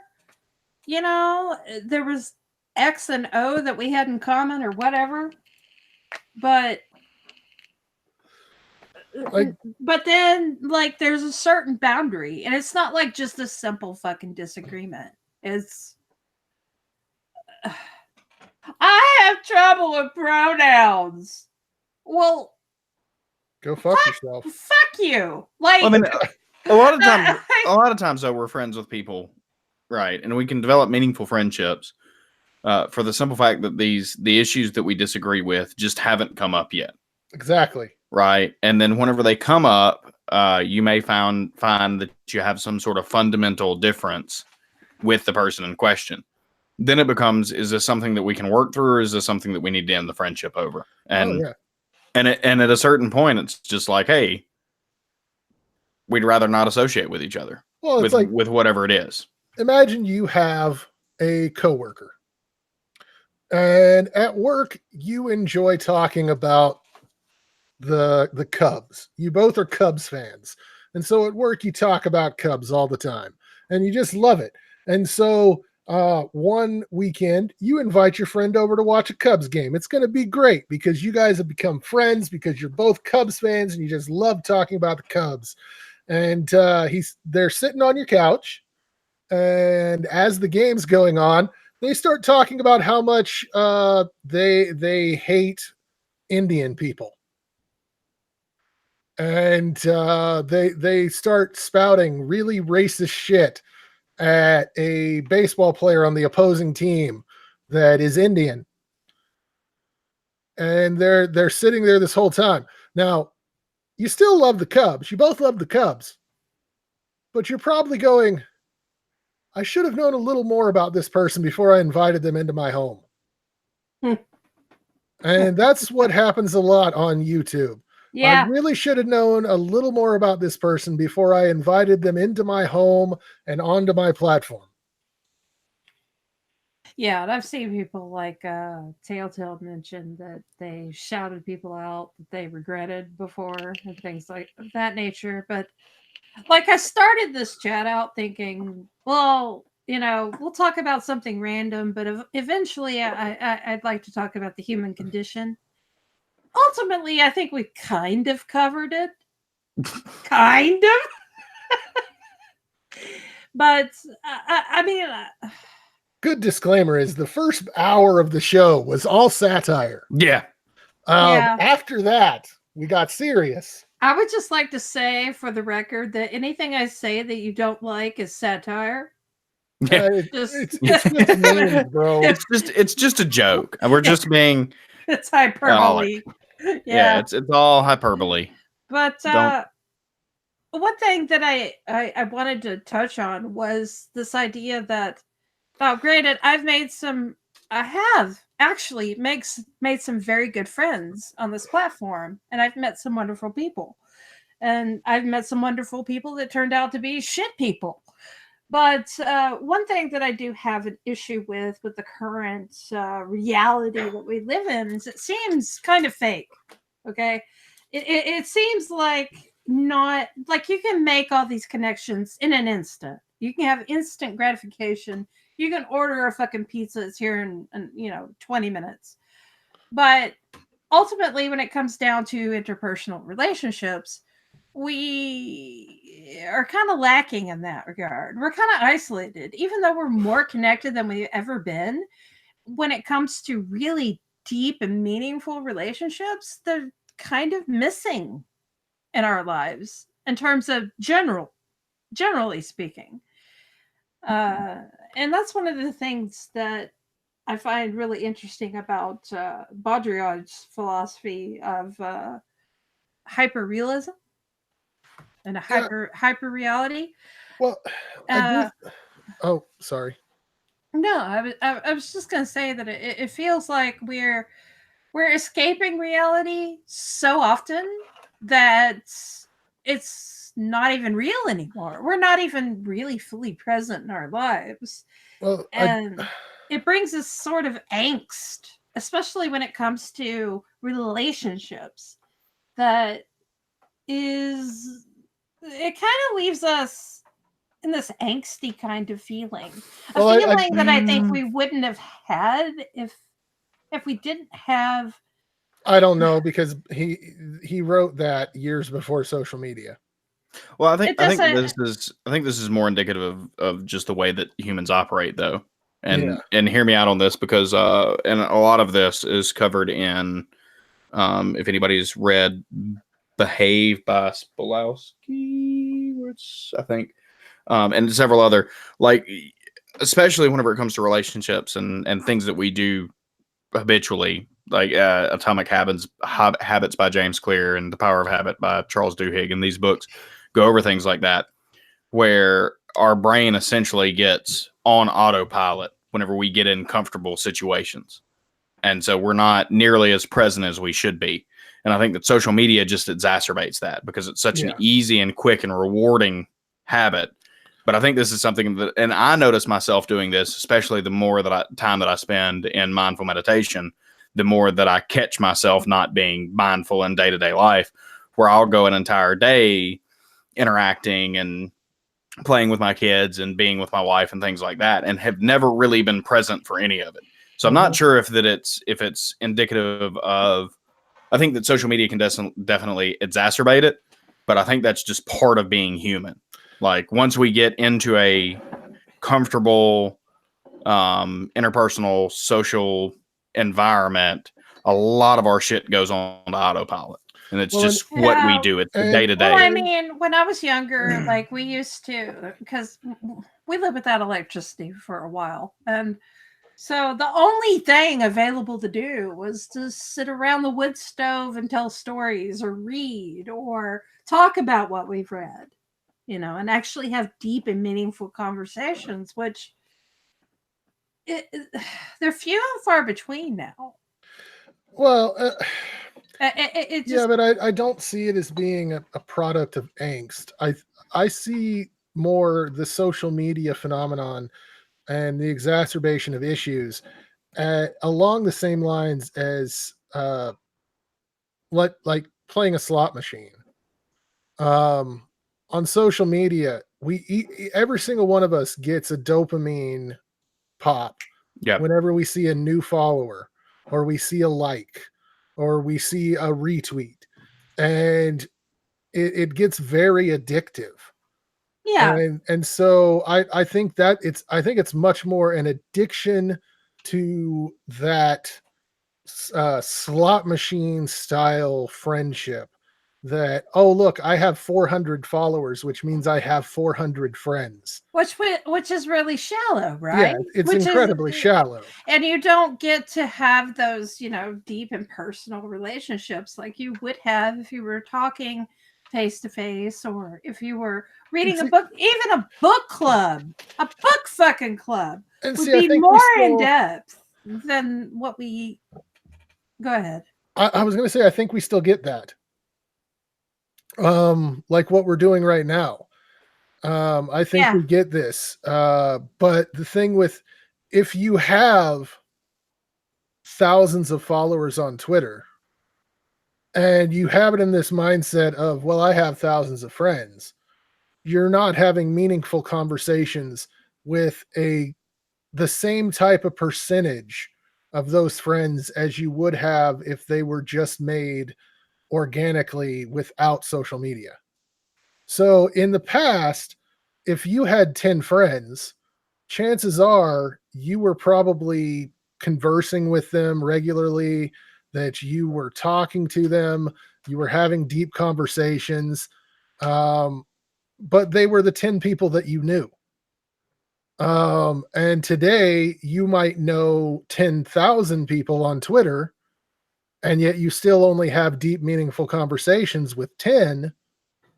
You know, there was X and O that we had in common or whatever. But then, like, there's a certain boundary. And it's not like just a simple fucking disagreement. It's... I have trouble with pronouns. Well, go fuck yourself. Fuck you. Like, I mean, a lot of times though, we're friends with people, right? And we can develop meaningful friendships for the simple fact that the issues that we disagree with just haven't come up yet. Exactly. Right. And then whenever they come up, you may find that you have some sort of fundamental difference with the person in question. Then it becomes, is this something that we can work through, or is this something that we need to end the friendship over? And and at a certain point, it's just like, hey, we'd rather not associate with each other. Well, it's with whatever it is. Imagine you have a coworker, and at work you enjoy talking about the Cubs. You both are Cubs fans, and so at work you talk about Cubs all the time, and you just love it. And so one weekend you invite your friend over to watch a Cubs game. It's going to be great because you guys have become friends because you're both Cubs fans and you just love talking about the Cubs. And they're sitting on your couch, and as the game's going on, they start talking about how much they hate Indian people. And they start spouting really racist shit at a baseball player on the opposing team that is Indian. And they're sitting there this whole time. Now, you still love the Cubs. You both love the Cubs. But you're probably going, I should have known a little more about this person before I invited them into my home. And that's what happens a lot on YouTube. Yeah. I really should have known a little more about this person before I invited them into my home and onto my platform. Yeah, and I've seen people like Telltale mention that they shouted people out that they regretted before and things like that nature. But like, I started this chat out thinking, well, you know, we'll talk about something random, but eventually I'd like to talk about the human condition. Ultimately, I think we kind of covered it. Kind of. But, I mean... good disclaimer is the first hour of the show was all satire. Yeah. After that, we got serious. I would just like to say, for the record, that anything I say that you don't like is satire. Yeah. It's just mean, bro. It's just a joke. And we're just being... It's hyperbole. Yeah, it's all hyperbole. But one thing that I wanted to touch on was this idea that, granted, I have actually made some very good friends on this platform, and I've met some wonderful people. And I've met some wonderful people that turned out to be shit people. But one thing that I do have an issue with the current reality that we live in is it seems kind of fake. Okay, it seems like not like you can make all these connections in an instant. You can have instant gratification. You can order a fucking pizza. It's here in 20 minutes. But ultimately, when it comes down to interpersonal relationships, we are kind of lacking in that regard. We're kind of isolated, even though we're more connected than we've ever been. When it comes to really deep and meaningful relationships, they're kind of missing in our lives in terms of generally speaking. And that's one of the things that I find really interesting about Baudrillard's philosophy of hyperrealism and a hyper reality. Well, oh, sorry. No, I was just gonna say that it feels like we're escaping reality so often that it's not even real anymore. We're not even really fully present in our lives. Well, and it brings this sort of angst, especially when it comes to relationships, that is, it kind of leaves us in this angsty kind of feeling. A Well, feeling that I think we wouldn't have had if we didn't have. I don't know, because he wrote that years before social media. Well, I It think doesn't. this is more indicative of just the way that humans operate, though. Yeah. And hear me out on this, because and a lot of this is covered in if anybody's read Behave by Spolowski, which I think, and several other, like, especially whenever it comes to relationships and things that we do habitually, like Atomic Habits by James Clear and The Power of Habit by Charles Duhigg, and these books go over things like that, where our brain essentially gets on autopilot whenever we get in comfortable situations. And so we're not nearly as present as we should be. And I think that social media just exacerbates that, because it's such an easy and quick and rewarding habit. But I think this is something that, and I notice myself doing this, especially the more time that I spend in mindful meditation, the more that I catch myself not being mindful in day-to-day life, where I'll go an entire day interacting and playing with my kids and being with my wife and things like that, and have never really been present for any of it. So I'm not sure if it's indicative of. I think that social media can definitely exacerbate it, but I think that's just part of being human. Like, once we get into a comfortable interpersonal social environment, a lot of our shit goes on to autopilot. And it's just what we do. It's the day to day. Well, I mean, when I was younger, like, we used to, because we lived without electricity for a while. And so the only thing available to do was to sit around the wood stove and tell stories or read or talk about what we've read, and actually have deep and meaningful conversations, which they're few and far between now. Well, it just, yeah, but I don't see it as being a product of angst. I see more the social media phenomenon and the exacerbation of issues along the same lines as like playing a slot machine. On social media, every single one of us gets a dopamine pop whenever we see a new follower, or we see a like, or we see a retweet, and it gets very addictive. Yeah. And so I think it's much more an addiction to that slot machine style friendship, that, oh, look, I have 400 followers, which means I have 400 friends, which is really shallow, right? Yeah, it's incredibly shallow. And you don't get to have those, deep and personal relationships like you would have if you were talking face to face, or if you were reading a book. Even a book club, a book fucking club, would be more in depth than what we. Go ahead. I was going to say, I think we still get that. Like what we're doing right now. I think we get this. But the thing with, if you have thousands of followers on Twitter and you have it in this mindset of, well, I have thousands of friends, you're not having meaningful conversations with the same type of percentage of those friends as you would have if they were just made organically without social media. So in the past, if you had 10 friends, chances are you were probably conversing with them regularly, that you were talking to them, you were having deep conversations, but they were the 10 people that you knew. And today you might know 10,000 people on Twitter, and yet you still only have deep, meaningful conversations with 10.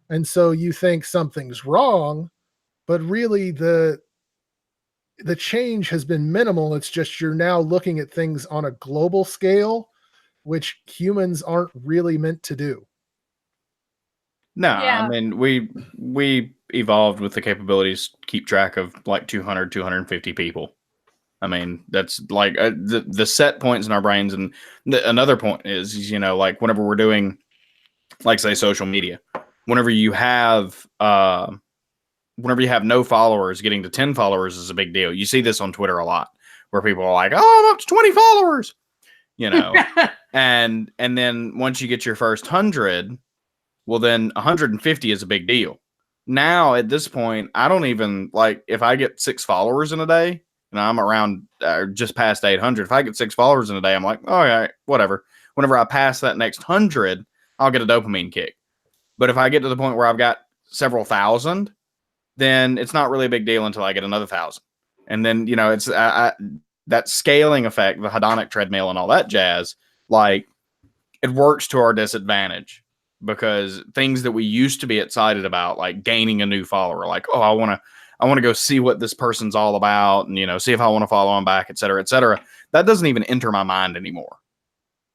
And so you think something's wrong, but really the change has been minimal. It's just you're now looking at things on a global scale, which humans aren't really meant to do. No, I mean, we evolved with the capabilities to keep track of like 200, 250 people. I mean, that's like the set points in our brains. And another point is, you know, like whenever we're doing, like, say, social media, whenever you have no followers, getting to 10 followers is a big deal. You see this on Twitter a lot, where people are like, "Oh, I'm up to 20 followers," you know, and then once you get your first 100, well, then 150 is a big deal. Now at this point, I don't even like, if I get 6 followers in a day, and I'm around just past 800. If I get 6 followers in a day, I'm like, all right, whatever. Whenever I pass that next 100, I'll get a dopamine kick. But if I get to the point where I've got several thousand, then it's not really a big deal until I get another 1,000. And then, you know, it's that scaling effect, the hedonic treadmill and all that jazz, like, it works to our disadvantage, because things that we used to be excited about, like gaining a new follower, like, oh, I want to go see what this person's all about, and, you know, see if I want to follow them back, et cetera, that doesn't even enter my mind anymore.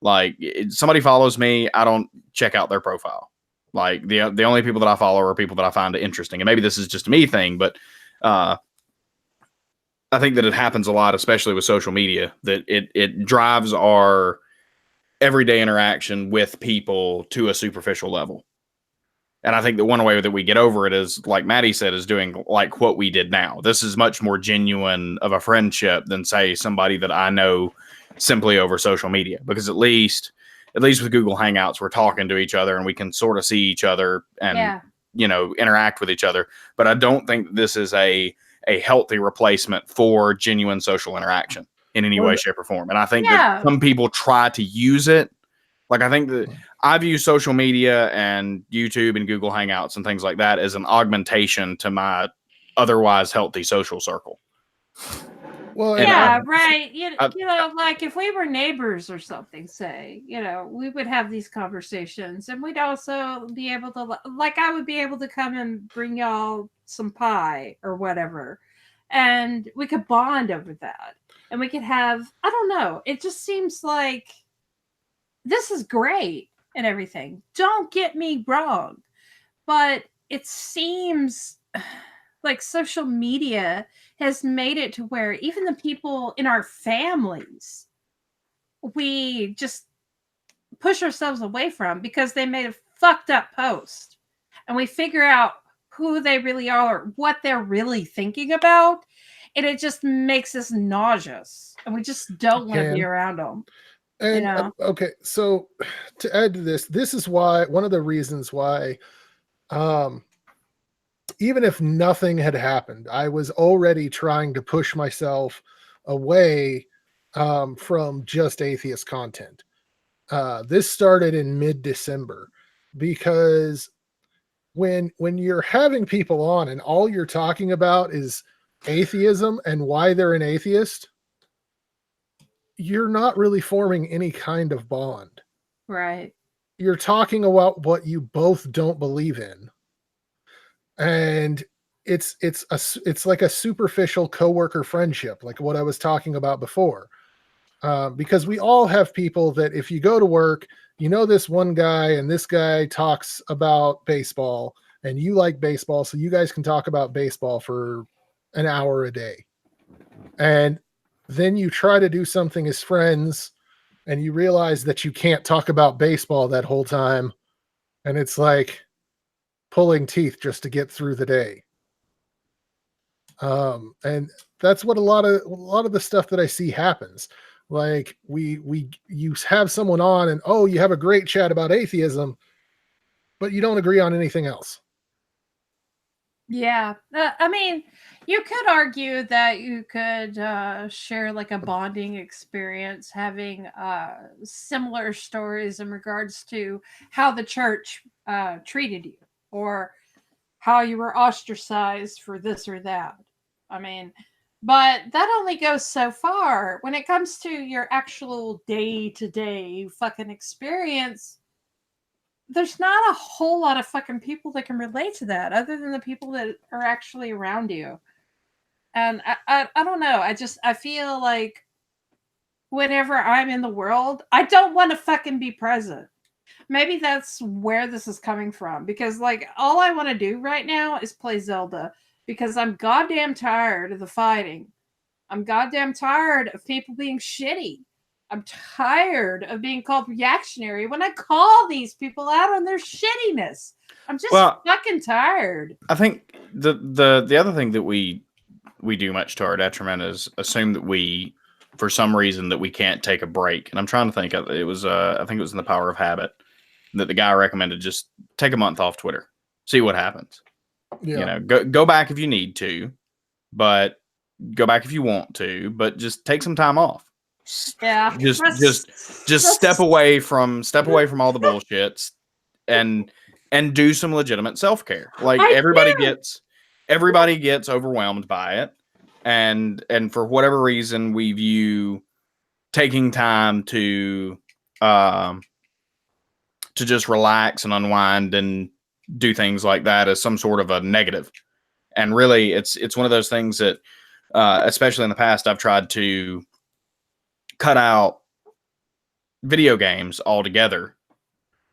Like, somebody follows me, I don't check out their profile. Like, the only people that I follow are people that I find interesting. And maybe this is just a me thing, but I think that it happens a lot, especially with social media, that it drives our everyday interaction with people to a superficial level. And I think that one way that we get over it is, like Maddie said, is doing like what we did now. This is much more genuine of a friendship than, say, somebody that I know simply over social media, because at least with Google Hangouts, we're talking to each other and we can sort of see each other and, you know, interact with each other. But I don't think this is a healthy replacement for genuine social interaction in any way, shape, or form. And I think that some people try to use it. Like, I think that I view social media and YouTube and Google Hangouts and things like that as an augmentation to my otherwise healthy social circle. Well, yeah, right. You know, like if we were neighbors or something, say, you know, we would have these conversations, and we'd also be able to, like, I would be able to come and bring y'all some pie or whatever, and we could bond over that, and we could have, I don't know, it just seems like this is great and everything. Don't get me wrong, but it seems like social media has made it to where even the people in our families, we just push ourselves away from because they made a fucked up post, and we figure out who they really are, what they're really thinking about, and it just makes us nauseous, and we just don't want to be around them. And you know? Okay, so to add to this is why, one of the reasons why, even if nothing had happened, I was already trying to push myself away from just atheist content. This started in mid-December, because when you're having people on and all you're talking about is atheism and why they're an atheist, you're not really forming any kind of bond. Right. You're talking about what you both don't believe in. And it's like a superficial coworker friendship, like what I was talking about before. Because we all have people that if you go to work, you know, this one guy and this guy talks about baseball and you like baseball, so you guys can talk about baseball for an hour a day. And then you try to do something as friends and you realize that you can't talk about baseball that whole time. And it's like pulling teeth just to get through the day. And that's what a lot of the stuff that I see happens. Like you have someone on and, oh, you have a great chat about atheism, but you don't agree on anything else. Yeah. I mean, you could argue that you could share like a bonding experience, having similar stories in regards to how the church treated you, or how you were ostracized for this or that. I mean, but that only goes so far. When it comes to your actual day-to-day fucking experience, there's not a whole lot of fucking people that can relate to that other than the people that are actually around you. And I don't know. I feel like whenever I'm in the world, I don't want to fucking be present. Maybe that's where this is coming from, because like all I want to do right now is play Zelda, because I'm goddamn tired of the fighting. I'm goddamn tired of people being shitty. I'm tired of being called reactionary when I call these people out on their shittiness. I'm just fucking tired. I think the other thing that we do much to our detriment is assume that we, for some reason, that we can't take a break. And I'm trying to think of it was I think it was in The Power of Habit that the guy recommended just take a month off Twitter, see what happens. Yeah. You know, go back if you need to, but go back if you want to, but just take some time off. Yeah. Just step away from all the bullshits and do some legitimate self-care. Like everybody gets overwhelmed by it. And for whatever reason we view taking time to just relax and unwind and do things like that as some sort of a negative. And really it's one of those things that especially in the past I've tried to cut out video games altogether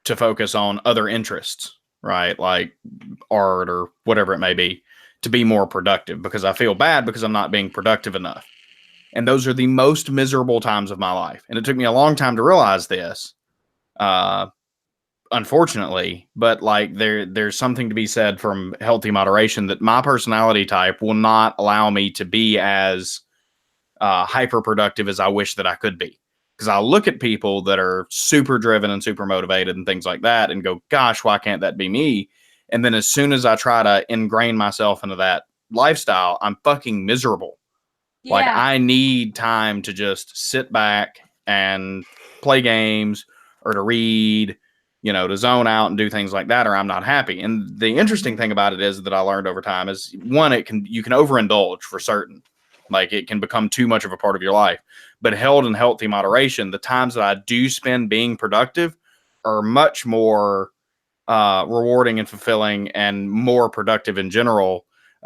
to focus on other interests, right? Like art or whatever it may be, to be more productive, because I feel bad because I'm not being productive enough. And those are the most miserable times of my life. And it took me a long time to realize this, unfortunately, but like there's something to be said from healthy moderation that my personality type will not allow me to be as hyper productive as I wish that I could be. Because I'll look at people that are super driven and super motivated and things like that and go, gosh, why can't that be me? And then as soon as I try to ingrain myself into that lifestyle, I'm fucking miserable. Yeah. Like I need time to just sit back and play games or to read, you know, to zone out and do things like that, or I'm not happy. And the interesting thing about it is that I learned over time is, one, you can overindulge for certain. Like it can become too much of a part of your life, but held in healthy moderation, the times that I do spend being productive are much more rewarding and fulfilling and more productive in general,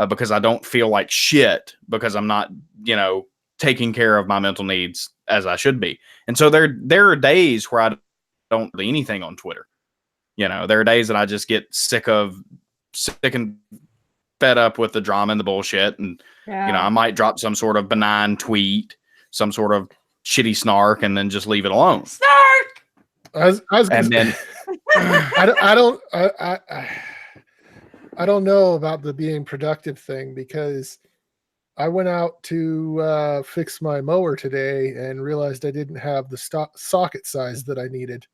because I don't feel like shit because I'm not, you know, taking care of my mental needs as I should be. And so there are days where I don't do anything on Twitter. You know, there are days that I just get sick and fed up with the drama and the bullshit. And, you know, I might drop some sort of benign tweet, some sort of shitty snark, and then just leave it alone. Snark! And then I don't know about the being productive thing, because I went out to fix my mower today and realized I didn't have the socket size that I needed.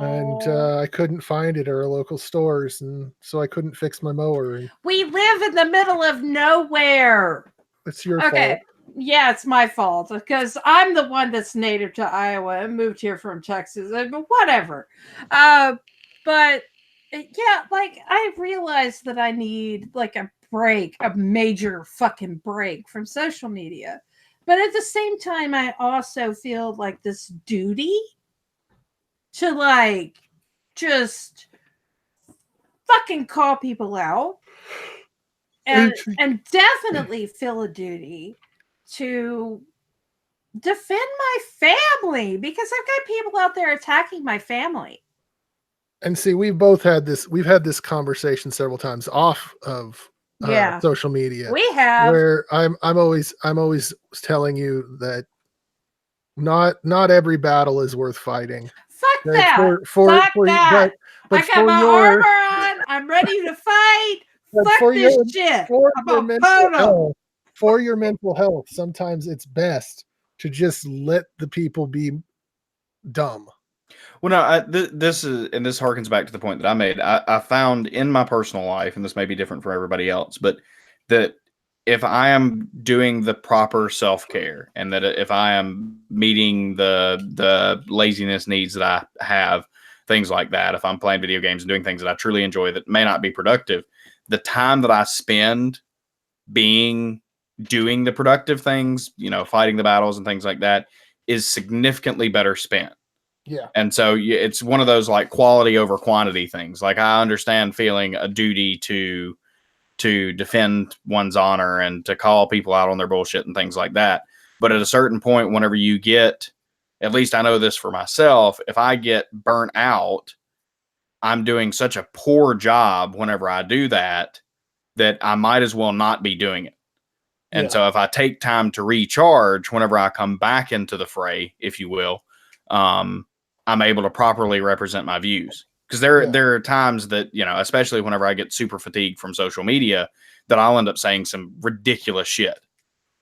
And I couldn't find it at our local stores, and so I couldn't fix my mower. And we live in the middle of nowhere. It's your fault. Yeah, it's my fault, because I'm the one that's native to Iowa and moved here from Texas. But whatever. But yeah, like I realized that I need like a break, a major fucking break from social media. But at the same time, I also feel like this duty to like just fucking call people out, and definitely feel a duty to defend my family, because I've got people out there attacking my family. And see, we've had this conversation several times off of social media. We have, where I'm always telling you that not every battle is worth fighting. Fuck that. Fuck that. But I got my armor on. I'm ready to fight. Fuck this shit. For your mental health, sometimes it's best to just let the people be dumb. Well, no, this harkens back to the point that I made. I found in my personal life, and this may be different for everybody else, but that if I am doing the proper self-care, and that if I am meeting the laziness needs that I have, things like that, if I'm playing video games and doing things that I truly enjoy that may not be productive, the time that I spend doing the productive things, you know, fighting the battles and things like that, is significantly better spent. Yeah. And so it's one of those like quality over quantity things. Like I understand feeling a duty to defend one's honor and to call people out on their bullshit and things like that. But at a certain point, whenever you get, at least I know this for myself, if I get burnt out, I'm doing such a poor job whenever I do that I might as well not be doing it. And so if I take time to recharge whenever I come back into the fray, if you will, I'm able to properly represent my views. Because there are times that, especially whenever I get super fatigued from social media, that I'll end up saying some ridiculous shit,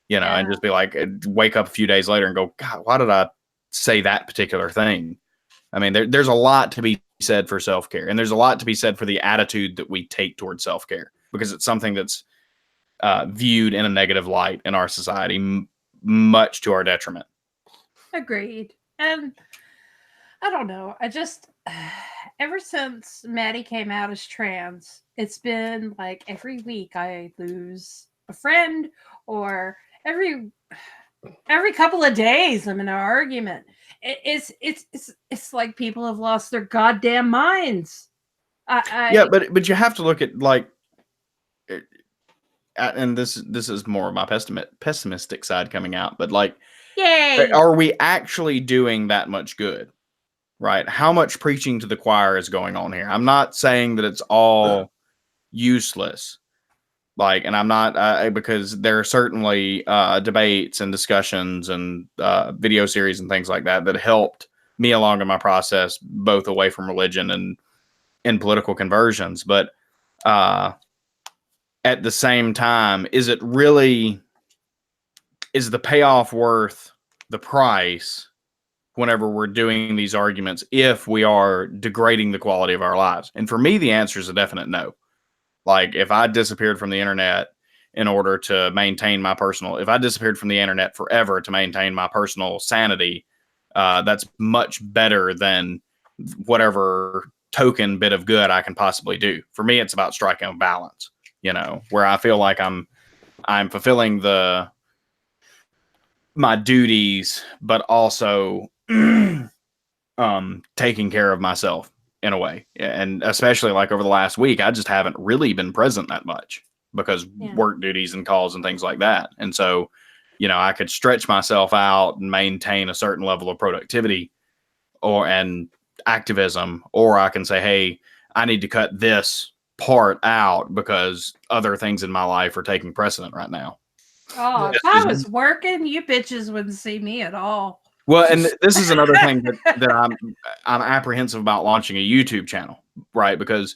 and just be like, wake up a few days later and go, God, why did I say that particular thing? I mean, there's a lot to be said for self-care, and there's a lot to be said for the attitude that we take towards self-care, because it's something that's viewed in a negative light in our society, much to our detriment. Agreed. And I don't know. I just, ever since Maddie came out as trans, it's been like every week I lose a friend, or every couple of days I'm in an argument. It's like people have lost their goddamn minds. Yeah, but you have to look at, like, and this is more of my pessimistic side coming out, but like, yay, are we actually doing that much good? Right? How much preaching to the choir is going on here? I'm not saying that it's all useless. Like, and I'm not, because there are certainly debates and discussions and video series and things like that helped me along in my process, both away from religion and in political conversions. But at the same time, is the payoff worth the price whenever we're doing these arguments, if we are degrading the quality of our lives? And for me, the answer is a definite no. Like, if I disappeared from the internet in order to maintain if I disappeared from the internet forever to maintain my personal sanity, that's much better than whatever token bit of good I can possibly do. For me, it's about striking a balance, where I feel like I'm fulfilling my duties, but also taking care of myself in a way. And especially like over the last week, I just haven't really been present that much because work duties and calls and things like that. And so, I could stretch myself out and maintain a certain level of productivity and activism, or I can say, hey, I need to cut this part out because other things in my life are taking precedent right now. Oh, if I was working, you bitches wouldn't see me at all. Well, and this is another thing that I'm apprehensive about launching a YouTube channel, right? Because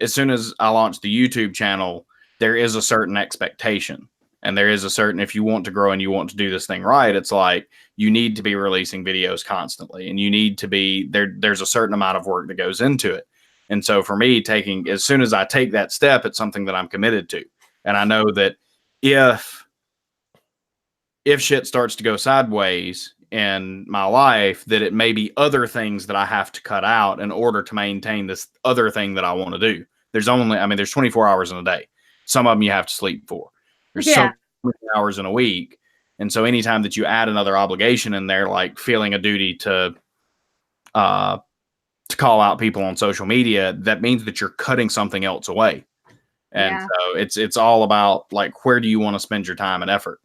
as soon as I launch the YouTube channel, there is a certain expectation, and there is a certain, if you want to grow and you want to do this thing right, it's like you need to be releasing videos constantly, and you need to be there. There's a certain amount of work that goes into it. And so for me, as soon as I take that step, it's something that I'm committed to. And I know that if shit starts to go sideways in my life, that it may be other things that I have to cut out in order to maintain this other thing that I want to do. There's 24 hours in a day. Some of them you have to sleep for. There's so many hours in a week. And so anytime that you add another obligation in there, like feeling a duty to call out people on social media, that means that you're cutting something else away. And so it's all about, like, where do you want to spend your time and effort?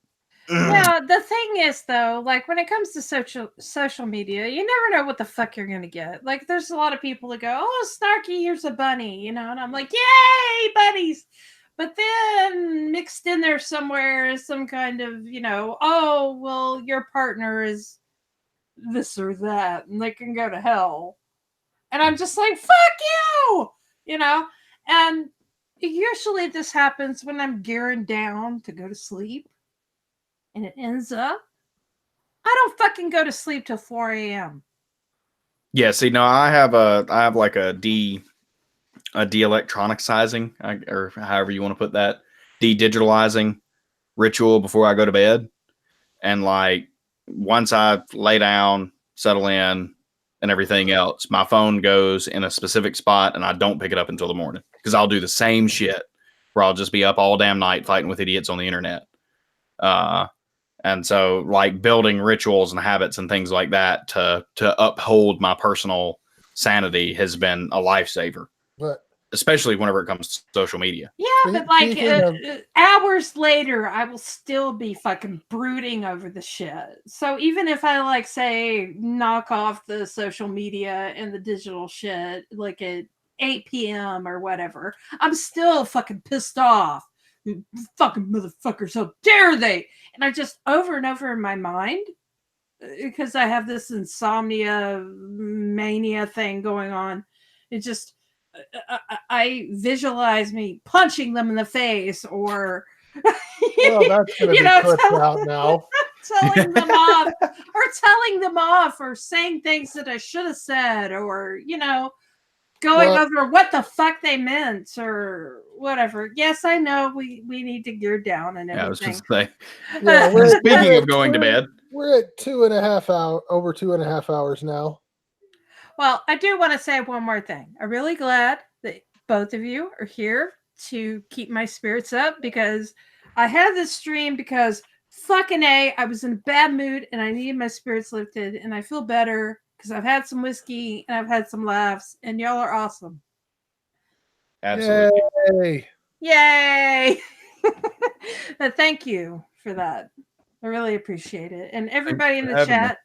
Yeah, the thing is, though, like, when it comes to social media, you never know what the fuck you're gonna get. Like, there's a lot of people that go, "Oh, snarky, here's a bunny," and I'm like, "Yay, bunnies!" But then mixed in there somewhere is some kind of, "Oh, well, your partner is this or that, and they can go to hell," and I'm just like, "Fuck you," And usually this happens when I'm gearing down to go to sleep. And it ends up, I don't fucking go to sleep till 4 a.m. Yeah, see, no, I have like a de-electronicizing, or however you want to put that, de-digitalizing ritual before I go to bed. And like, once I lay down, settle in, and everything else, my phone goes in a specific spot and I don't pick it up until the morning, because I'll do the same shit where I'll just be up all damn night fighting with idiots on the internet. And so, like, building rituals and habits and things like that to uphold my personal sanity has been a lifesaver. But especially whenever it comes to social media. Yeah, but like hours later, I will still be fucking brooding over the shit. So even if I, like, say, knock off the social media and the digital shit, like at 8 p.m. or whatever, I'm still fucking pissed off. fucking motherfuckers, how dare they? And I just over and over in my mind, because I have this insomnia mania thing going on. It just, I visualize me punching them in the face, or Well, that's going to be clipped out now. telling them off, or saying things that I should have said, or going over what the fuck they meant or whatever. Yes, I know we need to gear down and everything. Yeah, I was just saying. Yeah, Speaking of going to bed, we're at 2.5 hours, over 2.5 hours now. Well, I do want to say one more thing. I'm really glad that both of you are here to keep my spirits up, because I had this stream because fucking A, I was in a bad mood and I needed my spirits lifted, and I feel better because I've had some whiskey and I've had some laughs, and y'all are awesome. absolutely. Yay! Thank you for that. I really appreciate it. And everybody in the chat,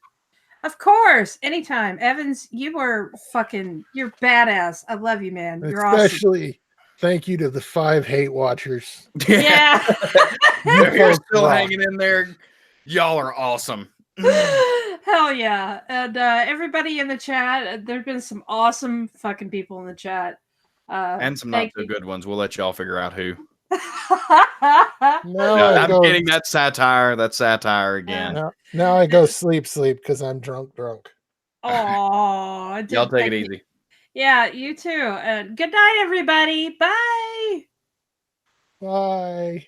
of course, anytime. Evans, you're badass. I love you, man. You're Especially, awesome. Thank you to the 5 hate watchers. Yeah. You're still hanging in there. Y'all are awesome. Hell yeah. And everybody in the chat, there's been some awesome fucking people in the chat. And some not so good ones. We'll let y'all figure out who. No, I'm kidding. That's satire. That's satire again. Now I go sleep because I'm drunk. Oh, y'all take it easy. Yeah, you too. Good night, everybody. Bye. Bye.